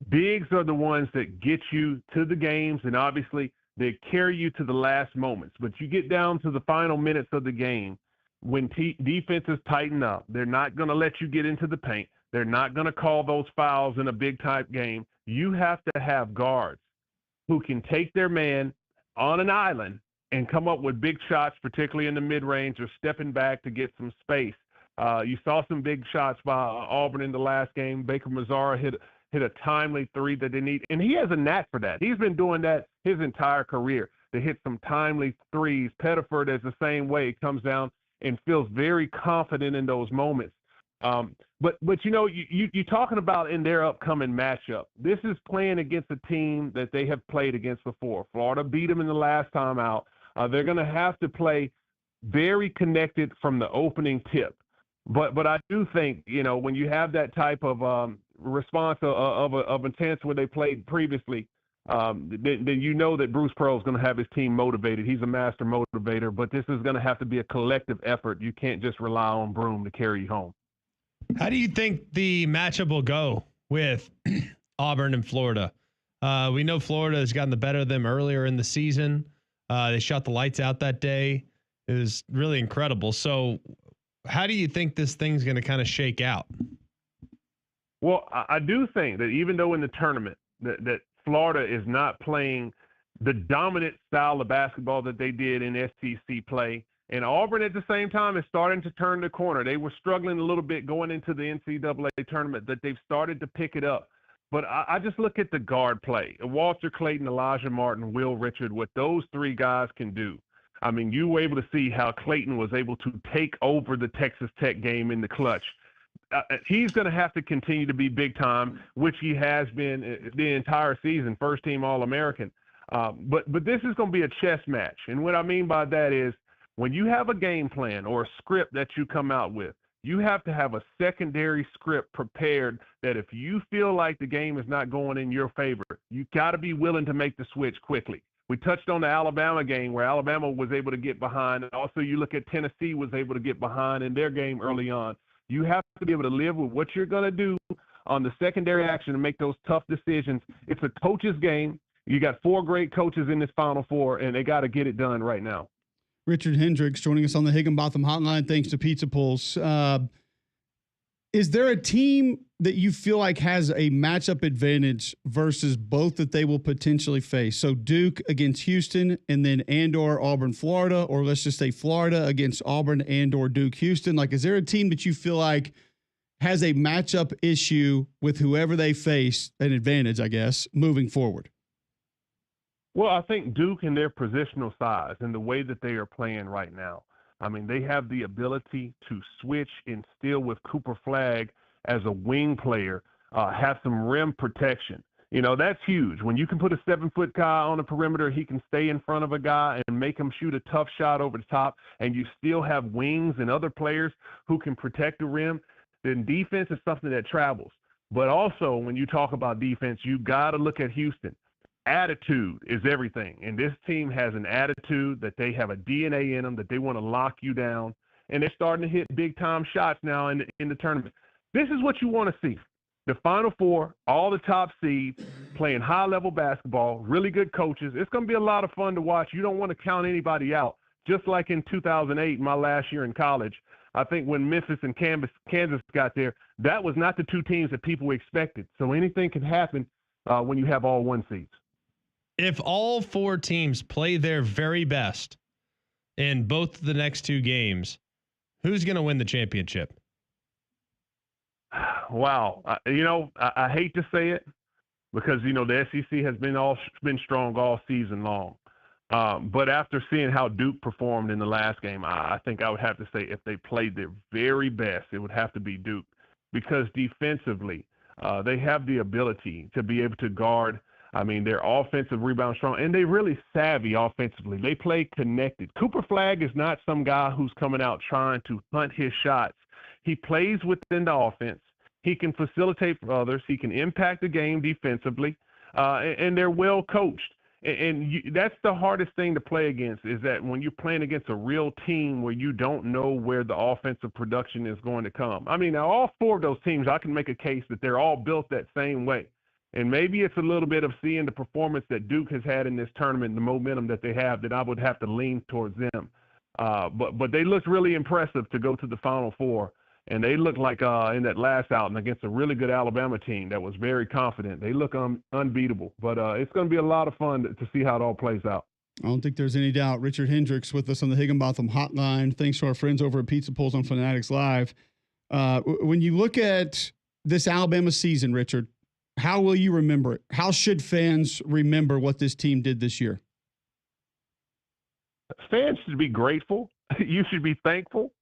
Bigs are the ones that get you to the games, and obviously they carry you to the last moments. But you get down to the final minutes of the game, when defenses tighten up, they're not going to let you get into the paint. They're not going to call those fouls in a big-type game. You have to have guards who can take their man on an island and come up with big shots, particularly in the mid-range or stepping back to get some space. You saw some big shots by Auburn in the last game. Baker Mazzara hit a timely three that they need, and he has a knack for that. He's been doing that his entire career, to hit some timely threes. Pettiford is the same way. He comes down and feels very confident in those moments. But you know, you're talking about in their upcoming matchup. This is playing against a team that they have played against before. Florida beat them in the last time out. They're going to have to play very connected from the opening tip. But I do think, you know, when you have that type of response of intense where they played previously, then you know that Bruce Pearl is going to have his team motivated. He's a master motivator, but this is going to have to be a collective effort. You can't just rely on Broom to carry you home. How do you think the matchup will go with Auburn and Florida? We know Florida has gotten the better of them earlier in the season. They shot the lights out that day. It was really incredible. So how do you think this thing's going to kind of shake out? Well, I do think that even though in the tournament that Florida is not playing the dominant style of basketball that they did in SEC play, and Auburn at the same time is starting to turn the corner. They were struggling a little bit going into the NCAA tournament, that they've started to pick it up. But I just look at the guard play. Walter Clayton, Elijah Martin, Will Richard, what those three guys can do. I mean, you were able to see how Clayton was able to take over the Texas Tech game in the clutch. He's going to have to continue to be big time, which he has been the entire season, first team All-American. But this is going to be a chess match. And what I mean by that is, when you have a game plan or a script that you come out with, you have to have a secondary script prepared that if you feel like the game is not going in your favor, you got to be willing to make the switch quickly. We touched on the Alabama game where Alabama was able to get behind. And also you look at Tennessee was able to get behind in their game early on. You have to be able to live with what you're going to do on the secondary action and make those tough decisions. It's a coach's game. You got 4 great coaches in this Final Four, and they got to get it done right now. Richard Hendricks joining us on the Higginbotham Hotline. Thanks to Pizza Pulse. Is there a team that you feel like has a matchup advantage versus both that they will potentially face? So Duke against Houston, and then and/or Auburn, Florida, or let's just say Florida against Auburn and/or Duke, Houston. Like, is there a team that you feel like has a matchup issue with whoever they face, an advantage, I guess, moving forward? Well, I think Duke and their positional size and the way that they are playing right now, I mean, they have the ability to switch and still with Cooper Flagg as a wing player, have some rim protection. You know, that's huge. When you can put a 7-foot guy on the perimeter, he can stay in front of a guy and make him shoot a tough shot over the top, and you still have wings and other players who can protect the rim, then defense is something that travels. But also, when you talk about defense, you got to look at Houston. Attitude is everything, and this team has an attitude that they have a DNA in them, that they want to lock you down, and they're starting to hit big-time shots now in the tournament. This is what you want to see. The Final Four, all the top seeds, playing high-level basketball, really good coaches. It's going to be a lot of fun to watch. You don't want to count anybody out. Just like in 2008, my last year in college, I think when Memphis and Kansas got there, that was not the two teams that people expected. So anything can happen when you have all one seeds. If all 4 teams play their very best in both the next 2 games, who's going to win the championship? Wow. I hate to say it because, the SEC has been strong all season long. But after seeing how Duke performed in the last game, I think I would have to say if they played their very best, it would have to be Duke, because defensively, they have the ability to be able to guard. I mean, they're offensive rebound strong, and they're really savvy offensively. They play connected. Cooper Flagg is not some guy who's coming out trying to hunt his shots. He plays within the offense. He can facilitate for others. He can impact the game defensively, and they're well coached. And that's the hardest thing to play against, is that when you're playing against a real team where you don't know where the offensive production is going to come. I mean, now all 4 of those teams, I can make a case that they're all built that same way. And maybe it's a little bit of seeing the performance that Duke has had in this tournament, the momentum that they have, that I would have to lean towards them. But they looked really impressive to go to the Final Four. And they looked like in that last outing against a really good Alabama team that was very confident. They look unbeatable. But it's going to be a lot of fun to see how it all plays out. I don't think there's any doubt. Richard Hendricks with us on the Higginbotham Hotline. Thanks to our friends over at Pizza Pulls on Fanatics Live. When you look at this Alabama season, Richard, how will you remember it? How should fans remember what this team did this year? Fans should be grateful. You should be thankful.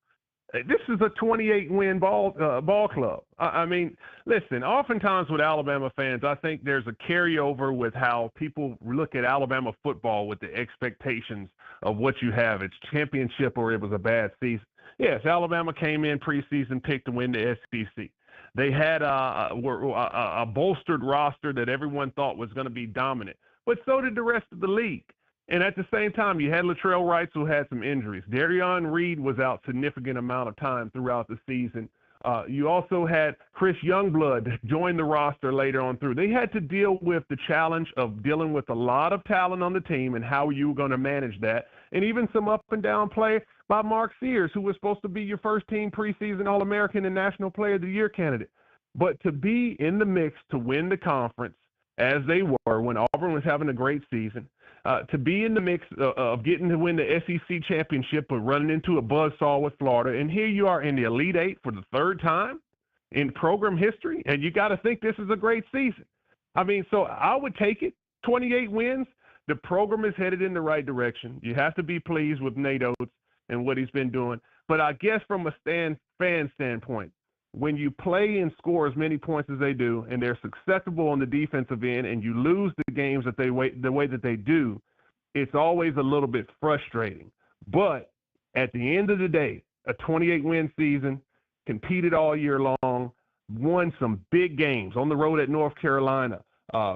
This is a 28-win ball club. I mean, listen, oftentimes with Alabama fans, I think there's a carryover with how people look at Alabama football with the expectations of what you have. It's championship or it was a bad season. Yes, Alabama came in preseason picked to win the SEC. They had a bolstered roster that everyone thought was going to be dominant, but so did the rest of the league. And at the same time, you had Latrell Wright, who had some injuries. Darion Reed was out significant amount of time throughout the season. You also had Chris Youngblood join the roster later on through. They had to deal with the challenge of dealing with a lot of talent on the team and how you were going to manage that. And even some up and down play by Mark Sears, who was supposed to be your first team preseason All-American and National Player of the Year candidate. But to be in the mix to win the conference, as they were when Auburn was having a great season, to be in the mix of getting to win the SEC championship but running into a buzzsaw with Florida, and here you are in the Elite Eight for the third time in program history, and you got to think this is a great season. I mean, so I would take it, 28 wins. The program is headed in the right direction. You have to be pleased with Nate Oates and what he's been doing. But I guess from a fan standpoint, when you play and score as many points as they do, and they're successful on the defensive end, and you lose the games that the way that they do, it's always a little bit frustrating. But at the end of the day, a 28-win season, competed all year long, won some big games on the road at North Carolina,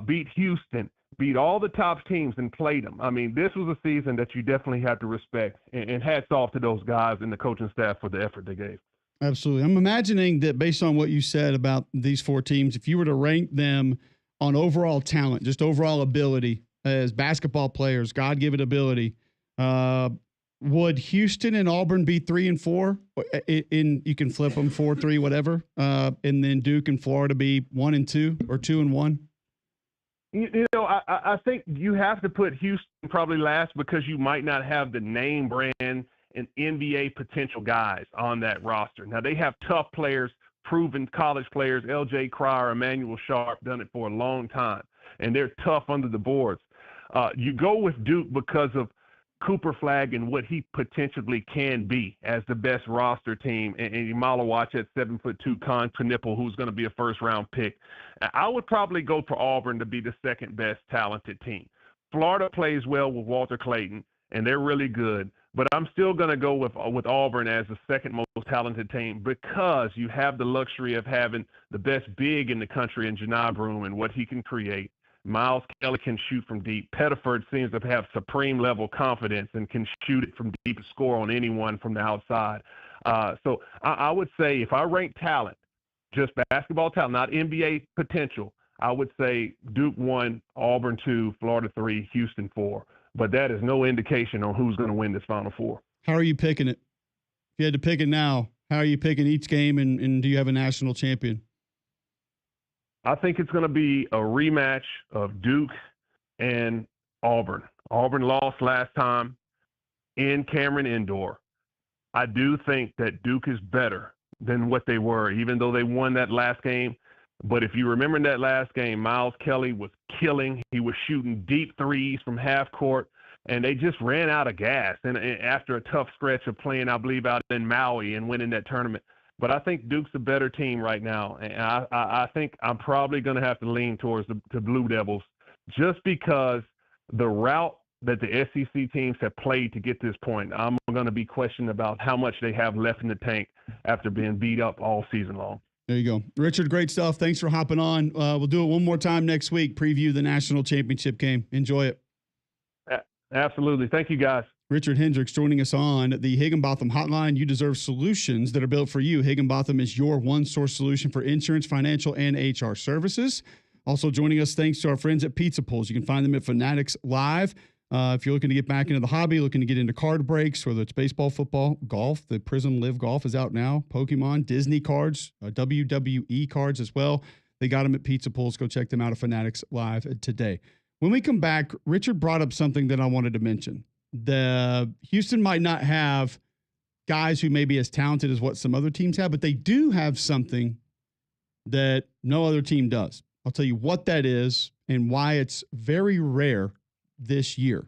beat Houston, beat all the top teams and played them. I mean, this was a season that you definitely have to respect, and hats off to those guys and the coaching staff for the effort they gave. Absolutely. I'm imagining that based on what you said about these four teams, if you were to rank them on overall talent, just overall ability as basketball players, God-given ability, would Houston and Auburn be 3 and 4? You can flip them 4-3, whatever, and then Duke and Florida be 1 and 2 or 2 and 1? You know, I think you have to put Houston probably last because you might not have the name brand and NBA potential guys on that roster. Now, they have tough players, proven college players, L.J. Cryer, Emmanuel Sharp, done it for a long time, and they're tough under the boards. You go with Duke because of Cooper Flagg and what he potentially can be as the best roster team, and Malawach at 7'2", Con Knipple, who's going to be a first-round pick. I would probably go for Auburn to be the second-best talented team. Florida plays well with Walter Clayton, and they're really good. But I'm still going to go with Auburn as the second most talented team because you have the luxury of having the best big in the country in Janai Broome and what he can create. Miles Kelly can shoot from deep. Pettiford seems to have supreme level confidence and can shoot it from deep to score on anyone from the outside. So I would say if I rank talent, just basketball talent, not NBA potential, I would say Duke 1, Auburn 2, Florida 3, Houston 4. But that is no indication on who's going to win this Final Four. How are you picking it? If you had to pick it now, how are you picking each game, and do you have a national champion? I think it's going to be a rematch of Duke and Auburn. Auburn lost last time in Cameron Indoor. I do think that Duke is better than what they were, even though they won that last game. But if you remember in that last game, Miles Kelly was killing. He was shooting deep threes from half court, and they just ran out of gas. And after a tough stretch of playing, I believe, out in Maui and winning that tournament. But I think Duke's a better team right now. And I think I'm probably going to have to lean towards the Blue Devils just because the route that the SEC teams have played to get this point, I'm going to be questioned about how much they have left in the tank after being beat up all season long. There you go. Richard, great stuff. Thanks for hopping on. We'll do it one more time next week, preview the national championship game. Enjoy it. Absolutely. Thank you, guys. Richard Hendricks joining us on the Higginbotham Hotline. You deserve solutions that are built for you. Higginbotham is your one-source solution for insurance, financial, and HR services. Also joining us, thanks to our friends at Pizza Pulls. You can find them at Fanatics Live. If you're looking to get back into the hobby, looking to get into card breaks, whether it's baseball, football, golf, the Prism Live Golf is out now, Pokemon, Disney cards, WWE cards as well. They got them at Pizza Pulls. Go check them out at Fanatics Live today. When we come back, Richard brought up something that I wanted to mention. The Houston might not have guys who may be as talented as what some other teams have, but they do have something that no other team does. I'll tell you what that is and why it's very rare this year.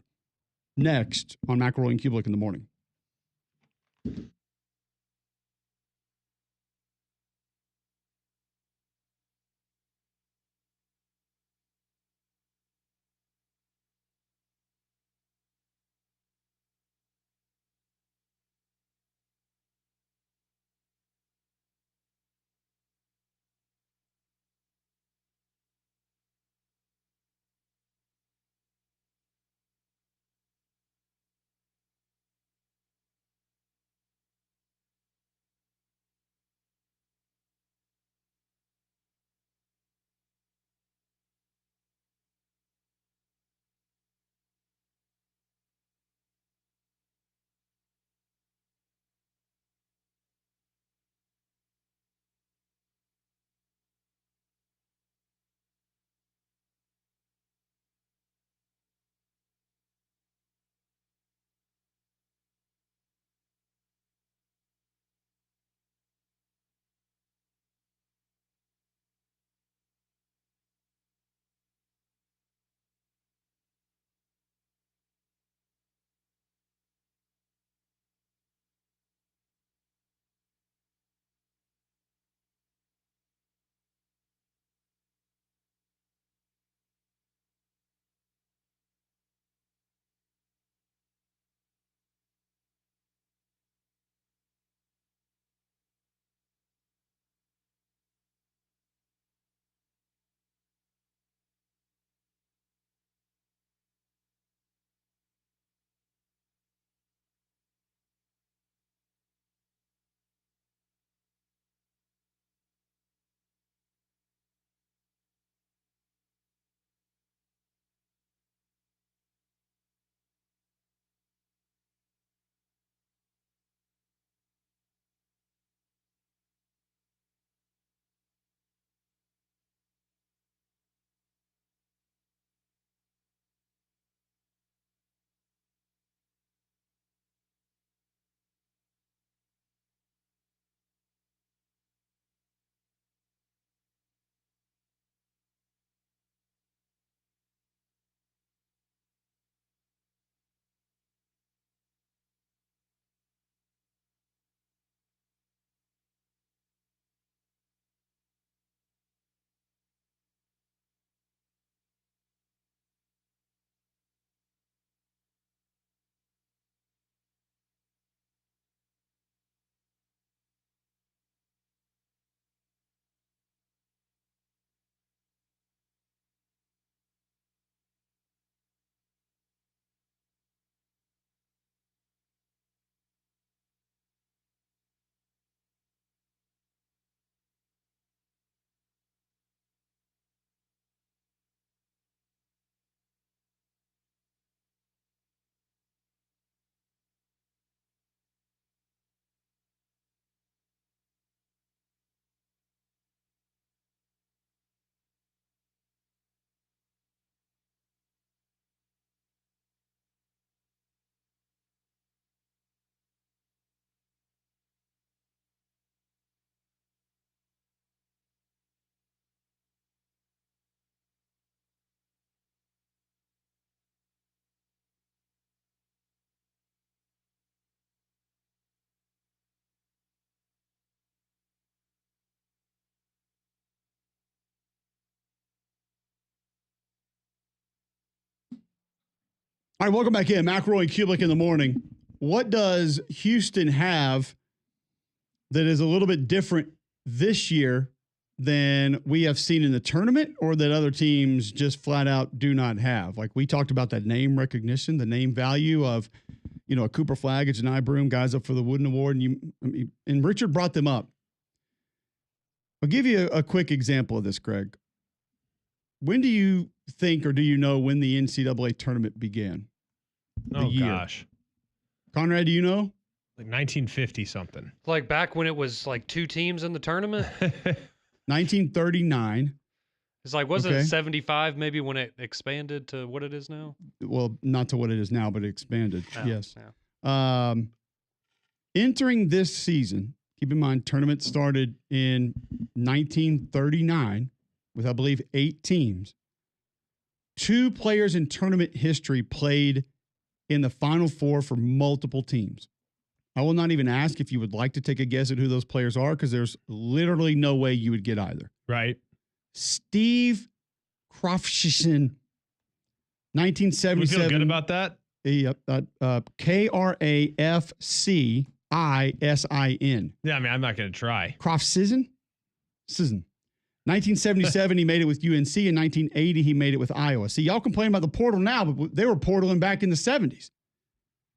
Next on McElroy and Cubelic in the morning. All right, welcome back in. McElroy and Cubelic in the morning. What does Houston have that is a little bit different this year than we have seen in the tournament, or that other teams just flat out do not have? Like we talked about that name recognition, the name value of, a Cooper Flag, a Janai Broom, guys up for the Wooden Award, and Richard brought them up. I'll give you a quick example of this, Greg. when do you think, or do you know when the NCAA tournament began? Oh, gosh. Conrad, do you know? Like 1950 something. Like back when it was like 2 teams in the tournament? 1939. It's like, wasn't it 75 maybe when it expanded to what it is now? Well, not to what it is now, but it expanded. Yes. Yeah. Entering this season, keep in mind, tournament started in 1939 with, I believe, 8 teams. 2 players in tournament history played in the Final Four for multiple teams. I will not even ask if you would like to take a guess at who those players are, because there's literally no way you would get either. Right. Steve Krafshin, 1977. We feel good about that? Yep. Krafcison. Yeah, I mean, I'm not going to try. Krafsison? 1977, he made it with UNC. In 1980, he made it with Iowa. See, y'all complain about the portal now, but they were portaling back in the 70s.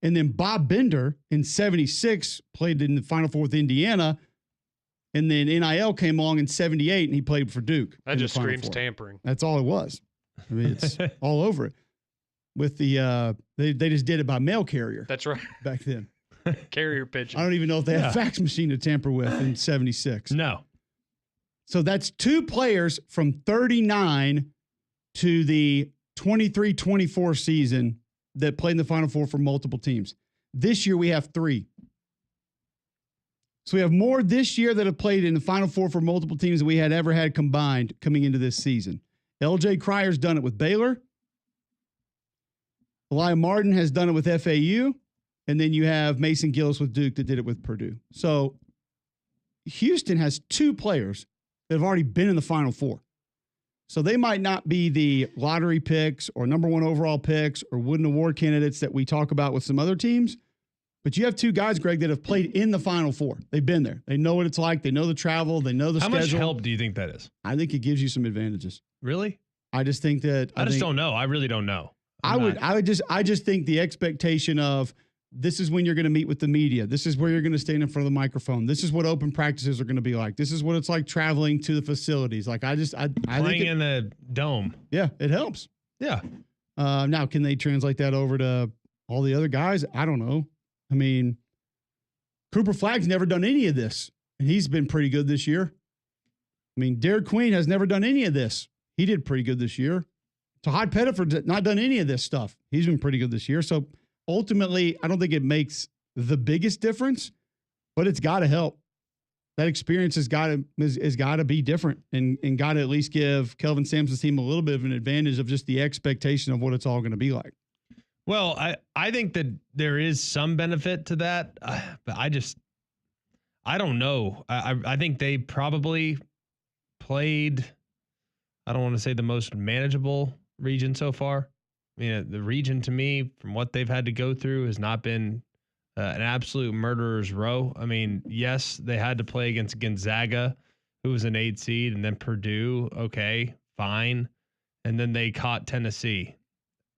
And then Bob Bender in 76 played in the Final Four with Indiana. And then NIL came along in 78, and he played for Duke. That just screams tampering. That's all it was. I mean, it's all over it. With the they just did it by mail carrier. That's right. Back then. Carrier pigeon. I don't even know if they had a fax machine to tamper with in 76. No. So that's 2 players from 39 to the 23-24 season that played in the Final Four for multiple teams. This year we have 3. So we have more this year that have played in the Final Four for multiple teams than we had ever had combined coming into this season. LJ Cryer's done it with Baylor. Elijah Martin has done it with FAU. And then you have Mason Gillis with Duke that did it with Purdue. So Houston has 2 players that have already been in the Final Four. So they might not be the lottery picks or number 1 overall picks or Wooden Award candidates that we talk about with some other teams. But you have 2 guys, Greg, that have played in the Final Four. They've been there. They know what it's like. They know the travel. They know the schedule. How much help do you think that is? I think it gives you some advantages. Really? I just think that I just don't know. I really don't know. I just think the expectation of this is when you're going to meet with the media. This is where you're going to stand in front of the microphone. This is what open practices are going to be like. This is what it's like traveling to the facilities. Like I playing in the dome. Yeah, it helps. Yeah. Now, can they translate that over to all the other guys? I don't know. I mean, Cooper Flagg's never done any of this, and he's been pretty good this year. I mean, Derek Queen has never done any of this. He did pretty good this year. Todd Pettiford's not done any of this stuff. He's been pretty good this year. So ultimately, I don't think it makes the biggest difference, but it's got to help. That experience has got to be different and got to at least give Kelvin Sampson's team a little bit of an advantage of just the expectation of what it's all going to be like. Well, I think that there is some benefit to that, but I don't know. I think they probably played, I don't want to say the most manageable region so far. I mean, the region to me, from what they've had to go through, has not been an absolute murderer's row. I mean, yes, they had to play against Gonzaga, who was an 8 seed, and then Purdue. Okay, fine. And then they caught Tennessee.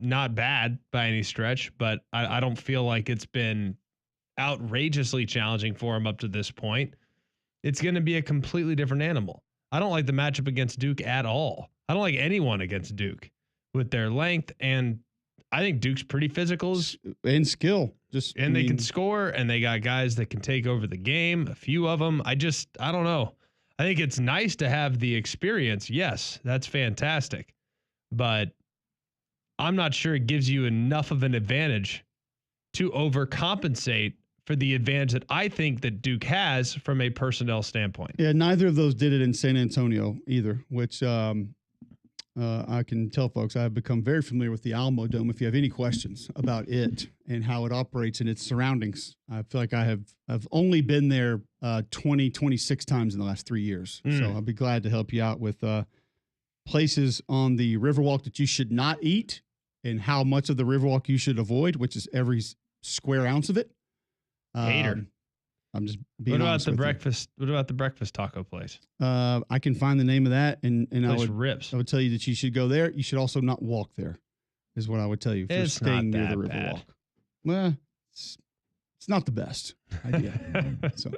Not bad by any stretch, but I don't feel like it's been outrageously challenging for them up to this point. It's going to be a completely different animal. I don't like the matchup against Duke at all. I don't like anyone against Duke with their length, and I think Duke's pretty physical and skill. They can score, and they got guys that can take over the game. A few of them. I don't know. I think it's nice to have the experience. Yes, that's fantastic, but I'm not sure it gives you enough of an advantage to overcompensate for the advantage that I think that Duke has from a personnel standpoint. Yeah, neither of those did it in San Antonio either, which I can tell folks I've become very familiar with the Alamo Dome. If you have any questions about it and how it operates and its surroundings, I feel like I've only been there 26 times in the last 3 years. So I'll be glad to help you out with places on the Riverwalk that you should not eat and how much of the Riverwalk you should avoid, which is every square ounce of it. Hater. I'm just being honest with you. What about the breakfast taco place? I can find the name of that, and I would tell you that you should go there. You should also not walk there, is what I would tell you for staying near the Riverwalk. Well, it's not the best idea. So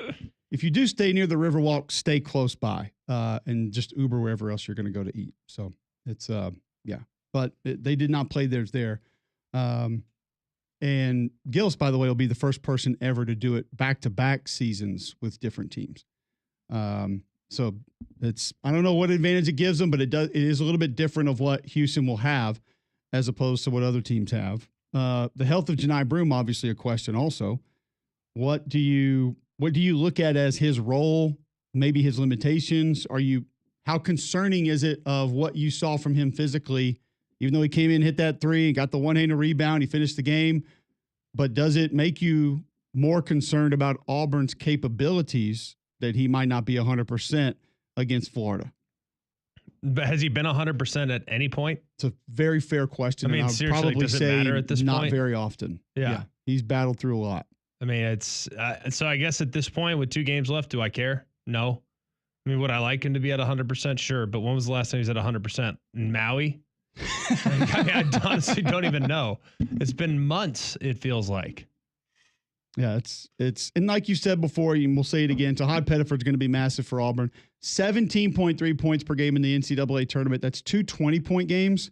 if you do stay near the Riverwalk, stay close by and just Uber wherever else you're going to go to eat. So It's but they did not play theirs there. And Gillis, by the way, will be the first person ever to do it back-to-back seasons with different teams. So I don't know what advantage it gives them, but it is a little bit different of what Houston will have as opposed to what other teams have. The health of Janai Broome, obviously a question also. What do you look at as his role, maybe his limitations? How concerning is it of what you saw from him physically, even though he came in, hit that three, got the one-handed rebound, he finished the game, but does it make you more concerned about Auburn's capabilities that he might not be 100% against Florida? But has he been 100% at any point? It's a very fair question. I mean, seriously, probably does it matter at this not point? Not very often. Yeah. He's battled through a lot. I mean, it's so I guess at this point with 2 games left, do I care? No. I mean, would I like him to be at 100%? Sure. But when was the last time he was at 100%? In Maui? I honestly don't even know. It's been months, it feels like. Yeah, it's and like you said before, and we'll say it again, Tahad Pettiford's going to be massive for Auburn. 17.3 points per game in the NCAA tournament. That's 2 20-point games.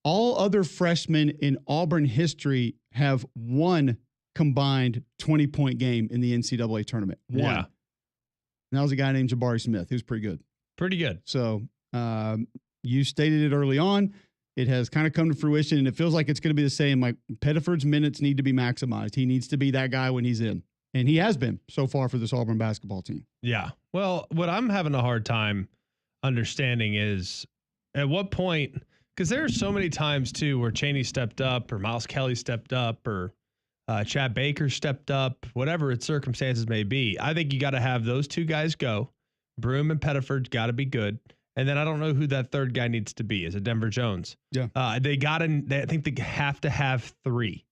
All other freshmen in Auburn history have one combined 20-point game in the NCAA tournament. One. Yeah. And that was a guy named Jabari Smith. He was pretty good. Pretty good. So you stated it early on. It has kind of come to fruition, and it feels like it's going to be the same. Like Pettiford's minutes need to be maximized. He needs to be that guy when he's in. And he has been so far for this Auburn basketball team. Yeah. Well, what I'm having a hard time understanding is at what point, because there are so many times too where Chaney stepped up or Miles Kelly stepped up or Chad Baker stepped up, whatever its circumstances may be. I think you got to have those 2 guys go. Broome and Pettiford's got to be good. And then I don't know who that third guy needs to be. Is it Denver Jones? Yeah. I think they have to have 3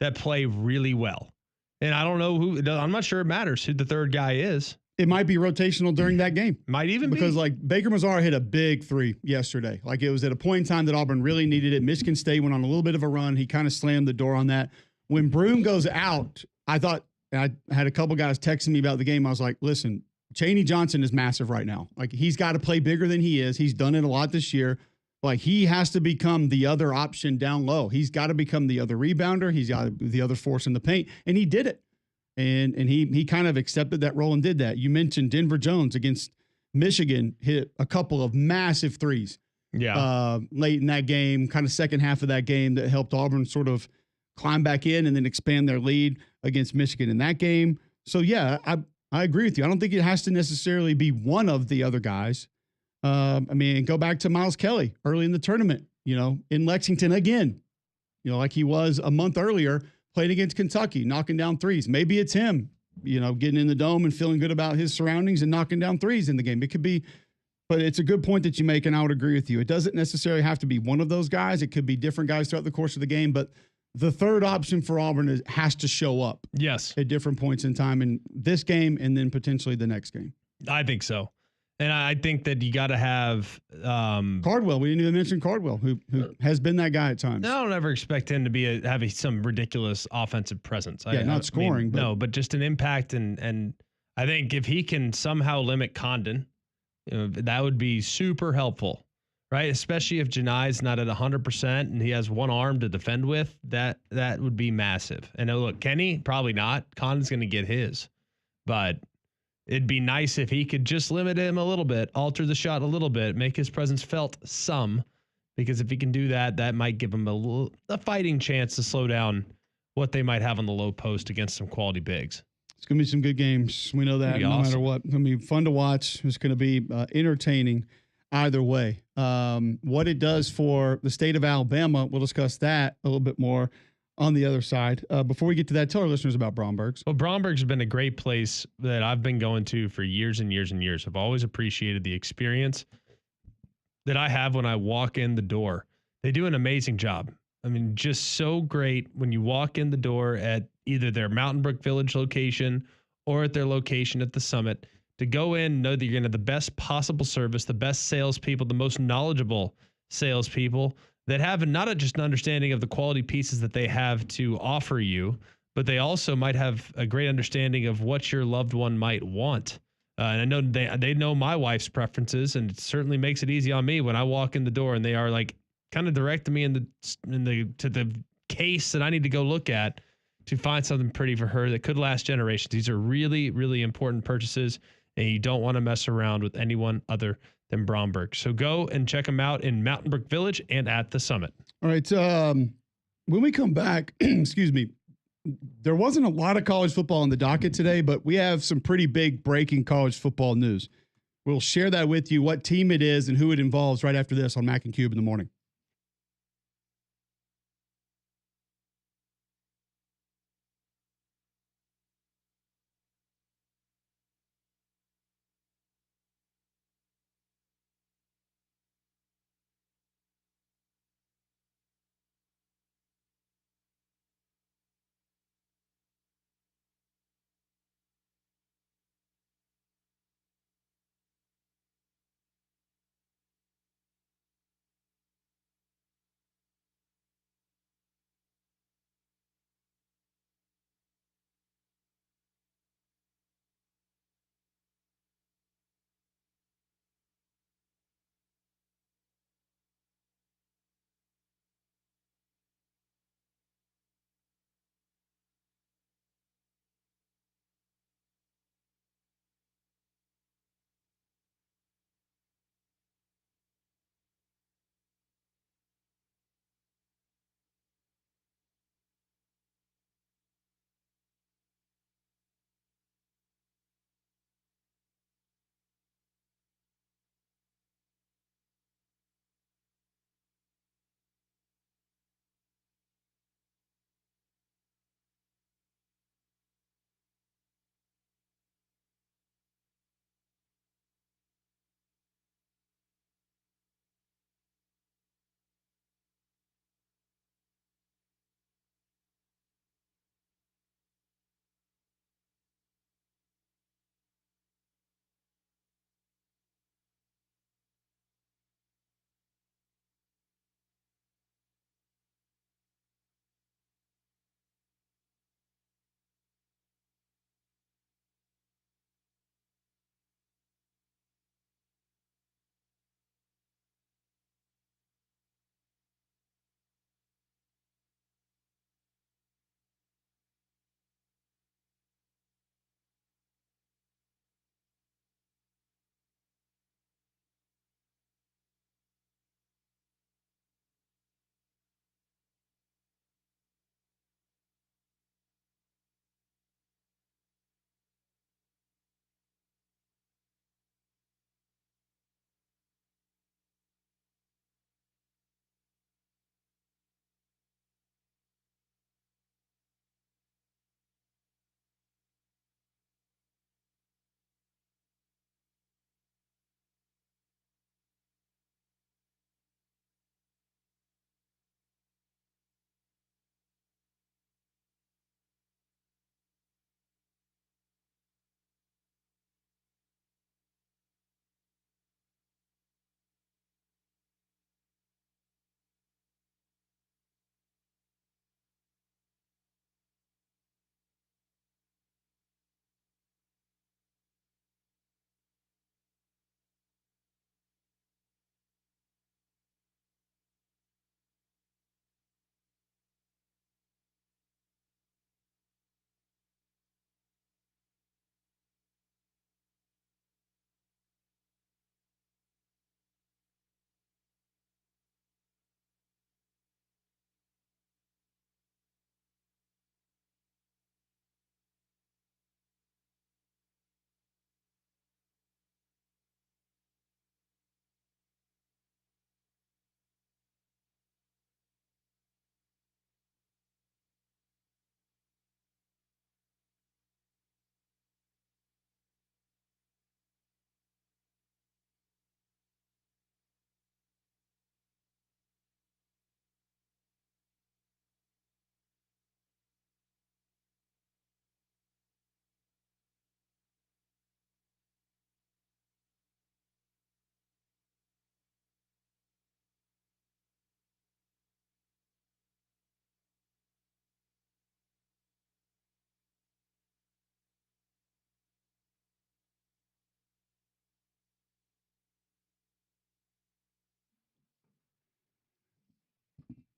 that play really well. And I don't know who. I'm not sure it matters who the third guy is. It might be rotational during that game. Might even because be. Like Baker Mazara hit a big 3 yesterday. Like it was at a point in time that Auburn really needed it. Michigan State went on a little bit of a run. He kind of slammed the door on that. When Broome goes out, I thought, I had a couple guys texting me about the game. I was like, listen, Chaney Johnson is massive right now. Like he's got to play bigger than he is. He's done it a lot this year. Like he has to become the other option down low. He's got to become the other rebounder. He's got to be the other force in the paint. And he did it. And he kind of accepted that role and did that. You mentioned Denver Jones against Michigan hit a couple of massive threes. Yeah. Late in that game, kind of second half of that game that helped Auburn sort of climb back in and then expand their lead against Michigan in that game. So yeah, I agree with you. I don't think it has to necessarily be one of the other guys. I mean, go back to Miles Kelly early in the tournament, in Lexington again, like he was a month earlier, played against Kentucky, knocking down threes. Maybe it's him, getting in the dome and feeling good about his surroundings and knocking down threes in the game. It could be, but it's a good point that you make, and I would agree with you. It doesn't necessarily have to be one of those guys. It could be different guys throughout the course of the game, but the third option for Auburn has to show up. Yes. At different points in time in this game and then potentially the next game. I think so. And I think that you got to have Cardwell. We didn't even mention Cardwell, who has been that guy at times. I don't ever expect him to be having some ridiculous offensive presence. Yeah, not scoring. But just an impact. And I think if he can somehow limit Condon, that would be super helpful. Right, especially if Janai's not at 100% and he has one arm to defend with, that would be massive. And look, Kenny, probably not. Condon's going to get his. But it'd be nice if he could just limit him a little bit, alter the shot a little bit, make his presence felt some. Because if he can do that, that might give him a fighting chance to slow down what they might have on the low post against some quality bigs. It's going to be some good games. We know that no matter what. It's going to be fun to watch. It's going to be entertaining. Either way, what it does for the state of Alabama, we'll discuss that a little bit more on the other side. Before we get to that, tell our listeners about Bromberg's. Well, Bromberg's has been a great place that I've been going to for years and years and years. I've always appreciated the experience that I have when I walk in the door. They do an amazing job. I mean, just so great when you walk in the door at either their Mountain Brook Village location or at their location at the Summit. To go in, know that you're going to have the best possible service, the best salespeople, the most knowledgeable salespeople that have not just an understanding of the quality pieces that they have to offer you, but they also might have a great understanding of what your loved one might want And I know they know my wife's preferences, and it certainly makes it easy on me when I walk in the door and they are like kind of directing me to the case that I need to go look at to find something pretty for her that could last generations. These are really, really important purchases, and you don't want to mess around with anyone other than Bromberg. So go and check them out in Mountain Brook Village and at the Summit. All right. When we come back, excuse me, there wasn't a lot of college football on the docket today, but we have some pretty big breaking college football news. We'll share that with you, what team it is and who it involves right after this on Mac and Cube in the morning.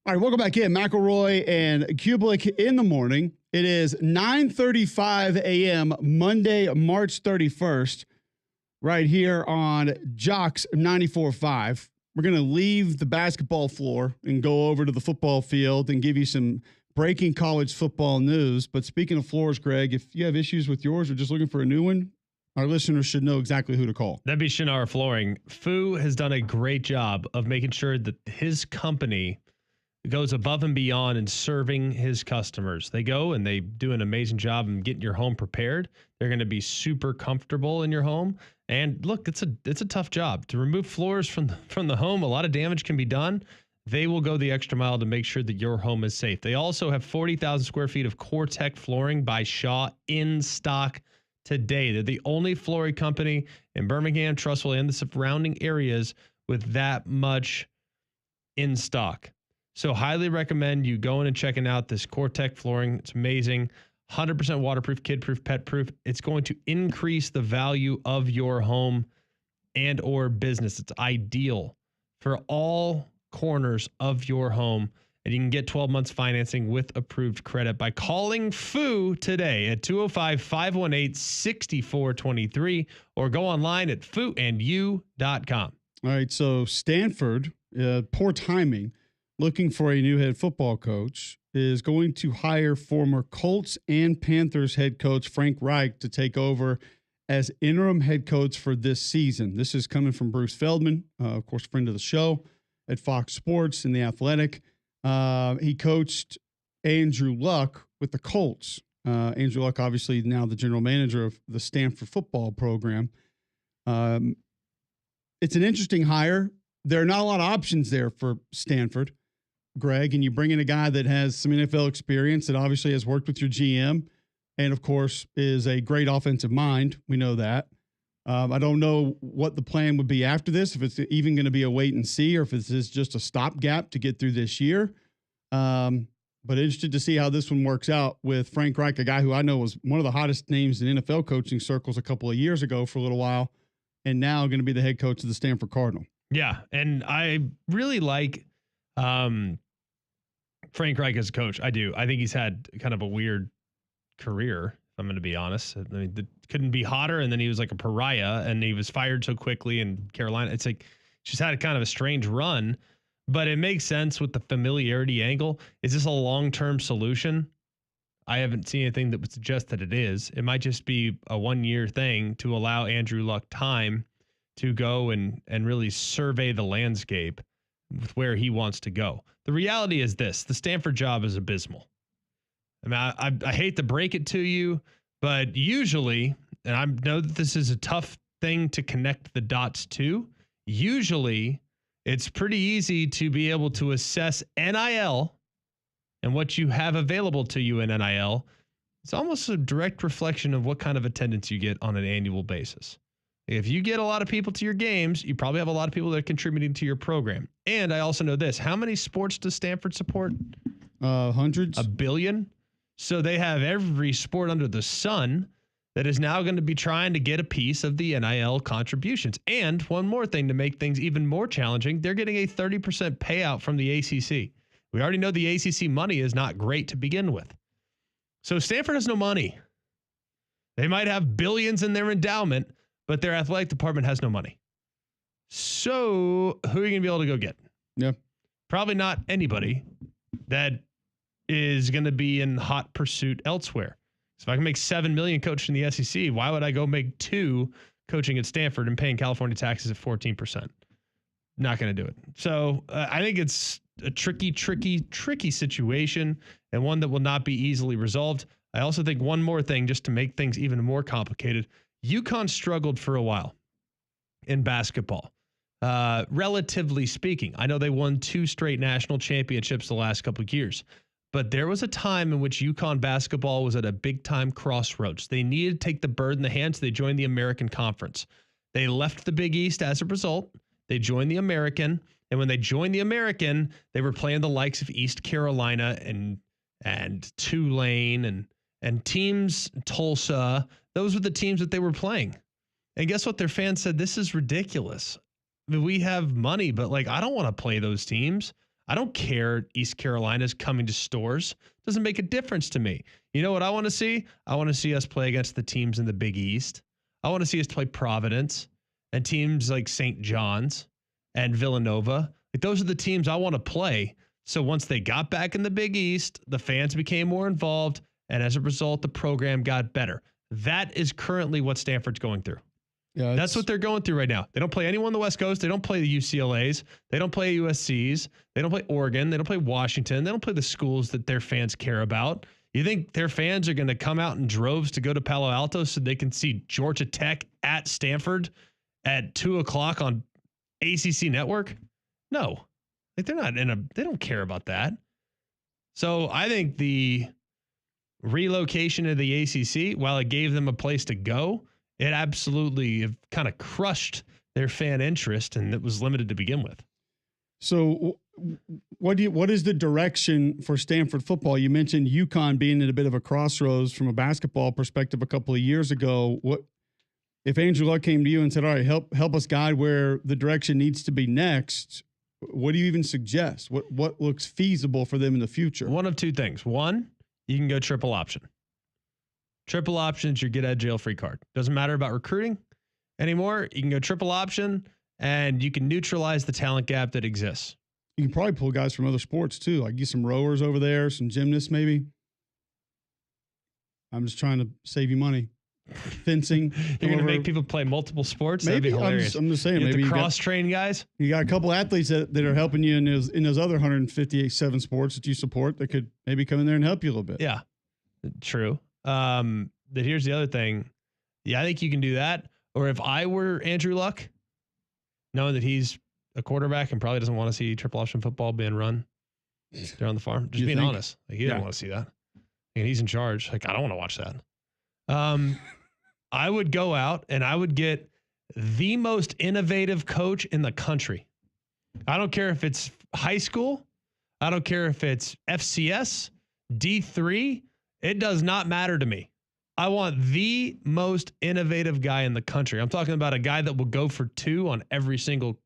All right, welcome back in. McElroy and Cubelic in the morning. It is 9:35 a.m. Monday, March 31st, right here on Jocks 94.5. We're going to leave the basketball floor and go over to the football field and give you some breaking college football news. But speaking of floors, Greg, if you have issues with yours or just looking for a new one, our listeners should know exactly who to call. That'd be Shinar Flooring. Fu has done a great job of making sure that his company goes above and beyond in serving his customers. They go and they do an amazing job in getting your home prepared. They're going to be super comfortable in your home. And look, it's a tough job to remove floors from the home. A lot of damage can be done. They will go the extra mile to make sure that your home is safe. They also have 40,000 square feet of CoreTech flooring by Shaw in stock today. They're the only flooring company in Birmingham, Trussville, and the surrounding areas with that much in stock. So highly recommend you going and checking out this CoreTech flooring. It's amazing. 100% waterproof, kid-proof, pet-proof. It's going to increase the value of your home and or business. It's ideal for all corners of your home. And you can get 12 months financing with approved credit by calling Fu today at 205-518-6423 or go online at fuandyou.com. All right, so Stanford, poor timing, looking for a new head football coach, is going to hire former Colts and Panthers head coach Frank Reich to take over as interim head coach for this season. This is coming from Bruce Feldman, of course, friend of the show at Fox Sports and The Athletic. He coached Andrew Luck with the Colts. Andrew Luck, obviously now the general manager of the Stanford football program. It's an interesting hire. There are not a lot of options there for Stanford, Greg, and you bring in a guy that has some NFL experience, that obviously has worked with your GM, and of course is a great offensive mind. We know that. I don't know what the plan would be after this, if it's even going to be a wait and see, or if this is just a stopgap to get through this year. But interested to see how this one works out with Frank Reich, a guy who I know was one of the hottest names in NFL coaching circles a couple of years ago for a little while, and now going to be the head coach of the Stanford Cardinal. Yeah, and I really like Frank Reich as a coach. I do. I think he's had kind of a weird career, if I'm going to be honest. I mean, it couldn't be hotter, and then he was like a pariah, and he was fired so quickly in Carolina. It's like she's had a kind of a strange run, but it makes sense with the familiarity angle. Is this a long-term solution? I haven't seen anything that would suggest that it is. It might just be a one-year thing to allow Andrew Luck time to go and really survey the landscape with where he wants to go. The reality is this: the Stanford job is abysmal. I mean, I hate to break it to you, but usually, and I know that this is a tough thing to connect the dots to, usually it's pretty easy to be able to assess NIL and what you have available to you in NIL. It's almost a direct reflection of what kind of attendance you get on an annual basis. If you get a lot of people to your games, you probably have a lot of people that are contributing to your program. And I also know this: how many sports does Stanford support? Hundreds. 1 billion. So they have every sport under the sun that is now going to be trying to get a piece of the NIL contributions. And one more thing to make things even more challenging: they're getting a 30% payout from the ACC. We already know the ACC money is not great to begin with. So Stanford has no money. They might have billions in their endowment, but their athletic department has no money. So who are you going to be able to go get? Yeah. Probably not anybody that is going to be in hot pursuit elsewhere. So if I can make $7 million coaching in the SEC, why would I go make $2 million coaching at Stanford and paying California taxes at 14%? Not going to do it. So I think it's a tricky situation, and one that will not be easily resolved. I also think one more thing, just to make things even more complicated: UConn struggled for a while in basketball, relatively speaking. I know they won 2 straight national championships the last couple of years, but there was a time in which UConn basketball was at a big-time crossroads. They needed to take the bird in the hand, so they joined the American Conference. They left the Big East as a result. They joined the American, and when they joined the American, they were playing the likes of East Carolina and Tulane and teams, Tulsa. Those were the teams that they were playing. And guess what? Their fans said, this is ridiculous. I mean, we have money, but like, I don't want to play those teams. I don't care. East Carolina's coming to stores. Doesn't make a difference to me. You know what I want to see? I want to see us play against the teams in the Big East. I want to see us play Providence and teams like St. John's and Villanova. Like, those are the teams I want to play. So once they got back in the Big East, the fans became more involved, and as a result, the program got better. That is currently what Stanford's going through. Yeah, that's what they're going through right now. They don't play anyone on the West Coast. They don't play the UCLAs. They don't play USCs. They don't play Oregon. They don't play Washington. They don't play the schools that their fans care about. You think their fans are going to come out in droves to go to Palo Alto so they can see Georgia Tech at Stanford at 2:00 on ACC Network? No, like, they're not they don't care about that. So I think the relocation of the ACC, while it gave them a place to go, it absolutely kind of crushed their fan interest, and it was limited to begin with. So what is the direction for Stanford football? You mentioned UConn being at a bit of a crossroads from a basketball perspective a couple of years ago. What if Andrew Luck came to you and said, all right, help us guide where the direction needs to be next? What do you even suggest? What looks feasible for them in the future? One of two things. One, you can go triple option. Triple options, your get out of jail free card. Doesn't matter about recruiting anymore. You can go triple option, and you can neutralize the talent gap that exists. You can probably pull guys from other sports too, like get some rowers over there, some gymnasts maybe. I'm just trying to save you money. Fencing. You're going to make people play multiple sports? Maybe. That'd be hilarious. I'm just saying. You maybe have to cross-train guys? You got a couple athletes that are helping you in those other 157 sports that you support that could maybe come in there and help you a little bit. Yeah, true. But here's the other thing. Yeah, I think you can do that. Or if I were Andrew Luck, knowing that he's a quarterback and probably doesn't want to see triple option football being run there on the farm, just being honest. Like, he didn't want to see that. And he's in charge. Like, I don't want to watch that. I would go out and I would get the most innovative coach in the country. I don't care if it's high school. I don't care if it's FCS, D3. It does not matter to me. I want the most innovative guy in the country. I'm talking about a guy that will go for 2 on every single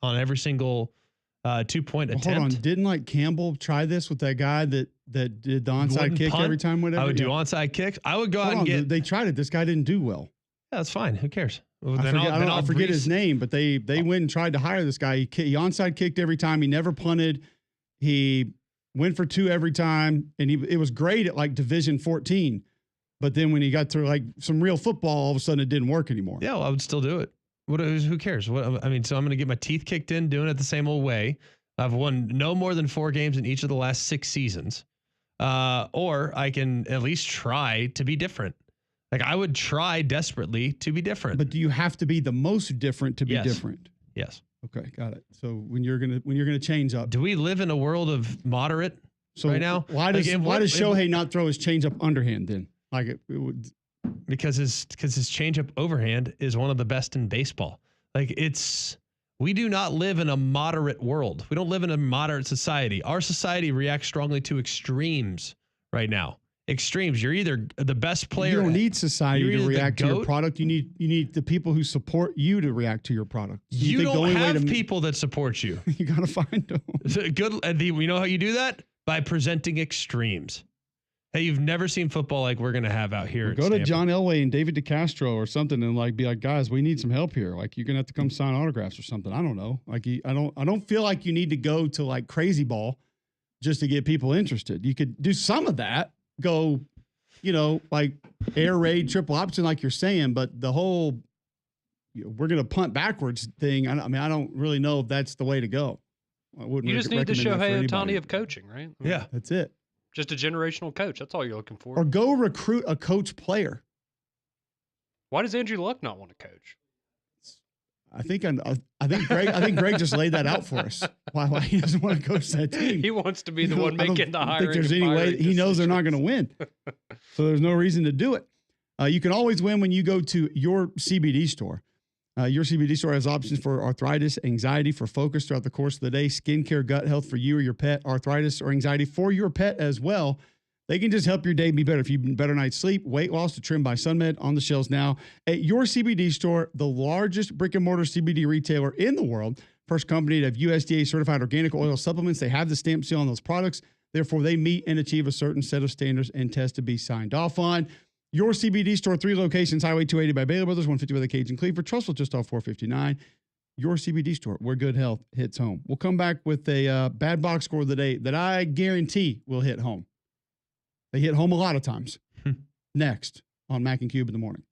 2-point attempt. Hold on. Didn't Campbell try this with that guy that did the onside kick every time? Whatever. I would do onside kicks. I would go out and get. They tried it. This guy didn't do well. Yeah, that's fine. Who cares? Well, I forget his name, but they went and tried to hire this guy. He onside kicked every time. He never punted. He went for 2 every time, and it was great at Division 14. But then when he got to some real football, all of a sudden it didn't work anymore. Yeah, well, I would still do it. Who cares? So I'm going to get my teeth kicked in doing it the same old way. I've won no more than 4 games in each of the last 6 seasons. Or I can at least try to be different. I would try desperately to be different. But do you have to be the most different to be different? Yes. Okay, got it. So when you're gonna change up, do we live in a world of moderate right now? Why does Shohei not throw his change up underhand then? It would. Because his changeup overhand is one of the best in baseball. We do not live in a moderate world. We don't live in a moderate society. Our society reacts strongly to extremes right now. Extremes. You're either the best player. You don't need society to react to your product. You need the people who support you to react to your product. You don't have people that support you. You got to find them. You know how you do that? By presenting extremes. Hey, you've never seen football like we're going to have out here. Go to John Elway and David DeCastro or something and be like, guys, we need some help here. You're going to have to come sign autographs or something. I don't know. I don't feel like you need to go to Crazy Ball just to get people interested. You could do some of that. Go, air raid, triple option like you're saying, but the whole we're going to punt backwards thing, I don't really know if that's the way to go. You just need the Shohei Ohtani of coaching, right? Yeah, that's it. Just a generational coach. That's all you're looking for. Or go recruit a coach player. Why does Andrew Luck not want to coach? I think Greg just laid that out for us. Why he doesn't want to coach that team? He wants to be the one making the hiring. I think there's any way he knows they're not going to win, so there's no reason to do it. You can always win when you go to your CBD store. Your CBD store has options for arthritis, anxiety, for focus throughout the course of the day, skincare, gut health for you or your pet, arthritis or anxiety for your pet as well. They can just help your day be better. If you need better night's sleep, weight loss to trim by SunMed on the shelves now at your CBD store, the largest brick and mortar CBD retailer in the world. First company to have USDA certified organic oil supplements. They have the stamp seal on those products. Therefore, they meet and achieve a certain set of standards and tests to be signed off on. Your CBD store, 3 locations, Highway 280 by Baylor Brothers, 150 by the Cage in Cleveland, Trussville just off 459. Your CBD store, where good health hits home. We'll come back with a bad box score of the day that I guarantee will hit home. They hit home a lot of times. Next on Mac and Cube in the morning.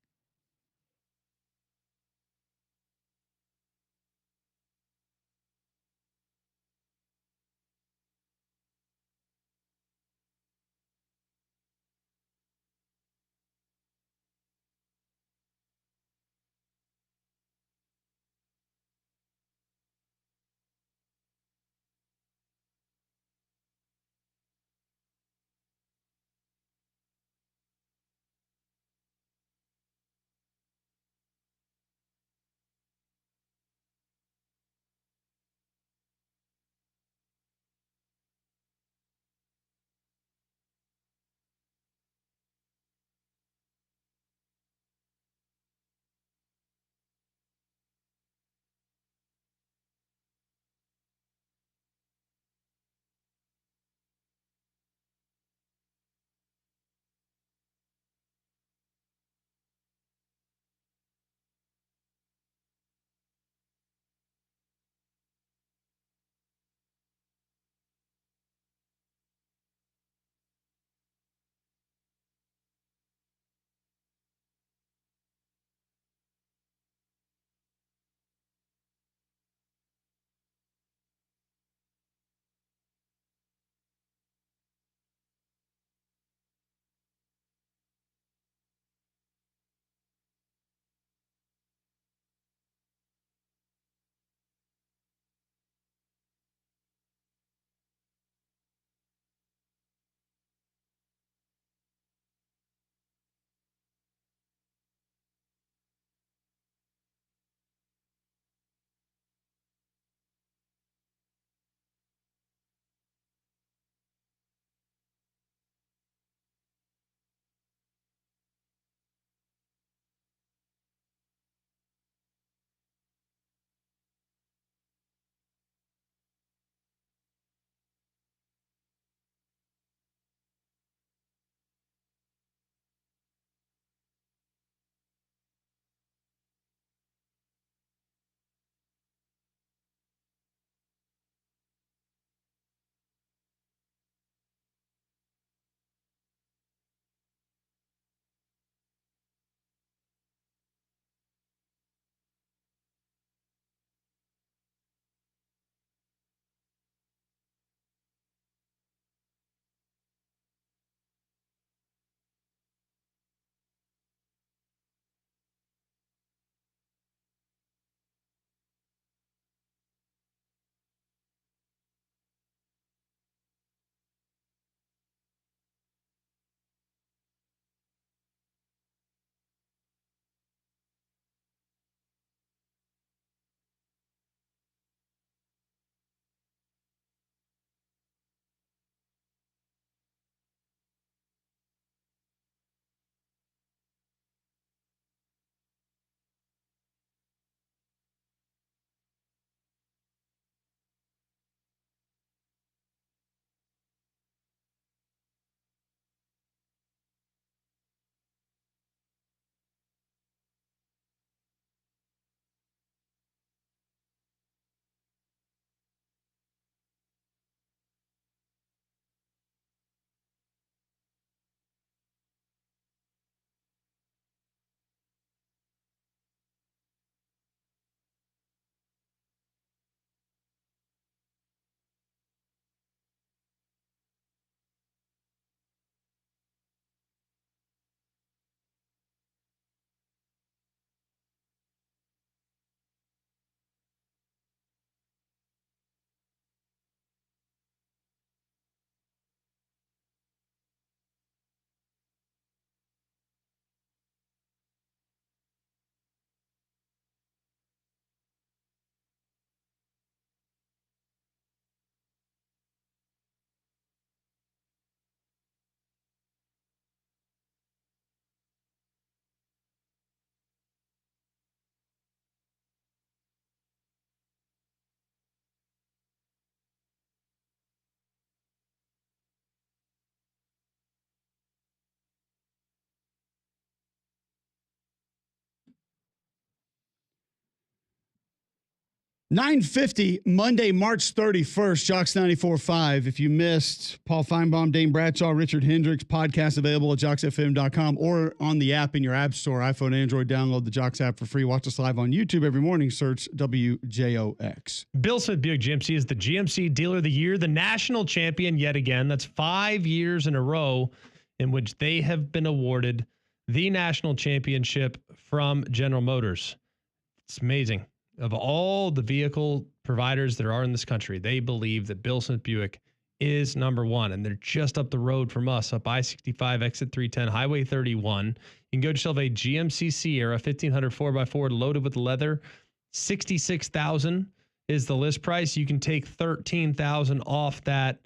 9:50, Monday, March 31st, Jocks 94.5. If you missed Paul Finebaum, Dane Bradshaw, Richard Hendricks, podcast available at jocksfm.com or on the app in your app store, iPhone, Android. Download the Jocks app for free. Watch us live on YouTube every morning. Search WJOX. Bill Smith Buick GMC is the GMC Dealer of the Year, the national champion yet again. That's 5 years in a row in which they have been awarded the national championship from General Motors. It's amazing. Of all the vehicle providers that are in this country, they believe that Bill Smith Buick is number one, and they're just up the road from us, up I-65, exit 310, Highway 31. You can go get yourself a GMC Sierra 1500 4x4 loaded with leather. $66,000 is the list price. You can take $13,000 off that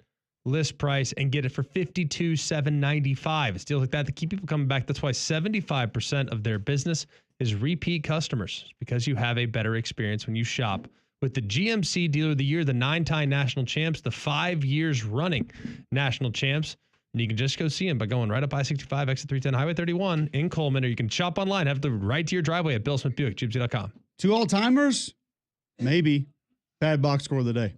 list price and get it for $52,795. It's deals like that keep people coming back. That's why 75% of their business is repeat customers, because you have a better experience when you shop with the GMC Dealer of the Year, the 9-time national champs, the 5 years running national champs. And you can just go see them by going right up I-65, exit 310, Highway 31 in Coleman, or you can shop online, have it right to your driveway at BillSmithBuickGMC.com. 2 all-timers? Maybe. Bad box score of the day.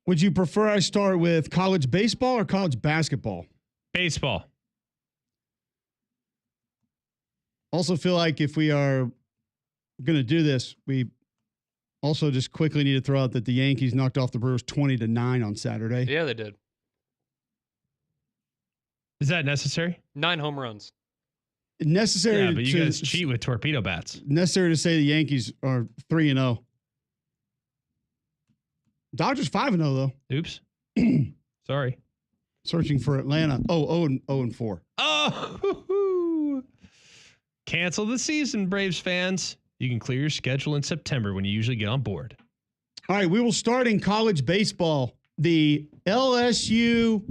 Would you prefer I start with college baseball or college basketball? Baseball. Also feel like if we are going to do this, we also just quickly need to throw out that the Yankees knocked off the Brewers 20-9 on Saturday. Yeah, they did. Is that necessary? 9 home runs. Necessary. Yeah, but you guys cheat with torpedo bats. Necessary to say the Yankees are 3-0. Dodgers 5-0 though. Oops. Sorry. Searching for Atlanta. 0-4. Oh, cancel the season, Braves fans. You can clear your schedule in September when you usually get on board. All right, we will start in college baseball. The LSU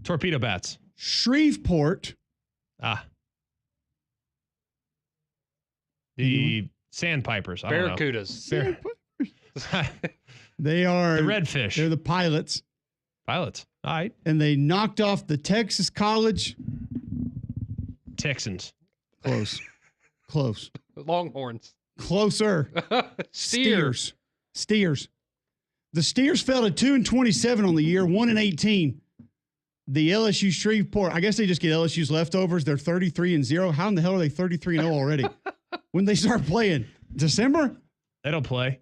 torpedo bats. Shreveport. The Sandpipers. Barracudas. They are the Redfish. They're the Pilots. Pilots. All right. And they knocked off the Texas College Texans. Close. Longhorns. Closer. Steers. The Steers fell to 2-27 on the year, 1-18. The LSU Shreveport, I guess they just get LSU's leftovers. They're 33-0. How in the hell are they 33-0 already? When they start playing? December? They don't play.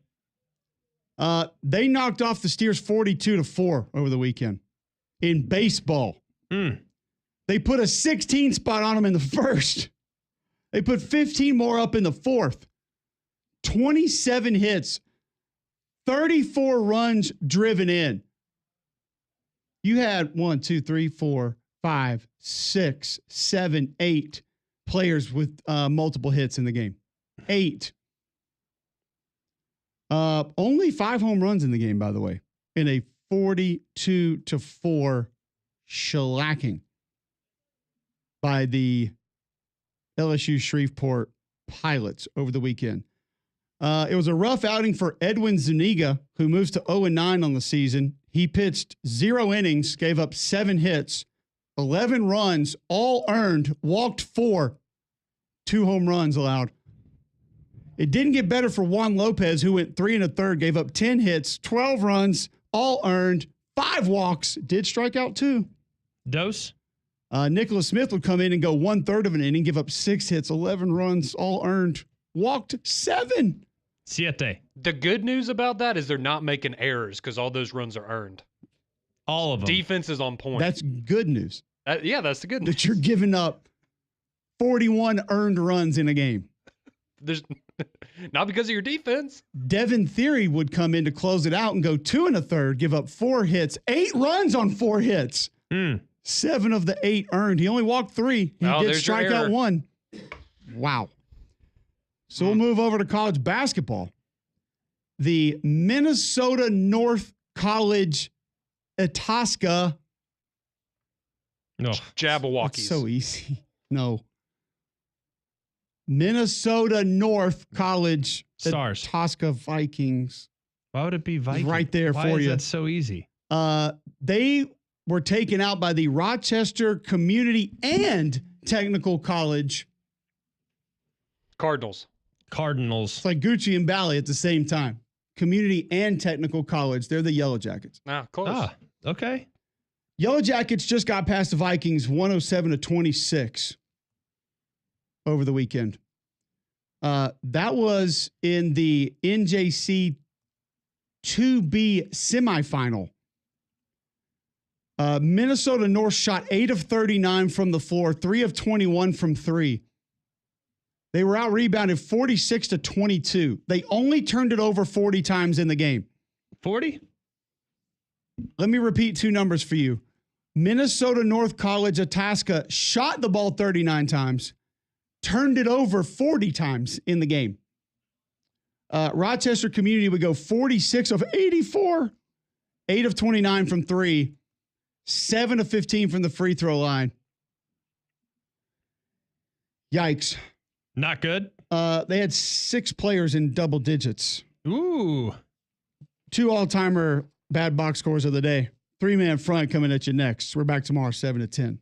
They knocked off the Steers 42-4 over the weekend. In baseball. They put a 16 spot on them in the first. They put 15 more up in the fourth. 27 hits. 34 runs driven in. You had 1, 2, 3, 4, 5, 6, 7, 8 players with multiple hits in the game. 8. Only 5 home runs in the game, by the way, in a 42-4 shellacking by the LSU Shreveport Pilots over the weekend. It was a rough outing for Edwin Zuniga, who moves to 0-9 on the season. He pitched 0 innings, gave up 7 hits, 11 runs, all earned, walked 4, 2 home runs allowed. It didn't get better for Juan Lopez, who went 3 1/3, gave up 10 hits, 12 runs, all earned, 5 walks, did strike out 2. Dose? Nicholas Smith would come in and go 1/3 of an inning, give up 6 hits, 11 runs, all earned, walked 7. Siete. The good news about that is they're not making errors because all those runs are earned. All of them. Defense is on point. That's good news. Yeah, that's the good news. That you're giving up 41 earned runs in a game. There's not because of your defense. Devin Theory would come in to close it out and go 2 1/3, give up 4 hits, 8 runs on 4 hits. 7 of the 8 earned. He only walked 3. He did strike out 1. Wow. So we'll move over to college basketball. The Minnesota North College Itasca. No. Jabberwockies. It's so easy. No. Minnesota North College. Stars. Tosca Vikings. Why would it be Vikings? Right there Why for is you. that so easy? They were taken out by the Rochester Community and Technical College. Cardinals. It's like Gucci and Bally at the same time. Community and Technical College. They're the Yellow Jackets. Close. Okay. Yellow Jackets just got past the Vikings 107-26 over the weekend. That was in the NJC 2B semifinal. Minnesota North shot 8 of 39 from the floor, 3 of 21 from 3. They were out-rebounded 46-22. They only turned it over 40 times in the game. 40? Let me repeat 2 numbers for you. Minnesota North College Itasca shot the ball 39 times, turned it over 40 times in the game. Rochester Community would go 46 of 84, 8 of 29 from 3, 7 of 15 from the free throw line. Yikes. Not good. They had 6 players in double digits. Ooh. 2 all-timer bad box scores of the day. 3-man front coming at you next. We're back tomorrow, 7 to 10.